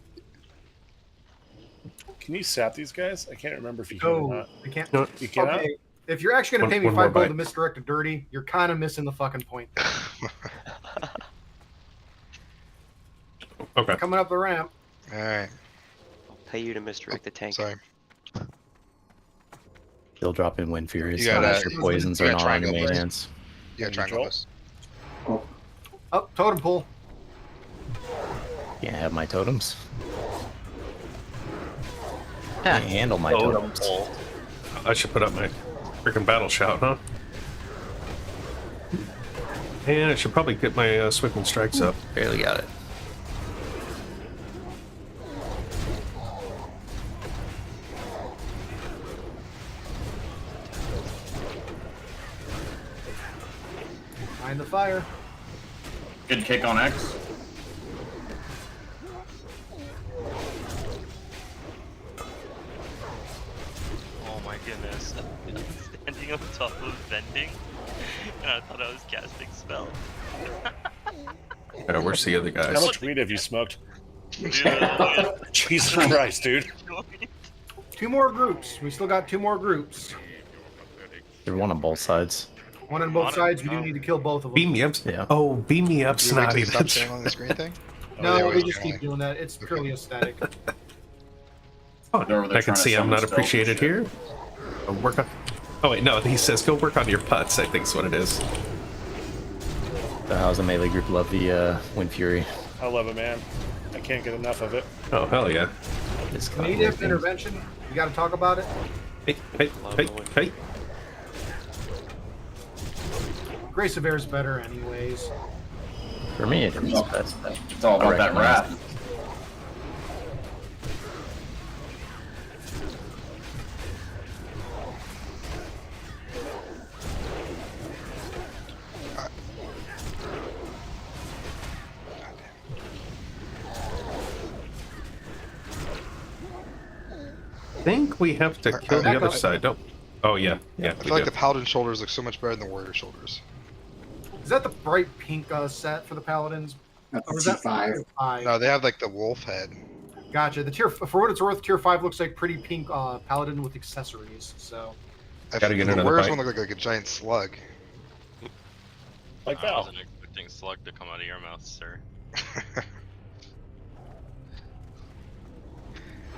Can you sap these guys? I can't remember if you can or No, not. I can't. No. You cannot? Okay, if you're actually going to pay me One more 5 gold bite. to misdirect a Dirty, you're kind of missing the fucking point. Okay. Coming up the ramp. Alright. pay you to misdirect the tank. Sorry. They'll drop in Wind Fury. You So got, your poisons you are got not on your triangle main first. hands. You got triangle this. Oh, totem pole. Can't have my totems. Can't handle my totems. I should put up my freaking battle shout, huh? And I should probably get my sweeping strikes up. Barely got it. Behind the fire. Good kick on X. Oh my goodness. Standing on top of vending, and I thought I was casting spell. Where's the other guys? How much weed have you smoked? Dude, Jesus Christ, dude. 2 more groups. We still got 2 more groups. There's one on both sides. One on both sides. We do need to kill both of them. Beam me up. Yeah. Oh, beam me up, You wait till Snotty. you stop That's staying on the screen thing? No, there we go. just keep doing that. It's purely aesthetic. They're over there I can trying to see I'm summon not spells appreciated and shit. here. I'll work on. Oh wait, no. He says go work on your putts. I think is what it is. So how's the melee group love the Wind Fury? I love it, man. I can't get enough of it. Oh hell yeah! It's kind Native intervention. You got to talk about it. Hey, hey, hey, hey! Grace of Air is better, anyways. For me, it is best. It's all about that wrath. I think we have to kill the other side. Don't. Oh yeah, yeah. I feel like the Paladin shoulders look so much better than the Warrior shoulders. Is that the bright pink set for the Paladins? That's Or is that T5. Five? No, they have like the wolf head. Gotcha. The tier, for what it's worth, tier 5 looks like pretty pink Paladin with accessories. So. Gotta get the another Warriors bite. one look like a giant slug. Like I Val. wasn't expecting slug to come out of your mouth, sir.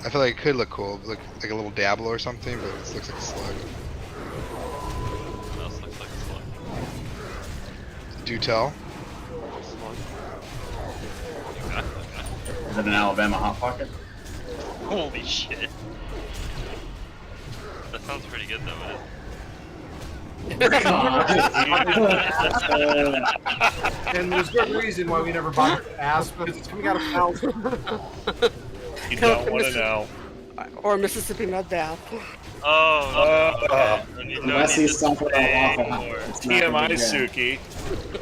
I feel like it could look cool, look like a little Diablo or something, but it looks like a slug. What else looks like a slug? Do tell. Is it an Alabama Hot Pocket? Holy shit. That sounds pretty good though, And there's good reason why we never bothered to ask, because it's coming out of Pal's. You don't want to know. Or Mississippi Mud Bath. Unless he's something awful. TMI Suki.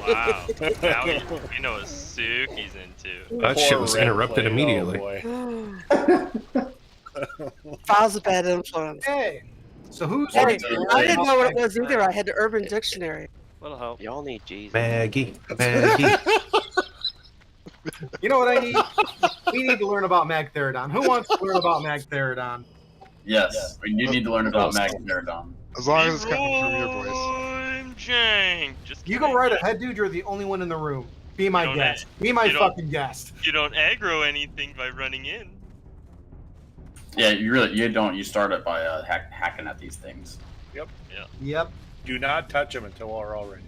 Wow. Now we know what Suki's into. That shit was interrupted immediately. Fal's a bad influence. Hey, so who's? Hey, I didn't know what it was either. I had the Urban Dictionary. Little help. Y'all need Jesus. Maggie, Maggie. You know what I need? We need to learn about Magtheridon. Who wants to learn about Magtheridon? Yes, you need to learn about Magtheridon. As long as it's coming from your voice. I'm Jank. Just You go right ahead, dude. You're the only one in the room. Be my don't guest. act- Be my you don't- fucking guest. You don't aggro anything by running in. Yeah, you don't. You start it by hacking at these things. Yep. Yeah. Yep. Do not touch them until we're all ready.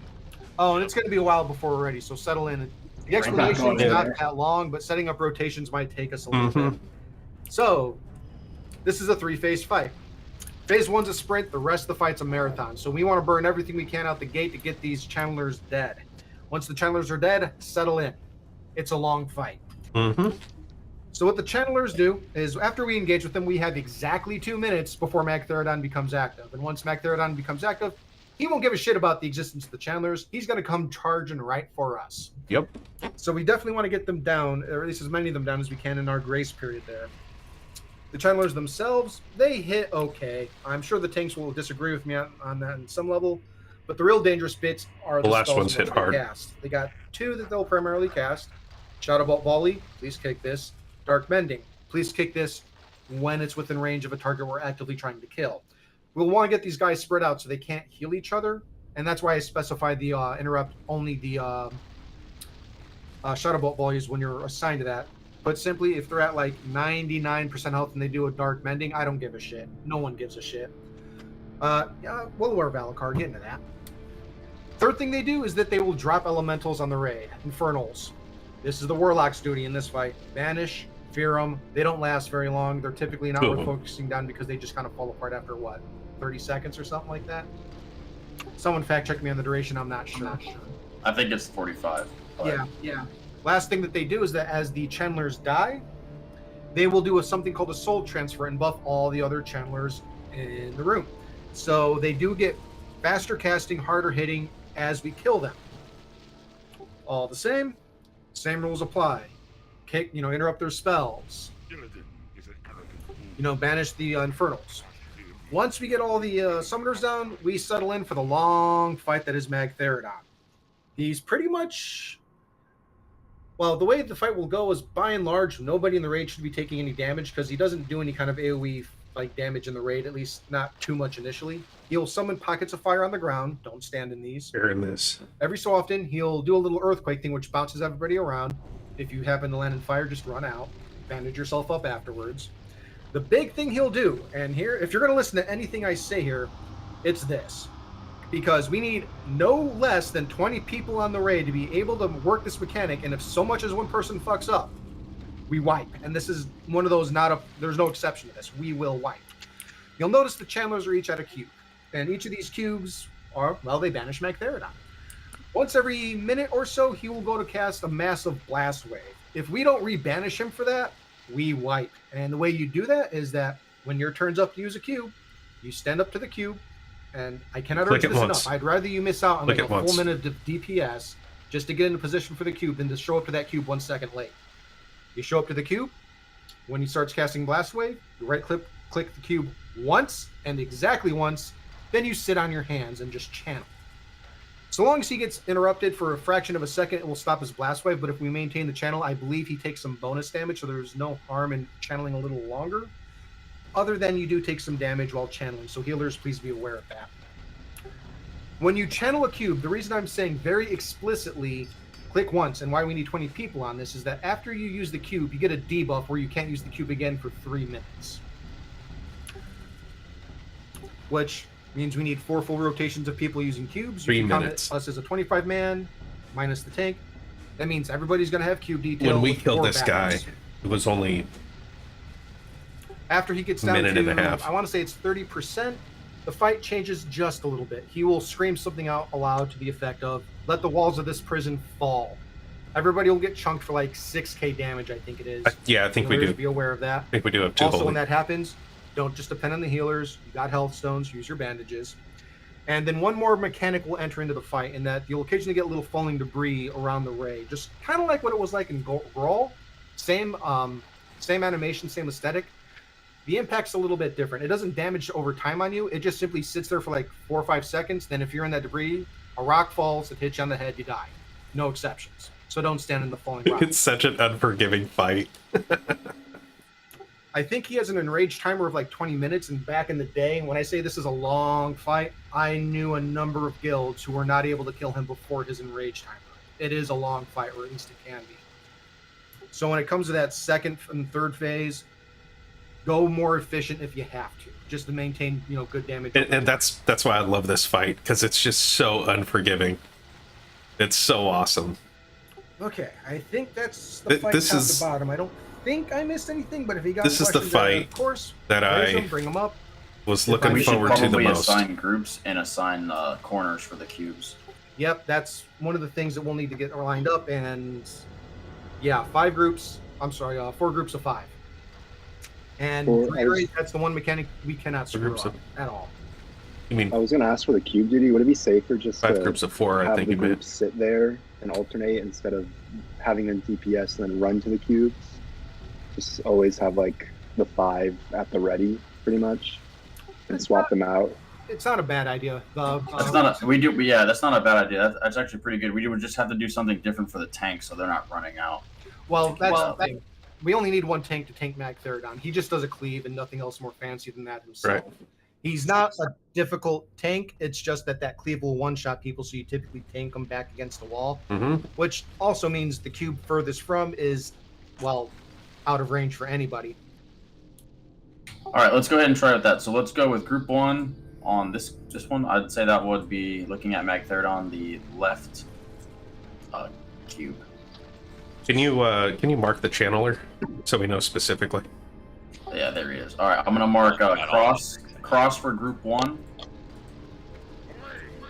Oh, and it's going to be a while before we're ready, so settle in. The Right back explanation on is not there. that long, but setting up rotations might take us a little bit. So, this is a 3-phase fight. Phase 1's a sprint, the rest of the fight's a marathon. So we want to burn everything we can out the gate to get these channelers dead. Once the channelers are dead, settle in. It's a long fight. So what the channelers do is after we engage with them, we have exactly 2 minutes before Magtheridon becomes active. And once Magtheridon becomes active, he won't give a shit about the existence of the channelers. He's going to come charging right for us. Yep. So we definitely want to get them down, or at least as many of them down as we can in our grace period there. The channelers themselves, they hit okay. I'm sure the tanks will disagree with me on that in some level, but the real dangerous bits are The last spells ones that hit they hard. Cast. They got 2 that they'll primarily cast. Shadow Bolt Volley, please kick this. Dark Mending, please kick this when it's within range of a target we're actively trying to kill. We'll want to get these guys spread out so they can't heal each other, and that's why I specify the interrupt only the Shadow Bolt volleys when you're assigned to that. Put simply, if they're at like 99% health and they do a dark mending, I don't give a shit. No one gives a shit. Yeah, we'll wear Valakar, get into that. Third thing they do is that they will drop elementals on the raid, infernals. This is the warlock's duty in this fight. Banish, fear them. They don't last very long. They're typically not worth focusing on because they just kind of fall apart after what, 30 seconds or something like that. Someone fact check me on the duration. I'm not sure. I think it's 45. but- Yeah. Last thing that they do is that as the channelers die, they will do something called a soul transfer and buff all the other channelers in the room. So they do get faster casting, harder hitting as we kill them. All the same rules apply. Interrupt their spells. Banish the infernals. Once we get all the summoners down, we settle in for the long fight that is Magtheridon. He's pretty much... Well, the way the fight will go is, by and large, nobody in the raid should be taking any damage because he doesn't do any kind of AoE like damage in the raid, at least not too much initially. He'll summon pockets of fire on the ground. Don't stand in these. You're in this. Every so often, he'll do a little earthquake thing, which bounces everybody around. If you happen to land in fire, just run out. Bandage yourself up afterwards. The big thing he'll do, and here, if you're going to listen to anything I say here, it's this. Because we need no less than 20 people on the raid to be able to work this mechanic, and if so much as one person fucks up, we wipe. And this is one of those there's no exception to this. We will wipe. You'll notice the channelers are each at a cube. And each of these cubes they banish Magtheridon. Once every minute or so, he will go to cast a massive blast wave. If we don't rebanish him for that, we wipe. And the way you do that is that when your turn's up to use a cube, you stand up to the cube, and I cannot urge this enough. I'd rather you miss out on like a full minute of DPS just to get into position for the cube than to show up to that cube 1 second late. You show up to the cube. When he starts casting Blast Wave, you right-click the cube once, and exactly once, then you sit on your hands and just channel. So long as he gets interrupted for a fraction of a second, it will stop his Blast Wave, but if we maintain the channel, I believe he takes some bonus damage, so there's no harm in channeling a little longer. Other than you do take some damage while channeling, so healers, please be aware of that. When you channel a cube, the reason I'm saying very explicitly click once, and why we need 20 people on this, is that after you use the cube, you get a debuff where you can't use the cube again for 3 minutes. Which means we need 4 full rotations of people using cubes. 3 minutes. Us as a 25-man, minus the tank. That means everybody's going to have cube detail. When we killed this guy, it was only... After he gets down minute to, and a half. I want to say it's 30%, the fight changes just a little bit. He will scream something out aloud to the effect of, "Let the walls of this prison fall." Everybody will get chunked for like 6k damage, I think it is. Yeah, I think we do. Be aware of that. I think we do have 2 Also, holy. when that happens, don't just depend on the healers. You got health stones, use your bandages. And then one more mechanic will enter into the fight, in that you'll occasionally get little falling debris around the raid. Just kind of like what it was like in Gruul. Same animation, same aesthetic. The impact's a little bit different. It doesn't damage over time on you. It just simply sits there for like 4 or 5 seconds. Then if you're in that debris, a rock falls, it hits you on the head, you die. No exceptions. So don't stand in the falling rock. It's such an unforgiving fight. I think he has an enraged timer of like 20 minutes, and back in the day, when I say this is a long fight, I knew a number of guilds who were not able to kill him before his enraged timer. It is a long fight, or at least it can be. So when it comes to that second and third phase, go more efficient if you have to, just to maintain, good damage. And that's why I love this fight, because it's just so unforgiving. It's so awesome. Okay, I think that's the fight top to bottom. I don't think I missed anything, but if you got this is the fight of course, that I bring them up. was looking forward to the most. We should probably assign groups and assign corners for the cubes. Yep, that's one of the things that we'll need to get lined up. And yeah, 5 groups. I'm sorry, 4 groups of 5. And that's the one mechanic we cannot screw up at all. I mean, I was going to ask for the cube duty. Would it be safer just 5 to groups of 4? have I think the you meant. groups sit there and alternate instead of having them DPS and then run to the cubes? Just always have like the 5 at the ready, pretty much, and swap them out. It's not a bad idea. That's not a bad idea. That's actually pretty good. We would just have to do something different for the tank, so they're not running out. Well, that's the thing. We only need 1 tank to tank Magtheridon. He just does a cleave and nothing else more fancy than that himself. Right. He's not a difficult tank. It's just that cleave will one-shot people, so you typically tank them back against the wall, which also means the cube furthest from is, well, out of range for anybody. All right, let's go ahead and try with that. So let's go with group 1 on this one. I'd say that would be looking at Magtheridon on the left cube. Can you mark the channeler so we know specifically? Yeah, there he is. All right, I'm gonna mark cross for group 1,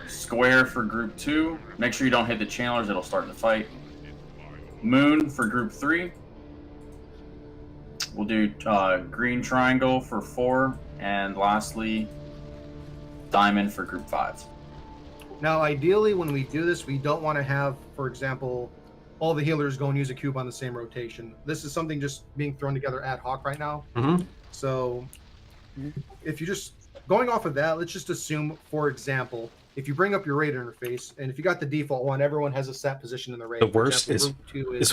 square for group 2. Make sure you don't hit the channelers; it'll start the fight. Moon for group 3. We'll do green triangle for 4, and lastly, diamond for group 5. Now, ideally, when we do this, we don't want to have, for example, all the healers go and use a cube on the same rotation. This is something just being thrown together ad hoc right now. Mm-hmm. So if you just, going off of that, let's just assume, for example, if you bring up your raid interface, and if you got the default one, everyone has a set position in the raid. The worst is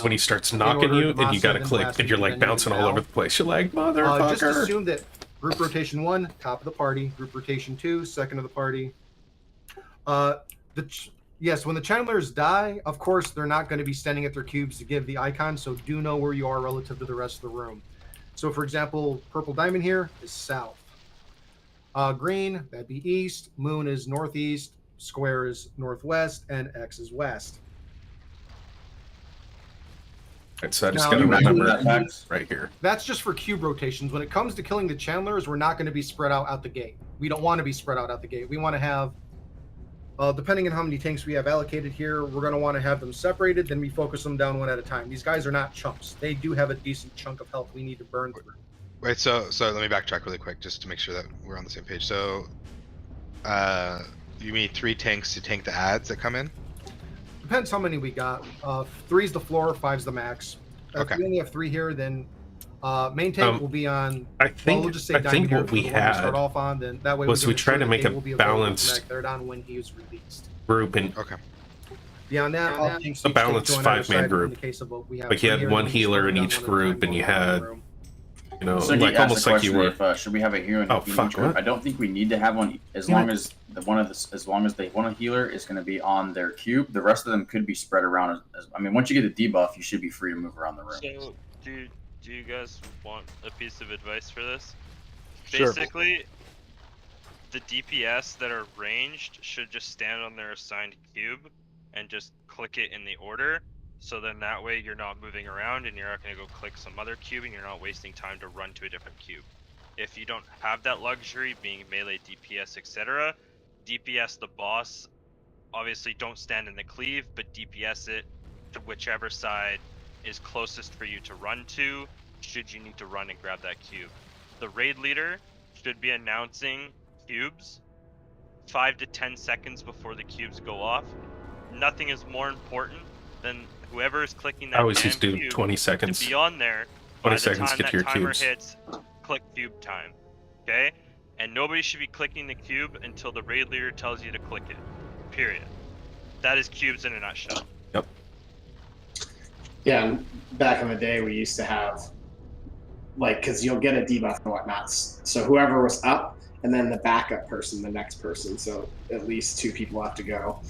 when he starts knocking you and you gotta click and you're like bouncing all over the place. You're like, motherfucker. Just assume that group rotation 1, top of the party. Group rotation 2, second of the party. Yes, when the channelers die, of course, they're not going to be standing at their cubes to give the icon, so do know where you are relative to the rest of the room. So, for example, purple diamond here is south. Green, that'd be east. Moon is northeast. Square is northwest. And X is west. Right, so I just got to remember that right here. That's just for cube rotations. When it comes to killing the channelers, we're not going to be spread out the gate. We don't want to be spread out the gate. We want to have... depending on how many tanks we have allocated here, we're going to want to have them separated, then we focus them down one at a time. These guys are not chumps. They do have a decent chunk of health we need to burn through. Wait, so let me backtrack really quick just to make sure that we're on the same page. So, you need 3 tanks to tank the adds that come in? Depends how many we got. 3's the floor, 5's the max. If we only have 3 here, then main tank will be on. I think we'll just say I think what we had start off on, then that way was we try to make a balanced when he is released. group and beyond that, a balanced 5-man group. Like you had one healer in each group, and you had, you know, So like almost like you were. If, should we have a hero in each group? What? I don't think we need to have one as long as as long as they want a healer is going to be on their cube. The rest of them could be spread around. I mean, once you get the debuff, you should be free to move around the room. So, do you guys want a piece of advice for this? Sure. Basically, the DPS that are ranged should just stand on their assigned cube and just click it in the order. So then that way you're not moving around and you're not going to go click some other cube and you're not wasting time to run to a different cube. If you don't have that luxury, being melee, DPS, etc., DPS the boss, obviously don't stand in the cleave, but DPS it to whichever side is closest for you to run to, should you need to run and grab that cube. The raid leader should be announcing cubes 5 to 10 seconds before the cubes go off. Nothing is more important than whoever is clicking that I always damn just do cube 20 seconds. to be on there 20 by the seconds time get that to your timer cubes. hits click cube time. Okay? And nobody should be clicking the cube until the raid leader tells you to click it. Period. That is cubes in a nutshell. Yep. Yeah, and back in the day, we used to have, like, because you'll get a debuff and whatnot. So whoever was up, and then the backup person, the next person. So at least 2 people have to go.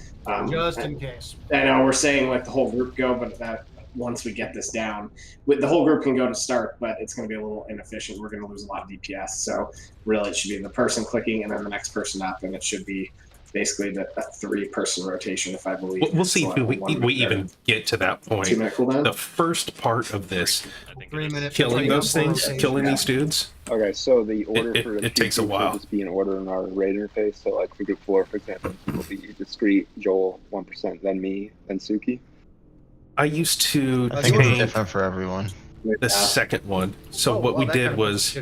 Just in case. I know we're saying like the whole group go, but that once we get this down, the whole group can go to start, but it's going to be a little inefficient. We're going to lose a lot of DPS. So really, it should be the person clicking and then the next person up, and it should be basically a 3-person rotation, if I believe. We'll see if we even get to that point. 2-minute cooldown? The first part of this, 3 minutes. killing those things, killing these dudes, Okay, so the order It- for the it takes a cubes will while. just be in order in our raid interface. So like for group 4, for example, will be Discreet, Joel, 1%, then me, then Suki. I used to I think it's tank different for everyone. the second one. So what we did was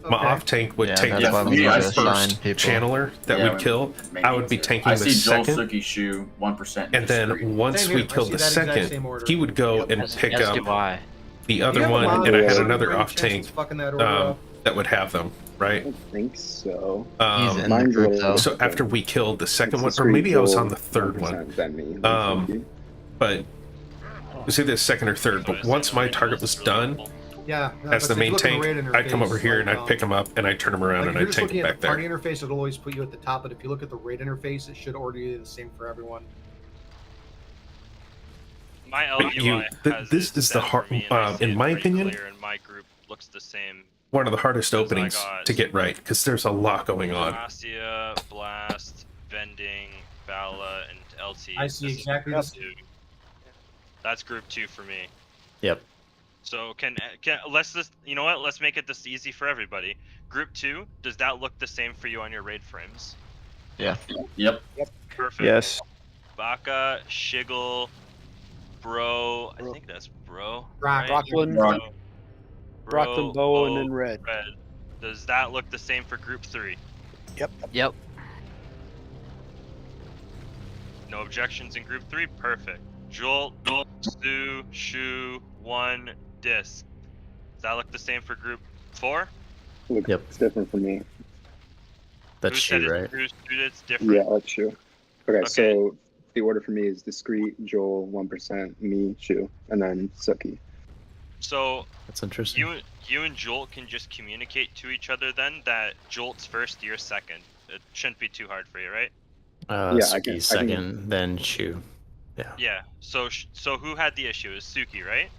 my off tank would Yeah, take that's why the we gotta first assign people. channeler that Yeah, we'd kill. I would be tanking I the see Joel second, Suki Shu 1%. and then once Same here. we I killed see the that exact same second, order. he would go and pick As up do I. the Do you other have a one, lot and I of had range another off chances tank fucking that order up? that would have them, I right? don't think so. He's in the Mine's a group little though. So after we killed the second It's one, or Discreet, maybe I was Joel, on the third one, 1%, then me, then Um, Suki. but it was either the second or third. But once my target was done, Yeah. as the main tank, I'd come over here and I'd pick them. him up and I'd turn him around Like, and if you're I'd just take looking him at back the party there. interface, it'll always put you at the top, but if you look at the raid interface, it should order you the same for everyone. My LUI has this it is the set for hard, me, and I see in it my pretty opinion, clear, and my group looks the same. one of the hardest Because I openings got to get right because there's a lot going on. Demacia, Blast, Vending, Bala, and LT. I see This is exactly group the same. 2. That's group 2 for me. Yep. So let's just, you know what? Let's make it this easy for everybody. Group 2, does that look the same for you on your raid frames? Yeah. Yep. Perfect. Yes. Baka, Shiggle, Bro. I think that's Bro. Rock, right? Rockland, Bro, Rockland Bow, and then Red. Does that look the same for group 3? Yep. Yep. No objections in group 3? Perfect. Jolt, Sue, Shu, 1, Disc. Does that look the same for group 4? Looks Yep. different for me. That's true, right? It's different. Yeah, that's true. Okay, Okay. so the order for me is Discreet, Joel, 1%, me, Shu, and then Suki. So That's interesting. you and Jolt can just communicate to each other then that Jolt's first, you're second. It shouldn't be too hard for you, right? Yeah, I Suki can- second, then Shu. Yeah. Yeah. So who had the issue? It was Suki, right?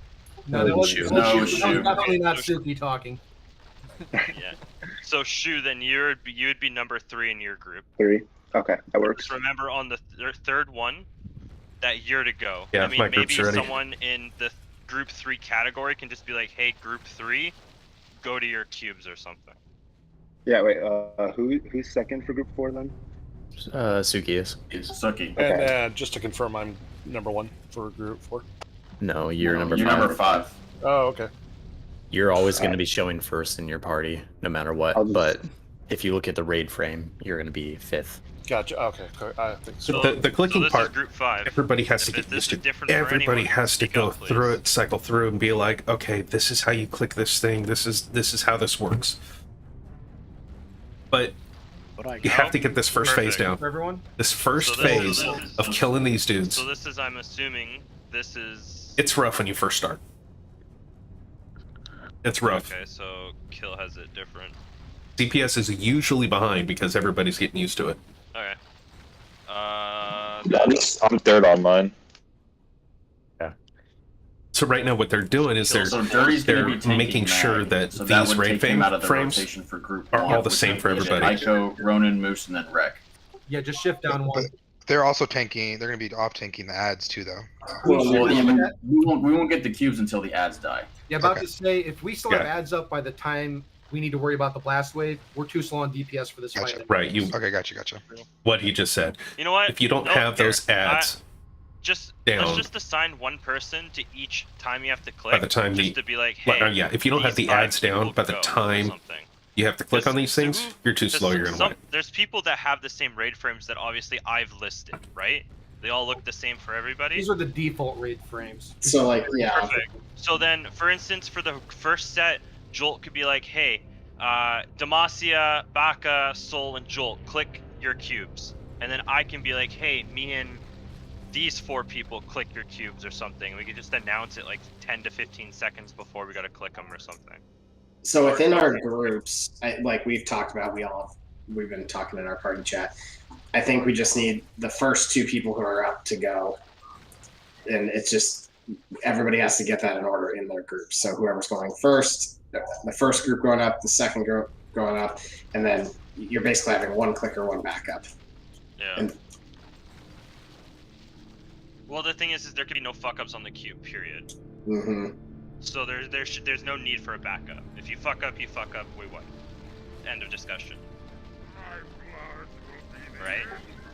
No, that wasn't Shu. Suki. No, That was Shu. definitely not So- Suki talking. Yeah. So Shu, then you would be number 3 in your group. 3. Okay, that works. Just remember on the third one that you're to go. Yeah, I mean, my group's maybe ready. someone in the group 3 category can just be like, "Hey, group 3, go to your cubes or something." Yeah, wait, who's second for group 4 then? Suki is. Suki. And Okay. just to confirm, I'm number 1 for group 4. No, you're number You're 5. number 5. Oh, okay. You're always going to be showing first in your party, no matter what. But if you look at the raid frame, you're going to be 5th. Gotcha. Okay. I think so. The clicking this part, is group 5. everybody has to If get this used is to. different for Everybody anyone, has to speak go up, please. through it, cycle through, and be like, okay, this is how you click this thing. This is how this works. But you have to get this first phase Perfect. down. For everyone? This first So this phase is- of killing these dudes. So this is, I'm assuming, this is. It's rough when you first start. It's rough. Okay, so Kill has it different. DPS is usually behind because everybody's getting used to it. Okay. I'm third on mine. Yeah. So right now, what they're doing is So Dirty's they're gonna be tanking making sure Mag, that so that these would raid take him out of the frames rotation for group are 1, all the which same would for be everybody. Ico, Ronin, Moose, and then Wreck. Yeah, just shift down one. They're also tanking. They're going to be off tanking the ads too, though. Well, yeah, we won't get the cubes until the ads die. Yeah, about Okay. to say, if we still have Yeah. ads up by the time we need to worry about the blast wave, we're too slow on DPS for this Gotcha. fight. Right. You. Okay, gotcha. What he just said. You know what? If you don't No, have here, those ads, let's down. just assign one person to each time you have to click. by the time just the to be like, Well, hey, yeah, if you don't have these the 5 ads down people by the go," or time something. you have to click on these things, Because you're too slow. You're gonna win. There's people that have the same raid frames that obviously I've listed, right? They all look the same for everybody. These are the default raid frames. So, like, yeah. Perfect. So then, for instance, for the first set, Jolt could be like, hey, Demacia, Baka, Soul, and Jolt, click your cubes. And then I can be like, hey, me and these 4 people click your cubes or something. We could just announce it like 10 to 15 seconds before we gotta click them or something. So within our groups, like we've talked about, we've been talking in our party chat. I think we just need the first 2 people who are up to go, and it's just everybody has to get that in order in their groups. So whoever's going first, the first group going up, the second group going up, and then you're basically having 1 clicker, 1 backup. Yeah. And Well, the thing is there could be no fuck ups on the cube, period. hmm So there's no need for a backup. If you fuck up, we win. End of discussion. Right?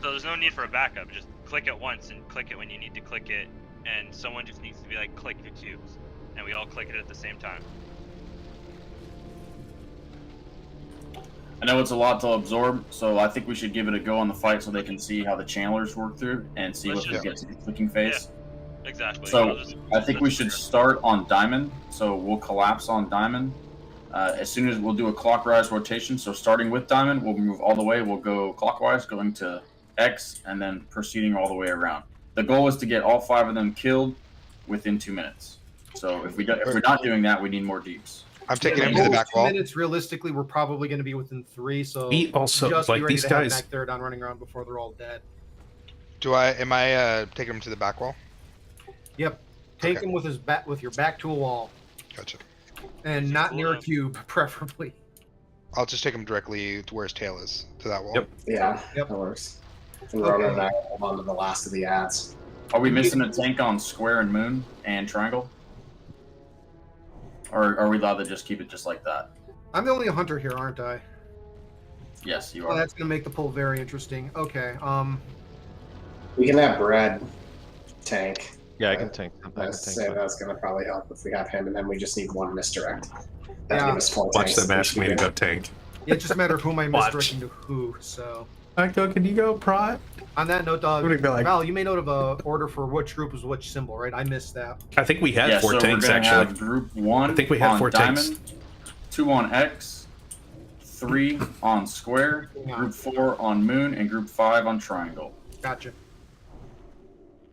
So there's no need for a backup. Just click it once and click it when you need to click it, and someone just needs to be like, click your cubes, and we all click it at the same time. I know it's a lot to absorb, so I think we should give it a go on the fight so they can see how the channelers work through and see Let's what we just- get to the clicking phase. Exactly. So I'll just- I think we should start on Diamond. So we'll collapse on Diamond. As soon as we'll do a clockwise rotation. So starting with Diamond, we'll move all the way. We'll go clockwise, going to X, and then proceeding all the way around. The goal is to get all 5 of them killed within 2 minutes. So if we're not doing that, we need more deeps. I'm taking him to goal the is back 2 wall. minutes. Realistically, we're probably going to be within 3. So We also- just like, be ready these to guys- have Magtheridon running around before they're all dead. Am I taking him to the back wall? Yep. Take Okay. him with his back, with your back to a wall, Gotcha. and not near a cube, preferably. I'll just take him directly to where his tail is, to that wall. Yep. Yeah, Yep. that works. And Okay. Ronan and I will hold on to the last of the ads. Are we missing a tank on square and moon and triangle? Or are we allowed to just keep it just like that? I'm the only hunter here, aren't I? Yes, you Oh, are. that's gonna make the poll very interesting. Okay. We can have Brad tank. Yeah, I can tank. I can Let's tank say that. that's going to probably help if we have him, and then we just need one misdirect. That Yeah. give us 4 Watch tanks. them ask me to go tank. Yeah, it's just a matter of who am I Watch. misdirecting to who. So Can you go, Prot? on that note, I'm gonna be like- Val, you may note of a order for which group was which symbol, right? I missed that. I think we had Yeah, 4 so tanks, we're gonna actually. have group 1 I think we had on 4 tanks. diamond, 2 on X, 3 on square, group 4 on moon, and group 5 on triangle. Gotcha.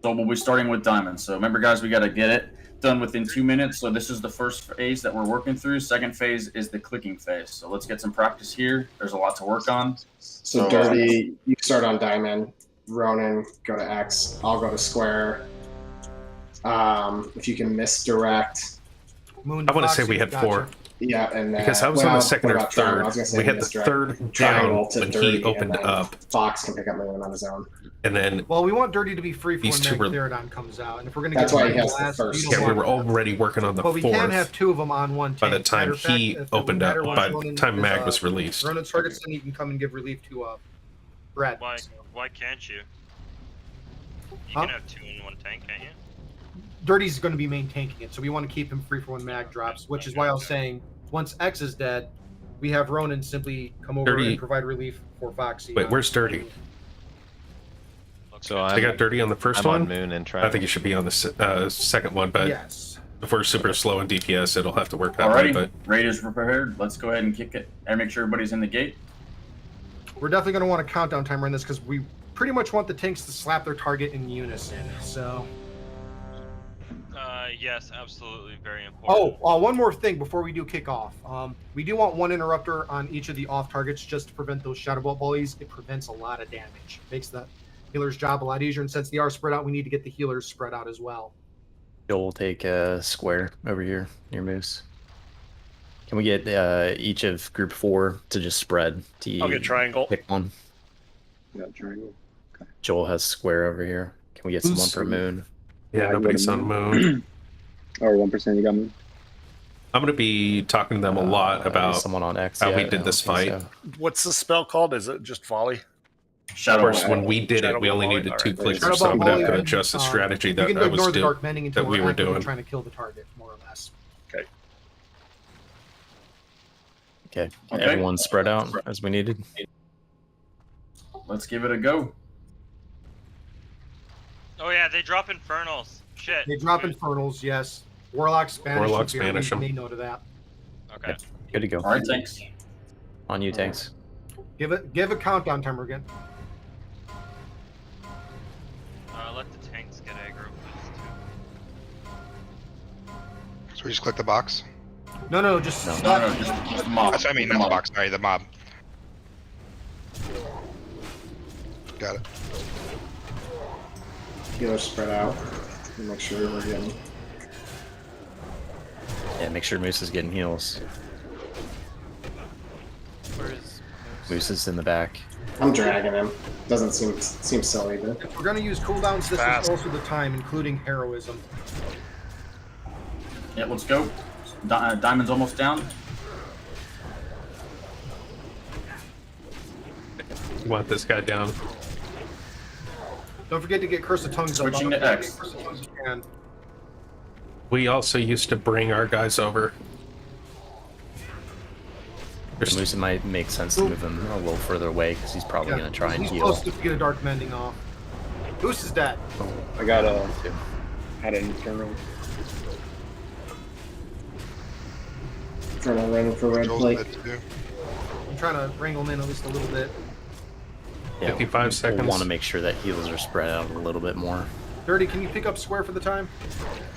So we'll be starting with diamond. So remember, guys, we got to get it done within 2 minutes. So this is the first phase that we're working through. Second phase is the clicking phase. So let's get some practice here. There's a lot to work on. So Dirty, you start on diamond. Ronan, go to X. I'll go to square. If you can misdirect. Moon I want to say we had Foxy, 4. gotcha. Yeah, and Because I was on well, the second what or about triangle? third. I was gonna say We had the misdirect third down triangle to when Dirty, he opened and then up. Fox can pick up Moon on his own. And then Well, we want Dirty to be free for These two when were- Magtheridon comes out, and if we're gonna That's get why him he has the last, first. we don't yeah, we want were already working on the But we 4th can have 2 of them on one tank. by the time Matter of fact, he if it opened matter up, when by the Ronan time is, Mag was released. Ronan's targets, then you can come and give relief to Brad. Why can't you? You Huh? can have 2 in 1 tank, can't you? Dirty's going to be main tanking it, so we want to keep him free for when Mag drops, which is why I was saying once X is dead, we have Ronan simply come over Dirty- and provide relief for Foxy. Wait, where's Dirty? So They got Dirty on the 1st I'm one? on moon and I triangle. think you should be on the second one, but Yes. if we're super slow in DPS, it'll have to work that way. Alrighty, But Raiders prepared. Let's go ahead and kick it and make sure everybody's in the gate. We're definitely going to want a countdown timer in this because we pretty much want the tanks to slap their target in unison. So. Yes, absolutely, very important. Oh, one more thing before we do kick off. We do want 1 interrupter on each of the off targets just to prevent those shadow bolt bullies. It prevents a lot of damage. Makes the healer's job a lot easier. And since they are spread out, we need to get the healers spread out as well. Joel will take a square over here near Moose. Can we get each of group 4 to just spread? I'll get triangle. Pick one. Yeah, triangle. Joel has square over here. Can we get someone for Moon? yeah, I can go nobody's to on Moon. Or 1% you got me. I'm going to be talking to them a lot about someone on X. how Yeah, we I did don't this think fight. so. What's the spell called? Is it just volley? Of Shadow course, Bolt. when we did it, we only Shadow needed Bolt, 2 alright. clicks, Shadow so I'm Bolt going to have to bully, adjust the strategy you that can I ignore was the dark mending until that we we're were actively doing. trying to kill the target, more or less. Okay. Okay. Everyone spread out as we needed. Let's give it a go. Oh yeah, they drop infernals. Shit. They drop infernals, yes. Warlocks, Spanish. Warlocks, banish them. May note of that. Okay. Good to go. All right, thanks. On you, tanks. Give a countdown timer again. Let the tanks get a group. So we just click the box. No, just No, just the mob. That's what I mean, The not the mob. box. Sorry, the mob. Got it. Healers spread out. Make sure we're getting. Yeah, make sure Moose is getting heals. Where is Moose is in the back. I'm dragging him. Doesn't seem silly, but If we're gonna use cooldowns, this is also the time, including heroism. Yeah, let's go. Diamond's almost down. You want this guy down. Don't forget to get Curse of Tongues up. Switching to X. Curse of Tongues you can. We also used to bring our guys over. Moose, it might make sense to move him a little further away because he's probably going to try and he's heal. supposed to get a dark mending off. Goose is dead. I got had an internal. trying to run for red Joel's plate. dead too. I'm trying to wrangle him in at least a little bit. Yeah, 55 seconds. We'll want to make sure that heals are spread out a little bit more. Dirty, can you pick up square for the time?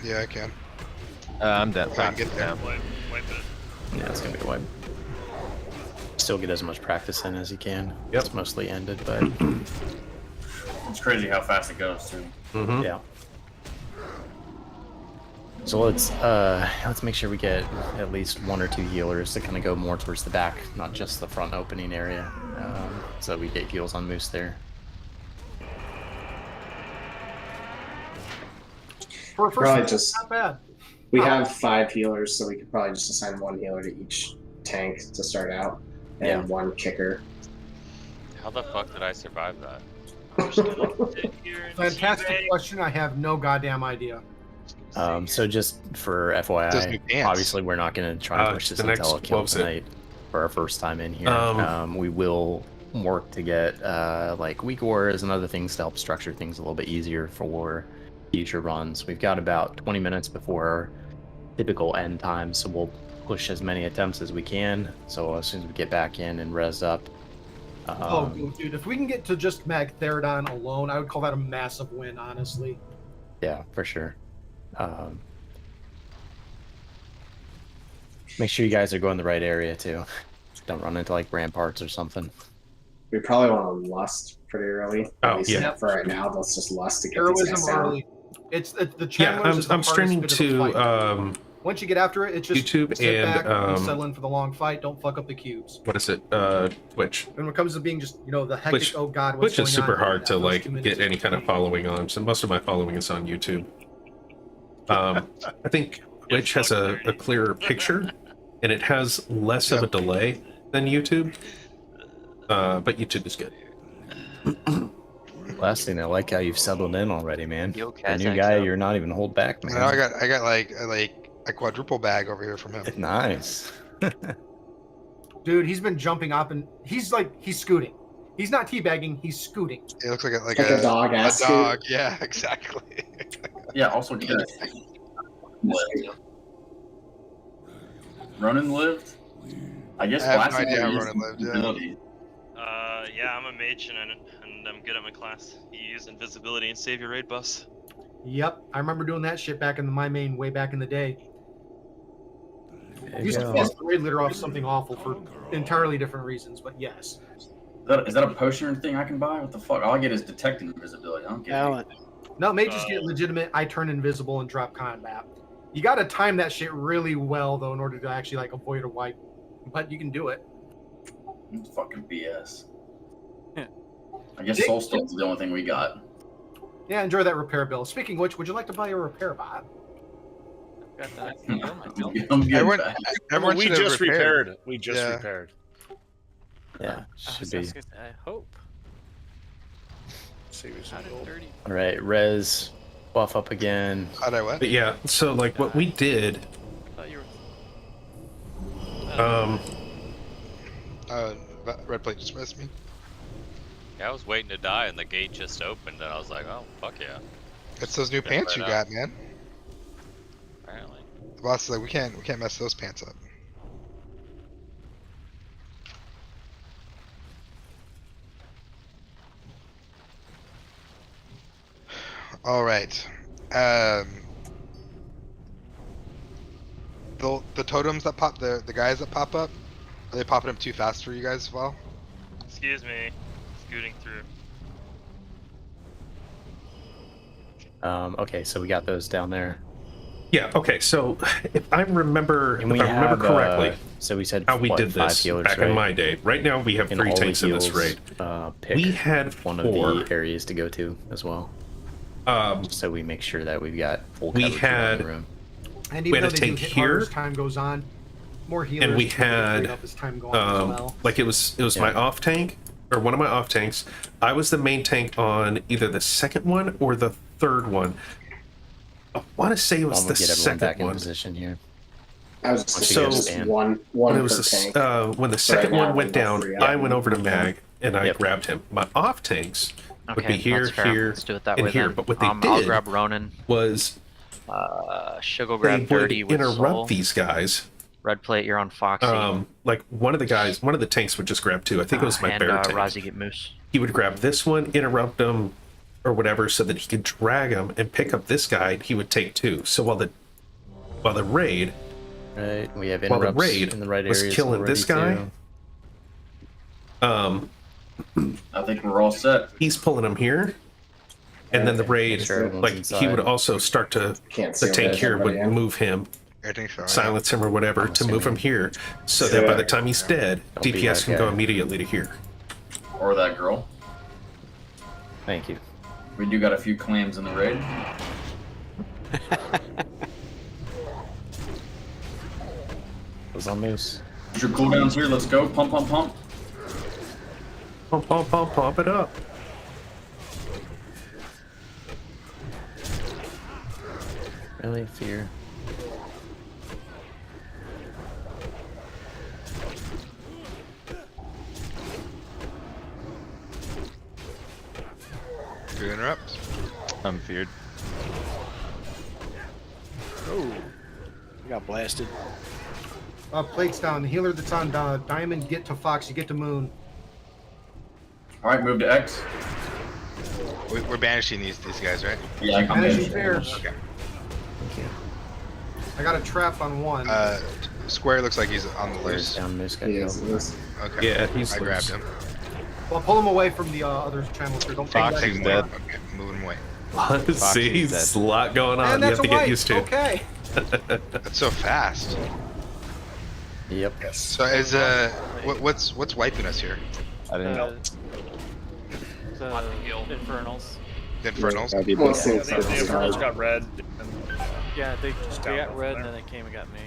Yeah, I can. I'm dead. If I can get there. Wipe it. Yeah, it's going to be a wipe. Still get as much practice in as you can. Yep. It's mostly ended, but It's crazy how fast it goes, too. Mm-hmm. yeah. So let's make sure we get at least 1 or 2 healers to kind of go more towards the back, not just the front opening area. So we get heals on Moose there. For a first Probably one, just not bad. we have 5 healers, so we could probably just assign 1 healer to each tank to start out, and Yeah. 1 kicker. How the fuck did I survive that? Fantastic question. I have no goddamn idea. So just for Those new FYI, pants. obviously we're not going to try and push this the next- until a what kill was it? tonight for our first time in here. We will work to get like weak wars and other things to help structure things a little bit easier for future runs. We've got about 20 minutes before our typical end time, so we'll push as many attempts as we can. So as soon as we get back in and res up. Dude, if we can get to just Magtheridon alone, I would call that a massive win, honestly. Yeah, for sure. Make sure you guys are going the right area too. Don't run into like ramparts or something. We probably want to lust pretty early. At Oh, least yeah. for right now, let's just lust to get these Heroism guys down. early. It's the Yeah, challenge. is the I'm hardest streaming bit of the fight. to Once you get after it, it's just YouTube sit and, back, you settle in for the long fight. Don't fuck up the cubes. what is it? Twitch. And when it comes to being just the hectic, Which, oh god, what's which is going super on? hard to Those like 2 minutes get is any kind of following on. So most of my following is on YouTube. I think Twitch has a clearer picture, and it has less of a delay than YouTube. But YouTube is good. Last thing, I like how you've settled in already, man. Yo, A new guy, you're not even hold back, man. Now I got like a quadruple bag over here from him. Nice. Dude, he's been jumping up and he's scooting. He's not teabagging, he's scooting. It looks like Like a dog ass A dog, yeah, exactly. Yeah, also good. Ronan lived? I guess I have last no idea how time Ronan lived, yeah. ability. Yeah, I'm a mage and I'm good at my class. You use invisibility and save your raid buffs. Yep, I remember doing that shit back in my main way back in the day. There you Used to go. piss the raid leader off something awful for entirely different reasons, but yes. Is that a potion thing I can buy? What the fuck? All I get is detect invisibility. I don't get Talent. No, mages get legitimate. I turn invisible and drop combat. You got to time that shit really well though in order to actually like avoid a wipe, but you can do it. It's fucking BS. I guess Soulstone's the only thing we got. Yeah, enjoy that repair bill. Speaking of which, would you like to buy a repair bot? Got that. I can heal myself. I'm good. Everyone we should have just repaired. repaired. We just Yeah. repaired. Yeah, should be. I hope. Seriously. How did dirty? All right, res, buff up again. How'd I what? But yeah, so like what we did, I thought you were. Red plate just missed me. Yeah, I was waiting to die and the gate just opened and I was like, oh, fuck yeah. It's those new Get pants right you up. got, man. Apparently. The boss is like, we can't mess those pants up. All right. The totems that pop, the guys that pop up, are they popping up too fast for you guys as well? Excuse me. Scooting through. Okay, so we got those down there. yeah, okay. So if I remember, And if I remember correctly, so we said how we what, did 5 this healers, back right? in my day. Right now we have And 3 all the tanks in this heals, raid. Pick We had one 4. of the areas to go to as well. So we make sure that we've got full We coverage around had- the room. And We even had though a they do tank hit harder here, as time goes on, more healers. and we can had up as time going on as well. like it was my off tank or one of my off tanks. I was the main tank on either the second one or the third one. I want to say it was I'm the gonna get everyone second back in one. position here. I was Once you So- guys just stand. one When, it per was tank. when the second now one we went have down, 3 I went over to Mag and I Yep. grabbed him. My off tanks would Okay, be here, that's fair. here, Let's do it that and way here. then. But what they I'll did grab Ronan. was She'll go they grab would Dirty with interrupt Soul. these guys. Red plate, you're on Foxy. Like one of the tanks would just grab 2. I think it was my and bear tank. Rozzy get Moose. He would grab this one, interrupt him, or whatever, so that he could drag him and pick up this guy. And he would take 2. So while the raid, Right, we have while the interrupts raid in the right was areas killing this already, guy, too. I think we're all set. he's pulling him here. And then the raid, sure everyone's like he inside. would also start to Can't see the tank if here would everybody in. move him, I think so. silence him or whatever to move him here, so that by the time he's dead, Don't be DPS that can go guy. immediately to here. Or that girl. Thank you. We do got a few clams in the raid. Was on moose. Your cooldowns here. Let's go. Pump, pump, pump. Pump, pump, pump, pump it up. Really? Fear? Do interrupt. I'm feared. Oh, I got blasted. Plates down. The healer that's on Diamond, get to Fox. You get to Moon. All right, move to X. We're banishing these guys, right? Yeah, I can Banishing manage. Bear. Okay. Thank you. I got a trap on one. Square looks like he's on the Where's loose. down moose got He killed. is loose. Okay. Yeah, he's I loose. grabbed him. Well, pull him away from the other channels here. Don't Fox take is that. dead. Okay, moving him away. See, there's a lot going on. And You that's have to a get wipe. used to. Okay. That's so fast. Yep. So is what's wiping us here? I didn't know. The Infernals. The Infernals. That'd be Well, best. since The Infernals got red. Yeah, they down got off red that. and then they came and got me.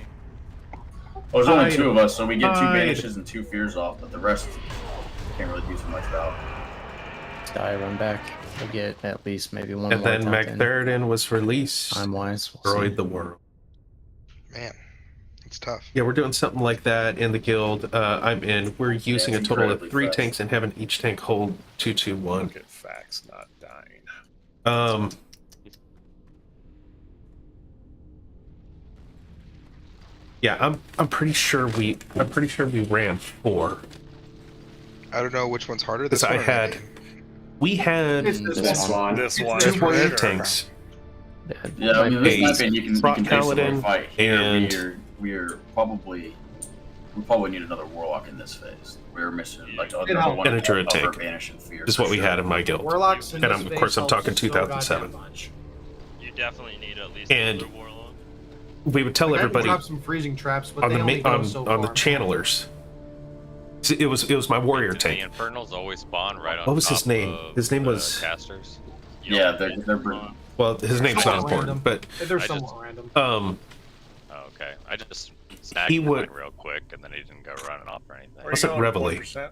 Well, there's only two of us, so we get two Hide. banishes and 2 fears off, but the rest can't really do so much about. Die, run back. We'll get at least maybe one And more. then attempt in. Magtheridon was released. Time wise. We'll see. Destroyed the world. Man, it's tough. Yeah, we're doing something like that in the guild I'm in. We're using it's a total of incredibly 3 fast. tanks and having each tank hold 2-2-1. Look at facts not dying. Yeah, I'm pretty sure we ran 4. I don't know which one's harder. Because This I one or had that? we had It's This one. This one. two for warrior sure. tanks, Yeah, I mean, this a campaign you can Rock basically Paladin fight here. and- We're probably need another warlock in this phase. We're missing like And a druid tank. Banish and fear. is for what we sure. had in my guild. Warlocks in And this of phase course I'm helps talking so goddamn 2007. much. You definitely need at least And- another warlock. We would tell Like, I can everybody drop some freezing traps, but on they the only go so on the far. channelers. See, it was my warrior Do the tank. Infernals always spawn right on What was his top name? of His name the was- casters. Yeah, they're pretty. Well, his name's not Somewhat important, random. but They're I somewhat just- random. Oh, okay. I just snagged He mine would- real quick, and then he didn't go running off or anything. Where you What's it, going, Reveille? 1%?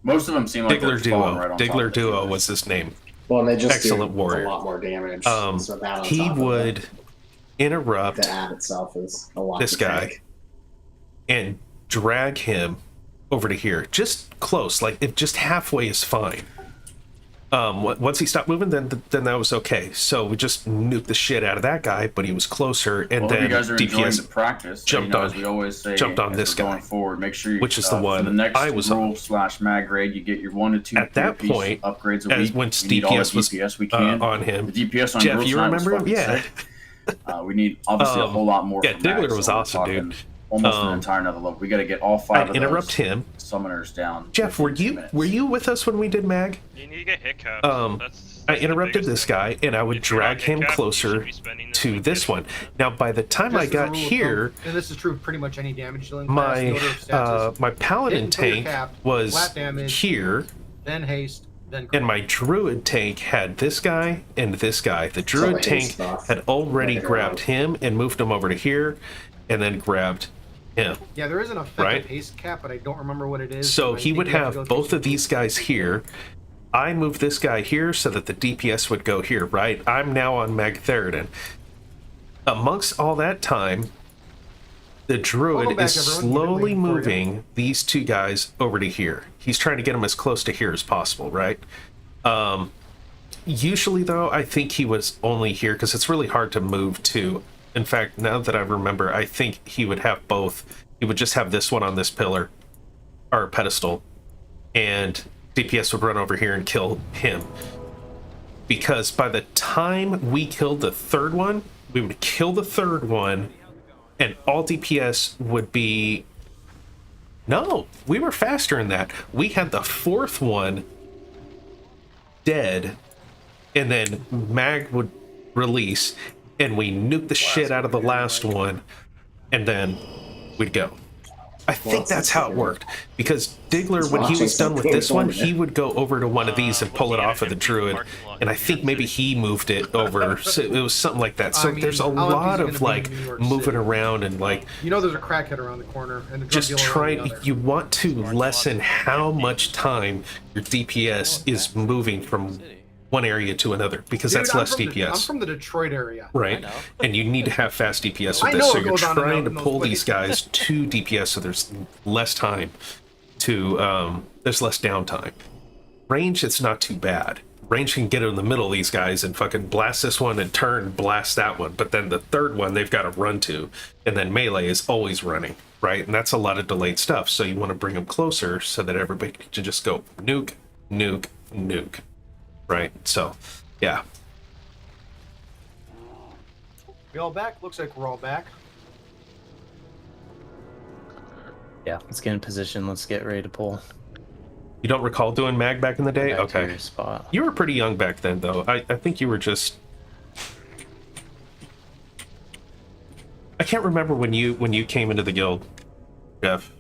Most of them seem like Diggler they're spawning Duo. right on top Diggler of the Duo healers. was his name. Well, and they just Excellent do warrior. a lot more damage. so that on He top of would interrupt the ad itself is a lot. this to guy take. and drag him over to here, just close, like if just halfway is fine. Once he stopped moving, then that was okay. So we just nuked the shit out of that guy, but he was closer, and Well, then if you guys are enjoying DPS the practice, jumped as on- we always say, jumped on as this we're guy, going forward. Make sure you, which is the for one the next I was on. rule/mag grade, you get your 1 to 2 At that piece point, upgrades a as week. when We need all the DPS was DPS we can. on him. The DPS on Jeff, Gruul you side was remember him? fucking Yeah. sick. We need obviously a whole lot more. Yeah, for Mag, Diggler so was we're awesome, talking dude. Almost an entire another level. We got to get all 5 I of interrupt those him. summoners down. Jeff, within 2 minutes. were you with us when we did Mag? You need to get hit caps. I interrupted this guy, and I would drag him closer to this one. Now, by the time I Just as a got rule of here, thumb, and this is true of pretty much any damage dealing class, the my order of stats is my paladin hit until you're tank capped, was flat damage, here, then haste, then and my druid tank had this guy and this guy. The druid the haste tank buff. had already Yeah. grabbed him and moved him over to here, and then grabbed him. Yeah, there is an effective Right. haste cap, but I don't remember what it is. So I he think would you to have go both through of these guys here. I moved this guy here so that the DPS would go here, right? I'm now on Magtheridon. Amongst all that time, the druid Welcome back, is everyone. We've been slowly waiting for you. moving these two guys over to here. He's trying to get them as close to here as possible, right? Usually, though, I think he was only here because it's really hard to move to. In fact, now that I remember, I think he would have both. He would just have this one on this pillar, or pedestal, and DPS would run over here and kill him. Because by the time we killed the third one, we would kill the third one, and all DPS would be... No, we were faster in that. We had the fourth one dead and then Mag would release, and we nuke the shit out of the last one, and then we'd go. I think that's how it worked, because Diggler, when he was done with this one, he would go over to one of these and pull it off of the Druid, and I think maybe he moved it over. So it was something like that. So there's a lot of like moving around and like, you know, there's a crackhead around the corner and a drug just dealer trying. around the other. You want to lessen how much time your DPS is moving from one area to another, because Dude, that's I'm less from DPS. I'm from the Detroit area. Right, and you need to have fast DPS I with know this, so it you're goes on and trying on to in those pull these places. guys to DPS, so there's less time to, there's less downtime. Range, it's not too bad. Range can get in the middle of these guys and fucking blast this one and turn, blast that one, but then the third one they've got to run to, and then melee is always running, right? And that's a lot of delayed stuff, so you want to bring them closer so that everybody can just go nuke, nuke, nuke, right? So, yeah. We all back? Looks like we're all back. Yeah, let's get in position. Let's get ready to pull. You don't recall doing mag back in the day? Back to Okay. your spot. You were pretty young back then, though. I think you were just... I can't remember when you came into the guild, Jeff.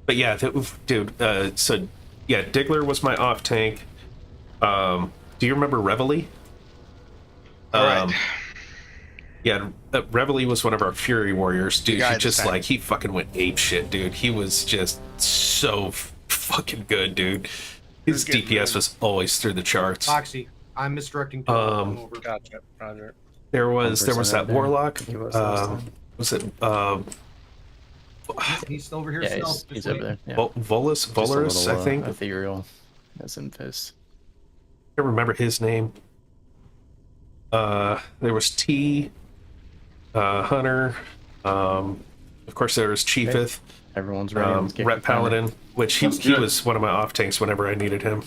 But yeah, dude, so yeah, Diggler was my off tank. Do you remember Reveille? Alright. Yeah, Reveille was one of our Fury Warriors, dude. guy He this just time. like, he fucking went ape shit, dude. He was just so fucking good, dude. His DPS was always through the charts. Foxy, I'm misdirecting to over. Gotcha, Roger. There was that there. warlock. He was last time. Was it He's over here Yeah, still. he's Just over waiting. there. Yeah. Volus, Just a Volurus, little, I think. ethereal as in fist. I can't remember his name. There was T, Hunter. Of course, there was Chiefeth. Everyone's ready. Let's get Rep going. Paladin, which he was one of my off tanks whenever I needed him.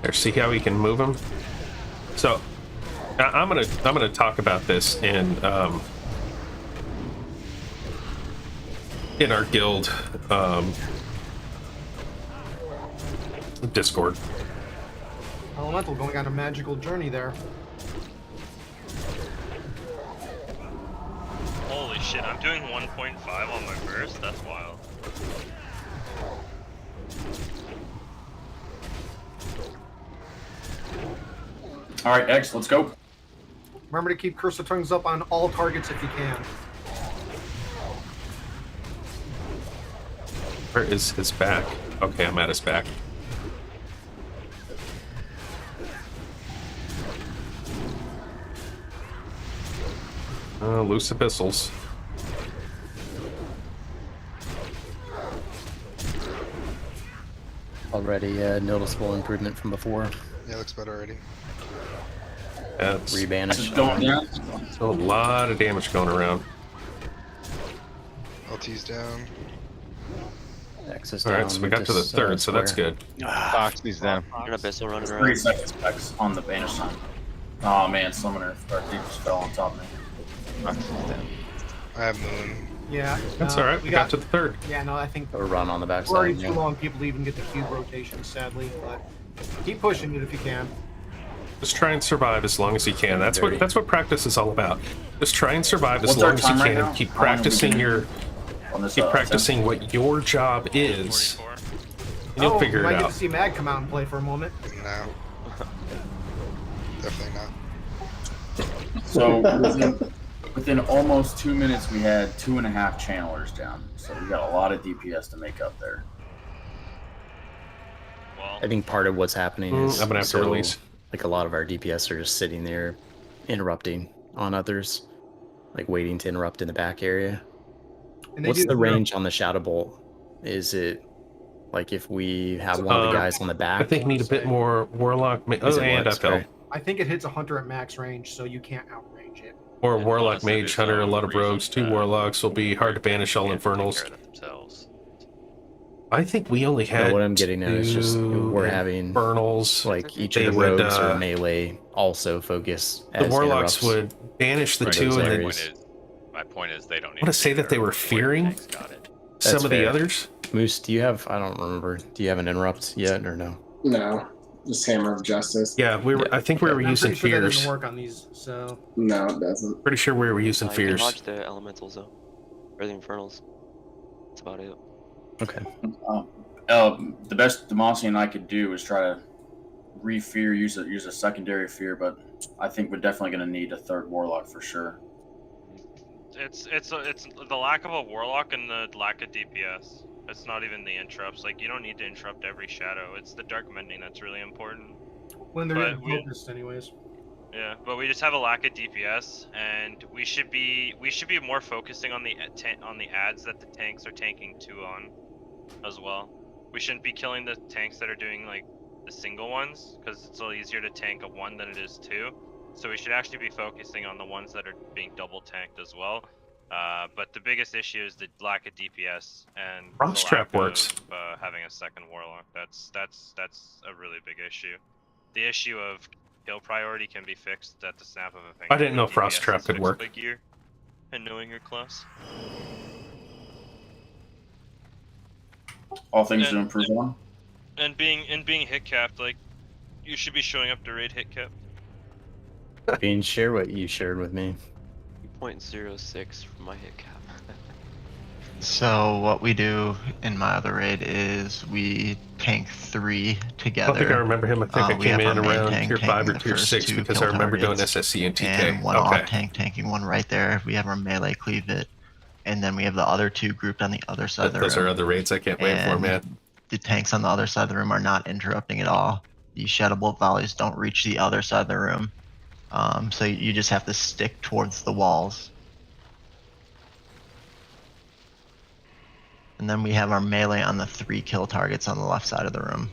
There, see how we can move him. So, I'm gonna talk about this in our guild Discord. Elemental going on a magical journey there. Holy shit, I'm doing 1.5 on my burst? That's wild. Alright, X, let's go. Remember to keep Curse of Tongues up on all targets if you can. Where is his back? Okay, I'm at his back. Loose epistles. Already a noticeable improvement from before. Yeah, looks better already. That's Rebanish. a lot of damage going around. LT's down. Access All right, down so we got to the this, third, so that's square. good. Foxy's down. An abyssal running 3 around. seconds specs on the banish sign. Oh man, Summoner or Deep just fell on top of me. Foxy's down. I have Moon. Yeah. That's all right. We got to the third. Yeah, no, I think Or run on the we're backside. already Yeah. too long people to even get the cube rotation, sadly. But keep pushing it if you can. Just try and survive as long as you can. That's Dirty. what practice is all about. Just try and survive as What's our long as you time right can. now? Keep How long have we practicing been on this, keep practicing what your job is, and you'll figure you it might get out. to see Mag come out and play for a moment. No. Definitely not. So within almost 2 minutes, we had 2.5 channelers down. So we got a lot of DPS to make up there. I think part of what's happening is I'm gonna have to release. like a lot of our DPS are just sitting there interrupting on others, like waiting to interrupt in the back area. And they What's do- the range on the Shadow Bolt? Is it like if we have one of the guys on the back? I think need a bit more Warlock Is it and Lex, FL. right? I think it hits a hunter at max range, so you can't outrange it. Or Warlock, Mage, Hunter, a lot of rogues. 2 Warlocks will be hard to banish all Infernals. Themselves. I think we only No, had what I'm getting at is just we're two having infernals. like each They of the would, rogues or melee also focus the as warlocks interrupts. would banish the Right, two, those and then areas. My point is they don't I need want to say that they were fearing some of the others. Moose, do you have? I don't remember. Do you have an interrupt yet or no? No, just Hammer of Justice. Yeah, we were. I think we were I'm using pretty sure that fears. doesn't work on these. So No, it doesn't. Pretty sure we were using You can fears. dodge the elementals though, or the infernals. That's about it. Okay. The best Demacian I could do is try to re-fear, use a secondary fear, but I think we're definitely going to need a third warlock for sure. It's the lack of a warlock and the lack of DPS. It's not even the interrupts. Like, you don't need to interrupt every shadow. It's the dark mending that's really important. when they're But getting focused, anyways. Yeah, but we just have a lack of DPS, and we should be more focusing on the ads that the tanks are tanking 2 on, as well. We shouldn't be killing the tanks that are doing like the single ones, because it's a little easier to tank a 1 than it is 2. So we should actually be focusing on the ones that are being double tanked as well. But the biggest issue is the lack of DPS and Frost trap works. having a second warlock. That's a really big issue. The issue of kill priority can be fixed at the snap of a finger. I didn't know with Frost DPS trap is could fixed work. by gear and knowing your class. All things to improve on. And being hit capped, like you should be showing up to raid hit cap. Bean, share what you shared with me. 0.06 for my hit cap. So what we do in my other raid is we tank 3 together. I don't think I remember him. I think I We came have in our main around tank tier 5 or tanking the tier first 6 2 because I kill remember doing targets, SSC and TK. and one Okay. off tank tanking one right there. We have our melee cleave it, and then we have the other 2 grouped on the other side of the Those room. are other raids I can't wait for, And man. The tanks on the other side of the room are not interrupting at all. The shadow bolt volleys don't reach the other side of the room, so you just have to stick towards the walls. And then we have our melee on the 3 kill targets on the left side of the room.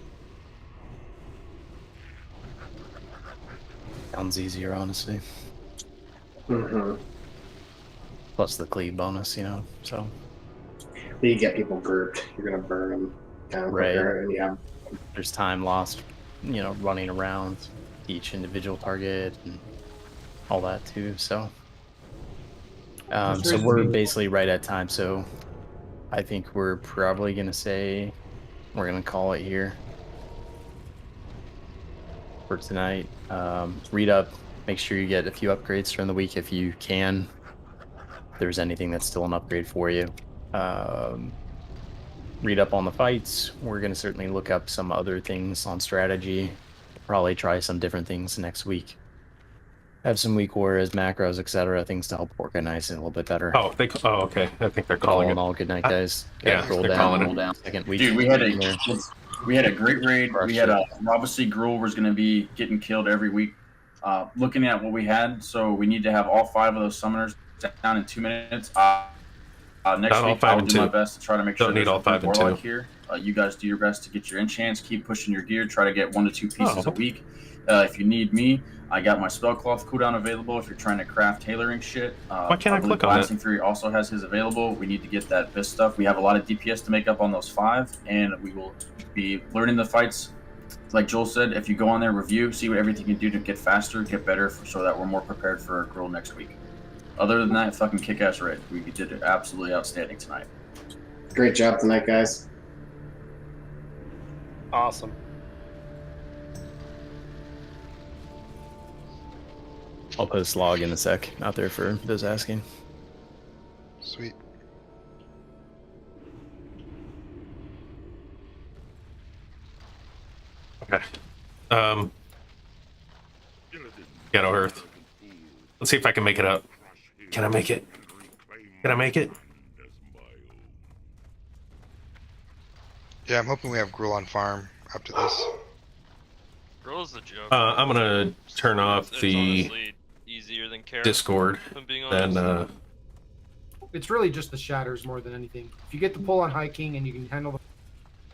Sounds easier, honestly. Mm-hmm. Plus the cleave bonus, you know. So. You get people grouped. You're gonna burn them down quicker, and you have. There's time lost, you know, running around each individual target and all that too. So. So we're basically right at time. So. I think we're probably gonna say we're gonna call it here for tonight. Read up, make sure you get a few upgrades during the week if you can. If there's anything that's still an upgrade for you. Read up on the fights. We're gonna certainly look up some other things on strategy. Probably try some different things next week. Have some weak warriors, macros, etc. Things to help organize it a little bit better. Oh, okay. I think they're calling all it. in all, good night, guys. Yeah, roll they're down, calling roll it. down. Second week. Dude, we had a great raid. We had obviously Gruul was going to be getting killed every week. Looking at what we had, so we need to have all 5 of those summoners down in 2 minutes. Next week, I will do my best to try to make sure need all 5 and 2 warlock here. You guys do your best to get your enchants. Keep pushing your gear. Try to get 1 to 2 pieces a week. If you need me, I got my spellcloth cooldown available. If you're trying to craft tailoring shit, why can't I click on Blasting Fury also has his available. We need to get that Vis stuff. We have a lot of DPS to make up on those 5, and we will be learning the fights. Like Joel said, if you go on there, review, see what everything you can do to get faster, get better, so that we're more prepared for Gruul next week. Other than that, fucking kick-ass raid. We did it absolutely outstanding tonight. Great job tonight, guys. Awesome. I'll post log in a sec out there for those asking. Sweet. Okay. Ghetto Earth. Let's see if I can make it up. Can I make it? Can I make it? Yeah, I'm hoping we have Gruul on farm up to this. Gruul's the joke. I'm gonna turn off the easier than Kara, Discord. if I'm being honest. Then It's really just the shatters more than anything. If you get the pull on hiking and you can handle the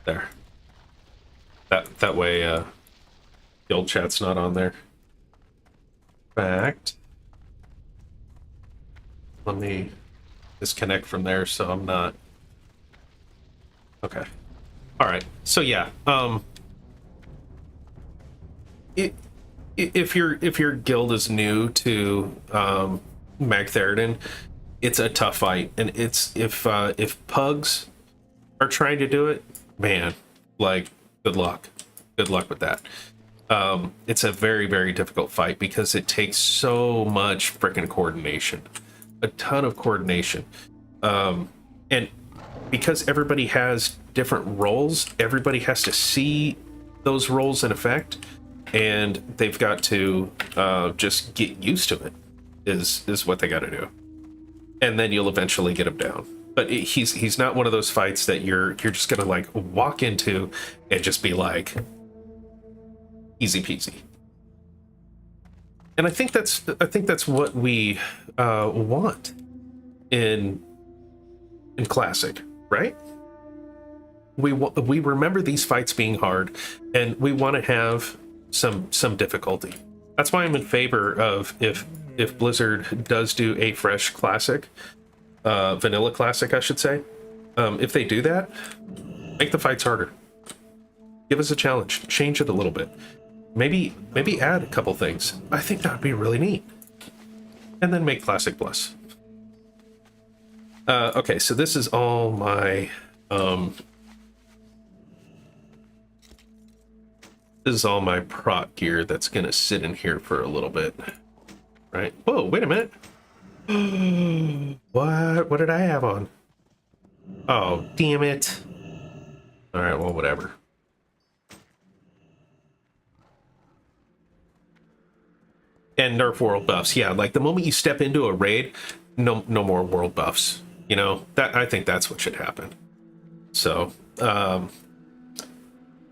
there. That way, guild chat's not on there. Fact. Let me disconnect from there so I'm not. Okay. All right. So yeah, if your guild is new to Magtheridon, it's a tough fight, and it's if pugs are trying to do it, man, like good luck with that. It's a very, very difficult fight because it takes so much freaking coordination, a ton of coordination, and because everybody has different roles, everybody has to see those roles in effect, and they've got to just get used to it. Is what they got to do, and then you'll eventually get him down. But he's not one of those fights that you're just gonna like walk into and just be like easy peasy. And I think that's what we want in Classic, right? We remember these fights being hard, and we want to have some difficulty. That's why I'm in favor of if Blizzard does do a fresh classic, vanilla classic, I should say. If they do that, make the fights harder. Give us a challenge. Change it a little bit. Maybe add a couple things. I think that would be really neat. And then make Classic Plus. Okay, so this is all my this is all my prot gear that's gonna sit in here for a little bit. Right? Whoa, wait a minute. What did I have on? Oh, damn it. Alright, well, whatever. And nerf world buffs. Yeah, like the moment you step into a raid, no more world buffs. You know, that I think that's what should happen. So,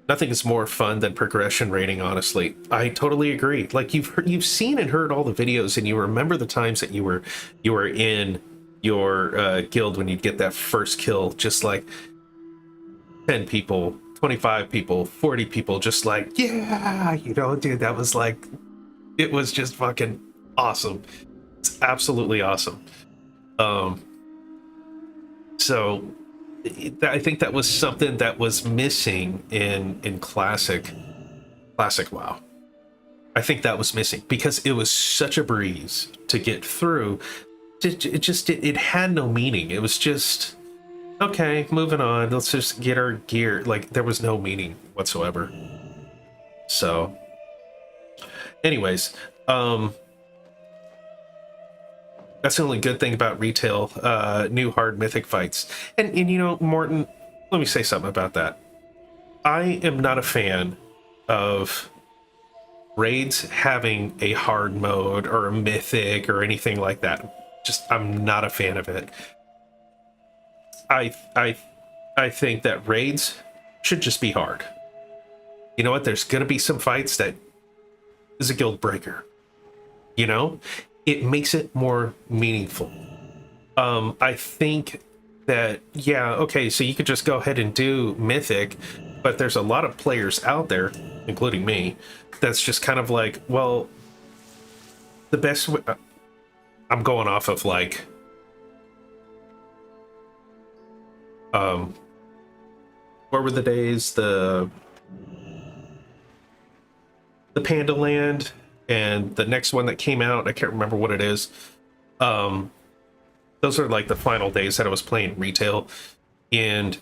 nothing is more fun than progression rating, honestly. I totally agree. Like you've seen and heard all the videos, and you remember the times that you were in your guild when you'd get that first kill, just like 10 people, 25 people, 40 people, just like, yeah, you know, dude, that was like, it was just fucking awesome. It's absolutely awesome. So I think that was something that was missing in classic WoW. I think that was missing because it was such a breeze to get through. It had no meaning. It was just, okay, moving on. Let's just get our gear. Like, there was no meaning whatsoever. So, anyways, that's the only good thing about retail, new hard mythic fights. And you know, Morton, let me say something about that. I am not a fan of raids having a hard mode or a mythic or anything like that. I'm not a fan of it. I think that raids should just be hard. You know what? There's gonna be some fights that is a guild breaker. You know? It makes it more meaningful. I think that, yeah, okay, so you could just go ahead and do mythic, but there's a lot of players out there, including me, that's just kind of like, well, the best way, I'm going off of like, what were the days? The Panda Land and the next one that came out, I can't remember what it is. Those are like the final days that I was playing retail, and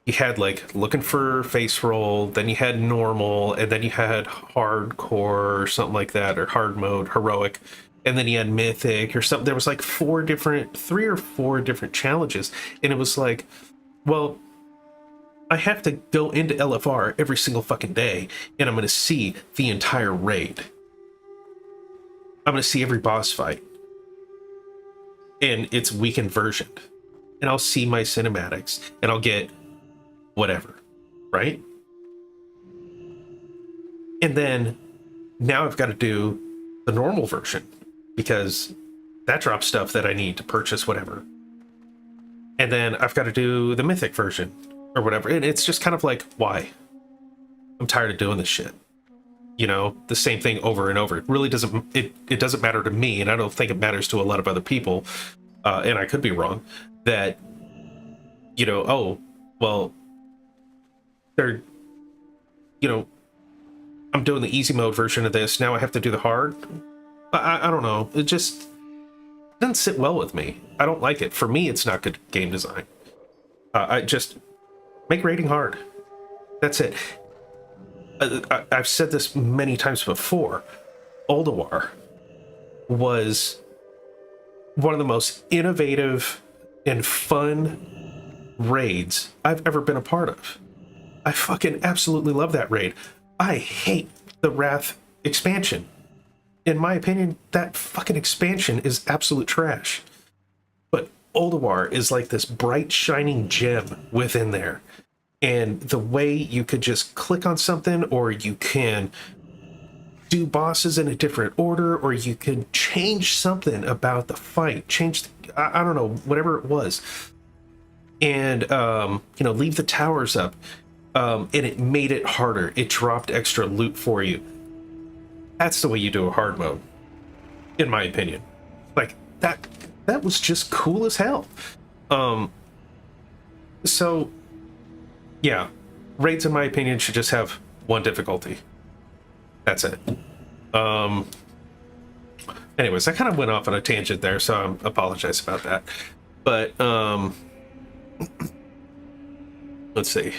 you had like looking for face roll, then you had normal, and then you had hardcore or something like that, or hard mode, heroic, and then you had mythic or something. There was like 3 or 4 different challenges, and it was like, well, I have to go into LFR every single fucking day, and I'm going to see the entire raid. I'm going to see every boss fight and its weakened version, and I'll see my cinematics, and I'll get whatever, right? And then now I've got to do the normal version because that drops stuff that I need to purchase whatever. And then I've got to do the mythic version or whatever. And it's just kind of like, why? I'm tired of doing this shit. You know, the same thing over and over. It really doesn't, it doesn't matter to me, and I don't think it matters to a lot of other people, and I could be wrong, that, you know, oh, well, they're, you know, I'm doing the easy mode version of this. Now I have to do the hard. I don't know. It just doesn't sit well with me. I don't like it. For me, it's not good game design. I just make raiding hard. That's it. I've said this many times before. Ulduar was one of the most innovative and fun raids I've ever been a part of. I fucking absolutely love that raid. I hate the Wrath expansion. In my opinion, that fucking expansion is absolute trash. But Ulduar is like this bright, shining gem within there. And the way you could just click on something, or you can do bosses in a different order, or you can change something about the fight, I don't know, whatever it was. And, you know, leave the towers up. And it made it harder. It dropped extra loot for you. That's the way you do a hard mode, in my opinion. Like, that was just cool as hell. So, yeah, raids, in my opinion, should just have one difficulty. That's it. Anyways, I kind of went off on a tangent there, so I apologize about that. But, let's see.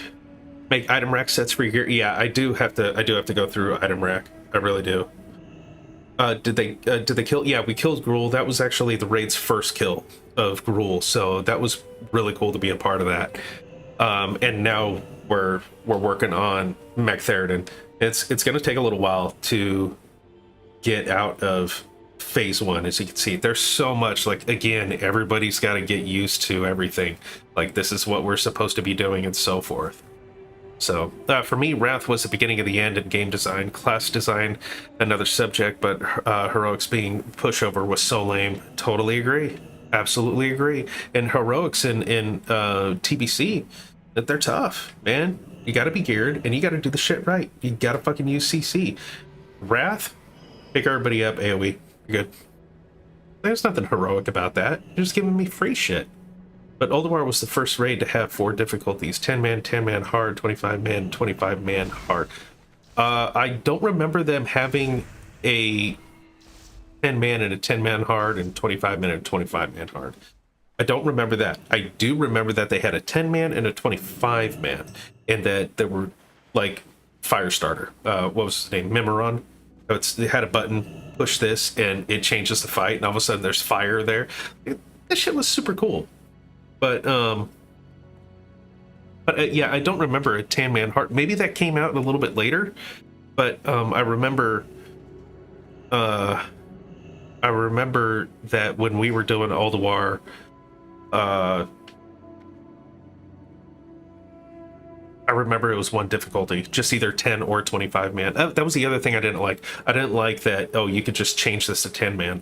Make item rack sets for your gear. Yeah, I do have to go through item rack. I really do. Did they kill? Yeah, we killed Gruul. That was actually the raid's first kill of Gruul, so that was really cool to be a part of that. And now we're working on Magtheridon. It's going to take a little while to get out of phase 1. As you can see, there's so much, like, again, everybody's got to get used to everything. Like, this is what we're supposed to be doing and so forth. So for me, Wrath was the beginning of the end in game design. Class design, another subject, but heroics being pushover was so lame. Totally agree. Absolutely agree. And heroics in TBC, that they're tough, man. You got to be geared, and you got to do the shit right. You got to fucking use CC. Wrath, pick everybody up, AoE. You're good. There's nothing heroic about that. You're just giving me free shit. But Ulduar was the first raid to have 4 difficulties: 10-man, 10-man hard, 25-man, 25-man hard. I don't remember them having a 10-man and a 10-man hard and 25-man and 25-man hard. I don't remember that. I do remember that they had a 10-man and a 25-man, and that there were, like, Firestarter. What was his name? Memoron. They had a button, push this, and it changes the fight, and all of a sudden there's fire there. This shit was super cool. But yeah, I don't remember a 10-man hard. Maybe that came out a little bit later, but I remember that when we were doing Ulduar, I remember it was one difficulty, just either 10 or 25-man. That was the other thing I didn't like. I didn't like that, oh, you could just change this to 10-man.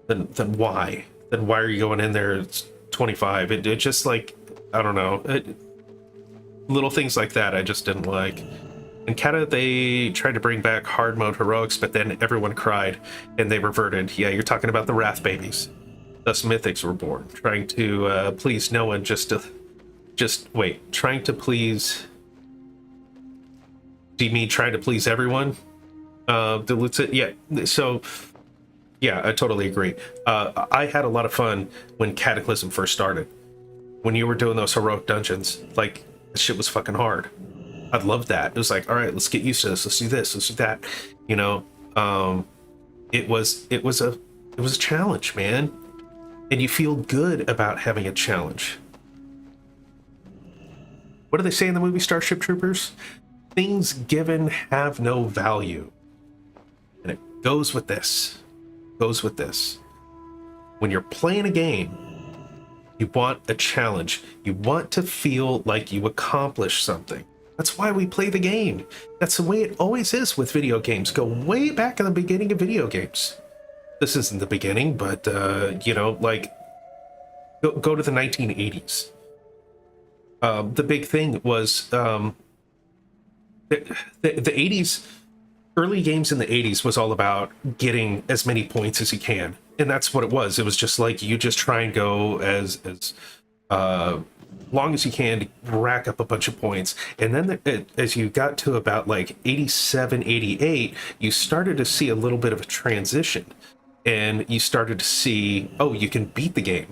Then why? Then why are you going in there? It's 25. It just, like, I don't know, little things like that I just didn't like. And Kata, they tried to bring back hard mode heroics, but then everyone cried and they reverted. Yeah, you're talking about the Wrath babies. Thus mythics were born, trying to please no one, trying to please. Do you mean trying to please everyone? Dilutes it. Yeah, so yeah, I totally agree. I had a lot of fun when Cataclysm first started. When you were doing those heroic dungeons, like, this shit was fucking hard. I loved that. It was like, all right, let's get used to this. Let's do this. Let's do that. You know, it was a challenge, man. And you feel good about having a challenge. What do they say in the movie Starship Troopers? Things given have no value. And it goes with this. When you're playing a game, you want a challenge. You want to feel like you accomplished something. That's why we play the game. That's the way it always is with video games. Go way back in the beginning of video games. This isn't the beginning, but you know, like, go to the 1980s. The big thing was the 80s. Early games in the 80s was all about getting as many points as you can, and that's what it was. It was just like, you just try and go as long as you can to rack up a bunch of points. And then as you got to about like 87, 88, you started to see a little bit of a transition. And you started to see, oh, you can beat the game.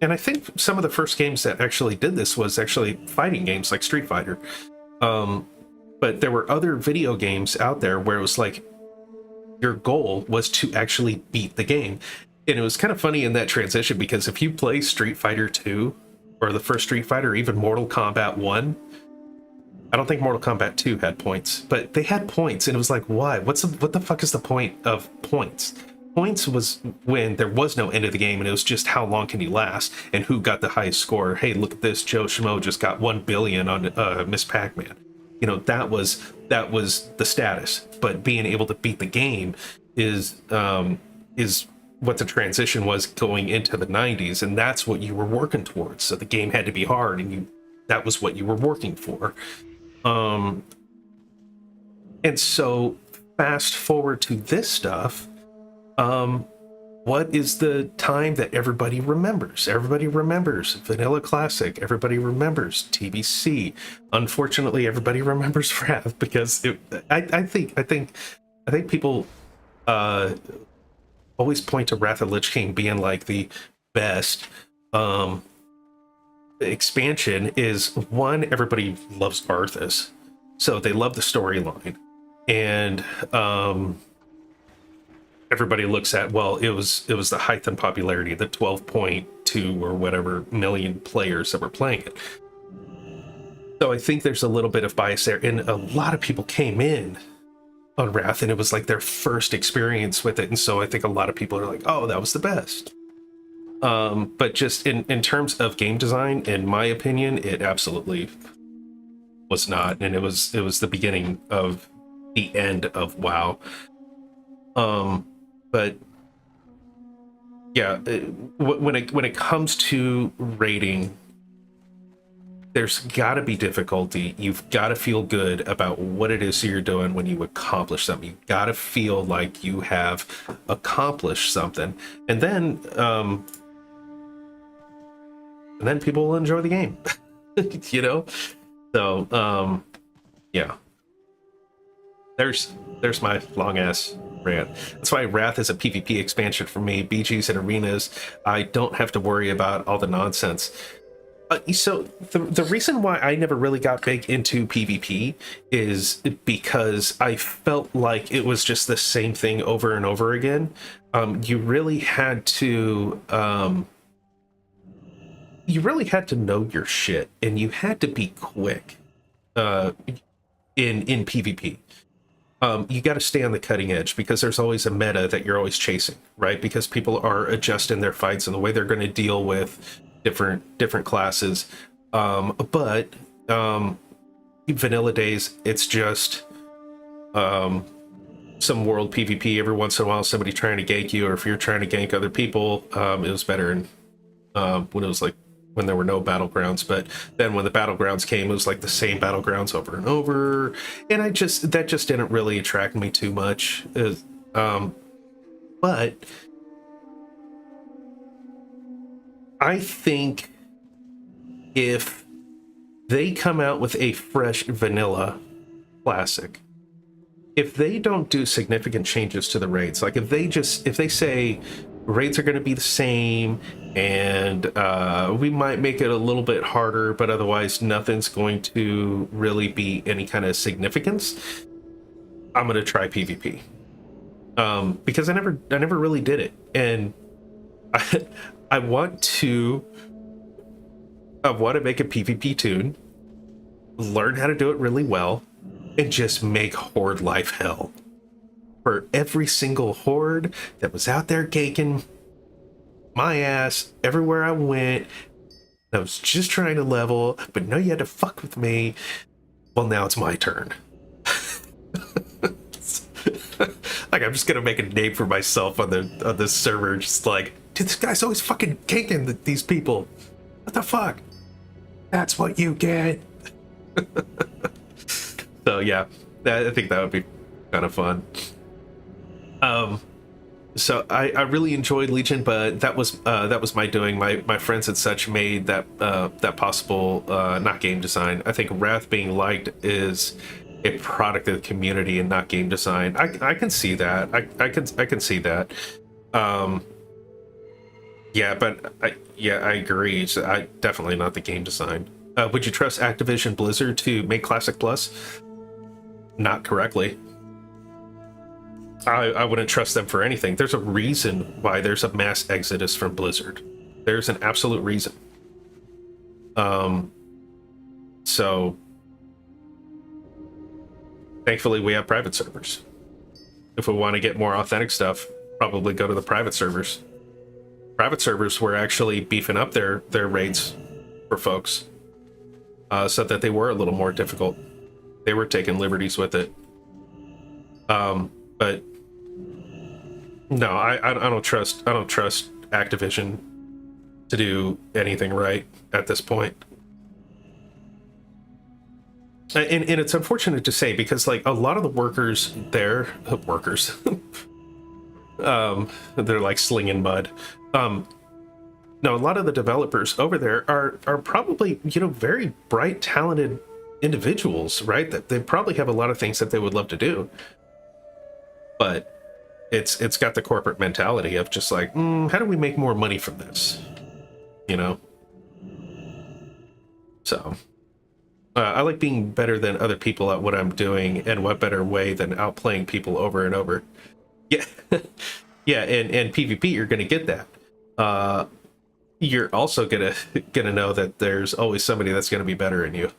And I think some of the first games that actually did this was actually fighting games like Street Fighter. But there were other video games out there where it was like your goal was to actually beat the game. And it was kind of funny in that transition, because if you play Street Fighter 2 or the first Street Fighter, or even Mortal Kombat 1, I don't think Mortal Kombat 2 had points, but they had points, and it was like, why? What the fuck is the point of points? Points was when there was no end of the game, and it was just how long can you last and who got the highest score. Hey, look at this, Joe Schmo just got 1 billion on Miss Pac-Man. You know, that was the status. But being able to beat the game is what the transition was going into the 90s, and that's what you were working towards. So the game had to be hard, and that was what you were working for. And so fast forward to this stuff. What is the time that everybody remembers? Everybody remembers Vanilla Classic. Everybody remembers TBC. Unfortunately, everybody remembers Wrath, because I think people always point to Wrath of Lich King being like the best expansion. Is one, everybody loves Arthas, so they love the storyline, and everybody looks at, well, it was the height and popularity, the 12.2 or whatever million players that were playing it. So I think there's a little bit of bias there, and a lot of people came in on Wrath, and it was like their first experience with it, and so I think a lot of people are like, oh, that was the best. But just in terms of game design, in my opinion, it absolutely was not, and it was the beginning of the end of WoW. But yeah, when it comes to rating, there's got to be difficulty. You've got to feel good about what it is you're doing when you accomplish something. You've got to feel like you have accomplished something, and then people will enjoy the game. You know, so yeah. There's my long ass rant. That's why Wrath is a PvP expansion for me. BGs and arenas, I don't have to worry about all the nonsense. So the reason why I never really got big into PvP is because I felt like it was just the same thing over and over again. You really had to know your shit, and you had to be quick in PvP. You got to stay on the cutting edge, because there's always a meta that you're always chasing, right? Because people are adjusting their fights and the way they're going to deal with different classes. But vanilla days, it's just some world PvP. Every once in a while, somebody trying to gank you, or if you're trying to gank other people, it was better when it was like when there were no battlegrounds. But then when the battlegrounds came, it was like the same battlegrounds over and over, and that just didn't really attract me too much. But I think if they come out with a fresh vanilla classic, if they don't do significant changes to the raids, like if they say raids are going to be the same, and we might make it a little bit harder, but otherwise nothing's going to really be any kind of significance, I'm going to try PvP. Because I never really did it, and I want to make a PvP tune, learn how to do it really well, and just make horde life hell for every single horde that was out there ganking my ass everywhere I went. I was just trying to level, but no, you had to fuck with me. Well, now it's my turn. Like, I'm just gonna make a name for myself on the server, just like, dude, this guy's always fucking ganking these people. What the fuck? That's what you get. So yeah, I think that would be kind of fun. So I really enjoyed Legion, but that was my doing. My friends and such made that possible, not game design. I think Wrath being liked is a product of the community and not game design. I can see that. I can see that. Yeah, but I agree. So definitely not the game design. Would you trust Activision Blizzard to make Classic Plus? Not correctly. I wouldn't trust them for anything. There's a reason why there's a mass exodus from Blizzard. There's an absolute reason. So thankfully we have private servers. If we want to get more authentic stuff, probably go to the private servers. Private servers were actually beefing up their raids for folks, so that they were a little more difficult. They were taking liberties with it. But no, I don't trust Activision to do anything right at this point. And it's unfortunate to say, because like a lot of the workers there, they're like slinging mud. No, a lot of the developers over there are probably, you know, very bright, talented individuals, right? That they probably have a lot of things that they would love to do, but it's got the corporate mentality of just like, how do we make more money from this, you know? So I like being better than other people at what I'm doing, and what better way than outplaying people over and over. Yeah. Yeah, and PvP, you're gonna get that. You're also gonna know that there's always somebody that's gonna be better than you.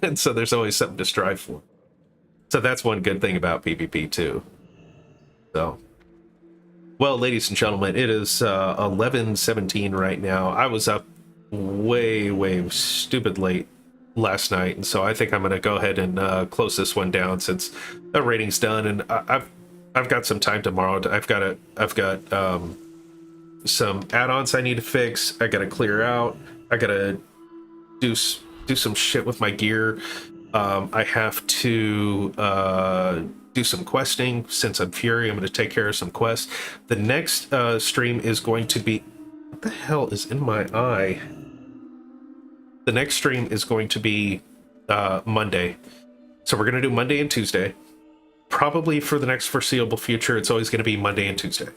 And so there's always something to strive for. So that's one good thing about PvP too. So, well, ladies and gentlemen, it is 11:17 right now. I was up way stupid late last night, and so I think I'm gonna go ahead and close this one down, since the rating's done, and I've got some time tomorrow. I've got some add-ons I need to fix. I gotta clear out. I gotta do some shit with my gear. I have to do some questing. Since I'm Fury, I'm going to take care of some quests. The next stream is going to be... What the hell is in my eye? The next stream is going to be Monday. So we're going to do Monday and Tuesday. Probably for the next foreseeable future, it's always going to be Monday and Tuesday.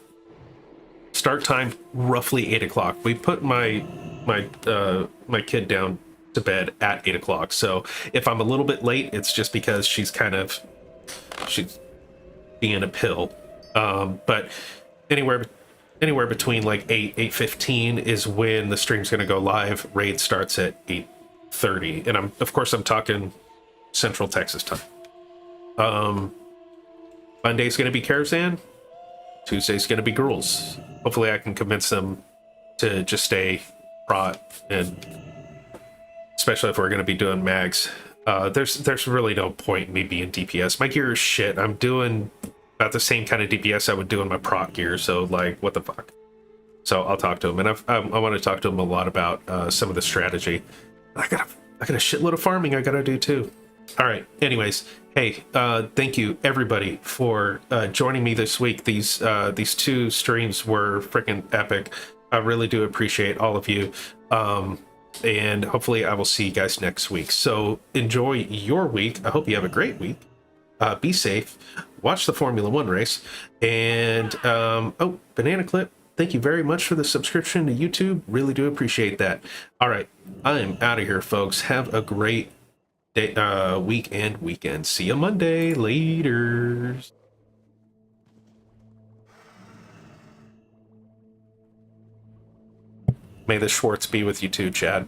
Start time roughly 8 o'clock. We put my kid down to bed at 8 o'clock. So if I'm a little bit late, it's just because she's being a pill. But anywhere between like 8:15 is when the stream's going to go live. Raid starts at 8:30, and I'm talking Central Texas time. Monday's going to be Karazhan. Tuesday's going to be GRUUL'S. Hopefully I can convince them to just stay prot, and especially if we're going to be doing mags. There's really no point in me being DPS. My gear is shit. I'm doing about the same kind of DPS I would do in my prot gear, so like, what the fuck? So I'll talk to him, and I want to talk to him a lot about some of the strategy. I got a shitload of farming I gotta do too. All right. Anyways, hey, thank you everybody for joining me this week. These two streams were freaking epic. I really do appreciate all of you. And hopefully I will see you guys next week. So enjoy your week. I hope you have a great week. Be safe. Watch the Formula 1 race. And oh, Banana Clip, thank you very much for the subscription to YouTube. Really do appreciate that. All right, I'm out of here, folks. Have a great day, week and weekend. See you Monday. Laters. May the Schwartz be with you too, Chad.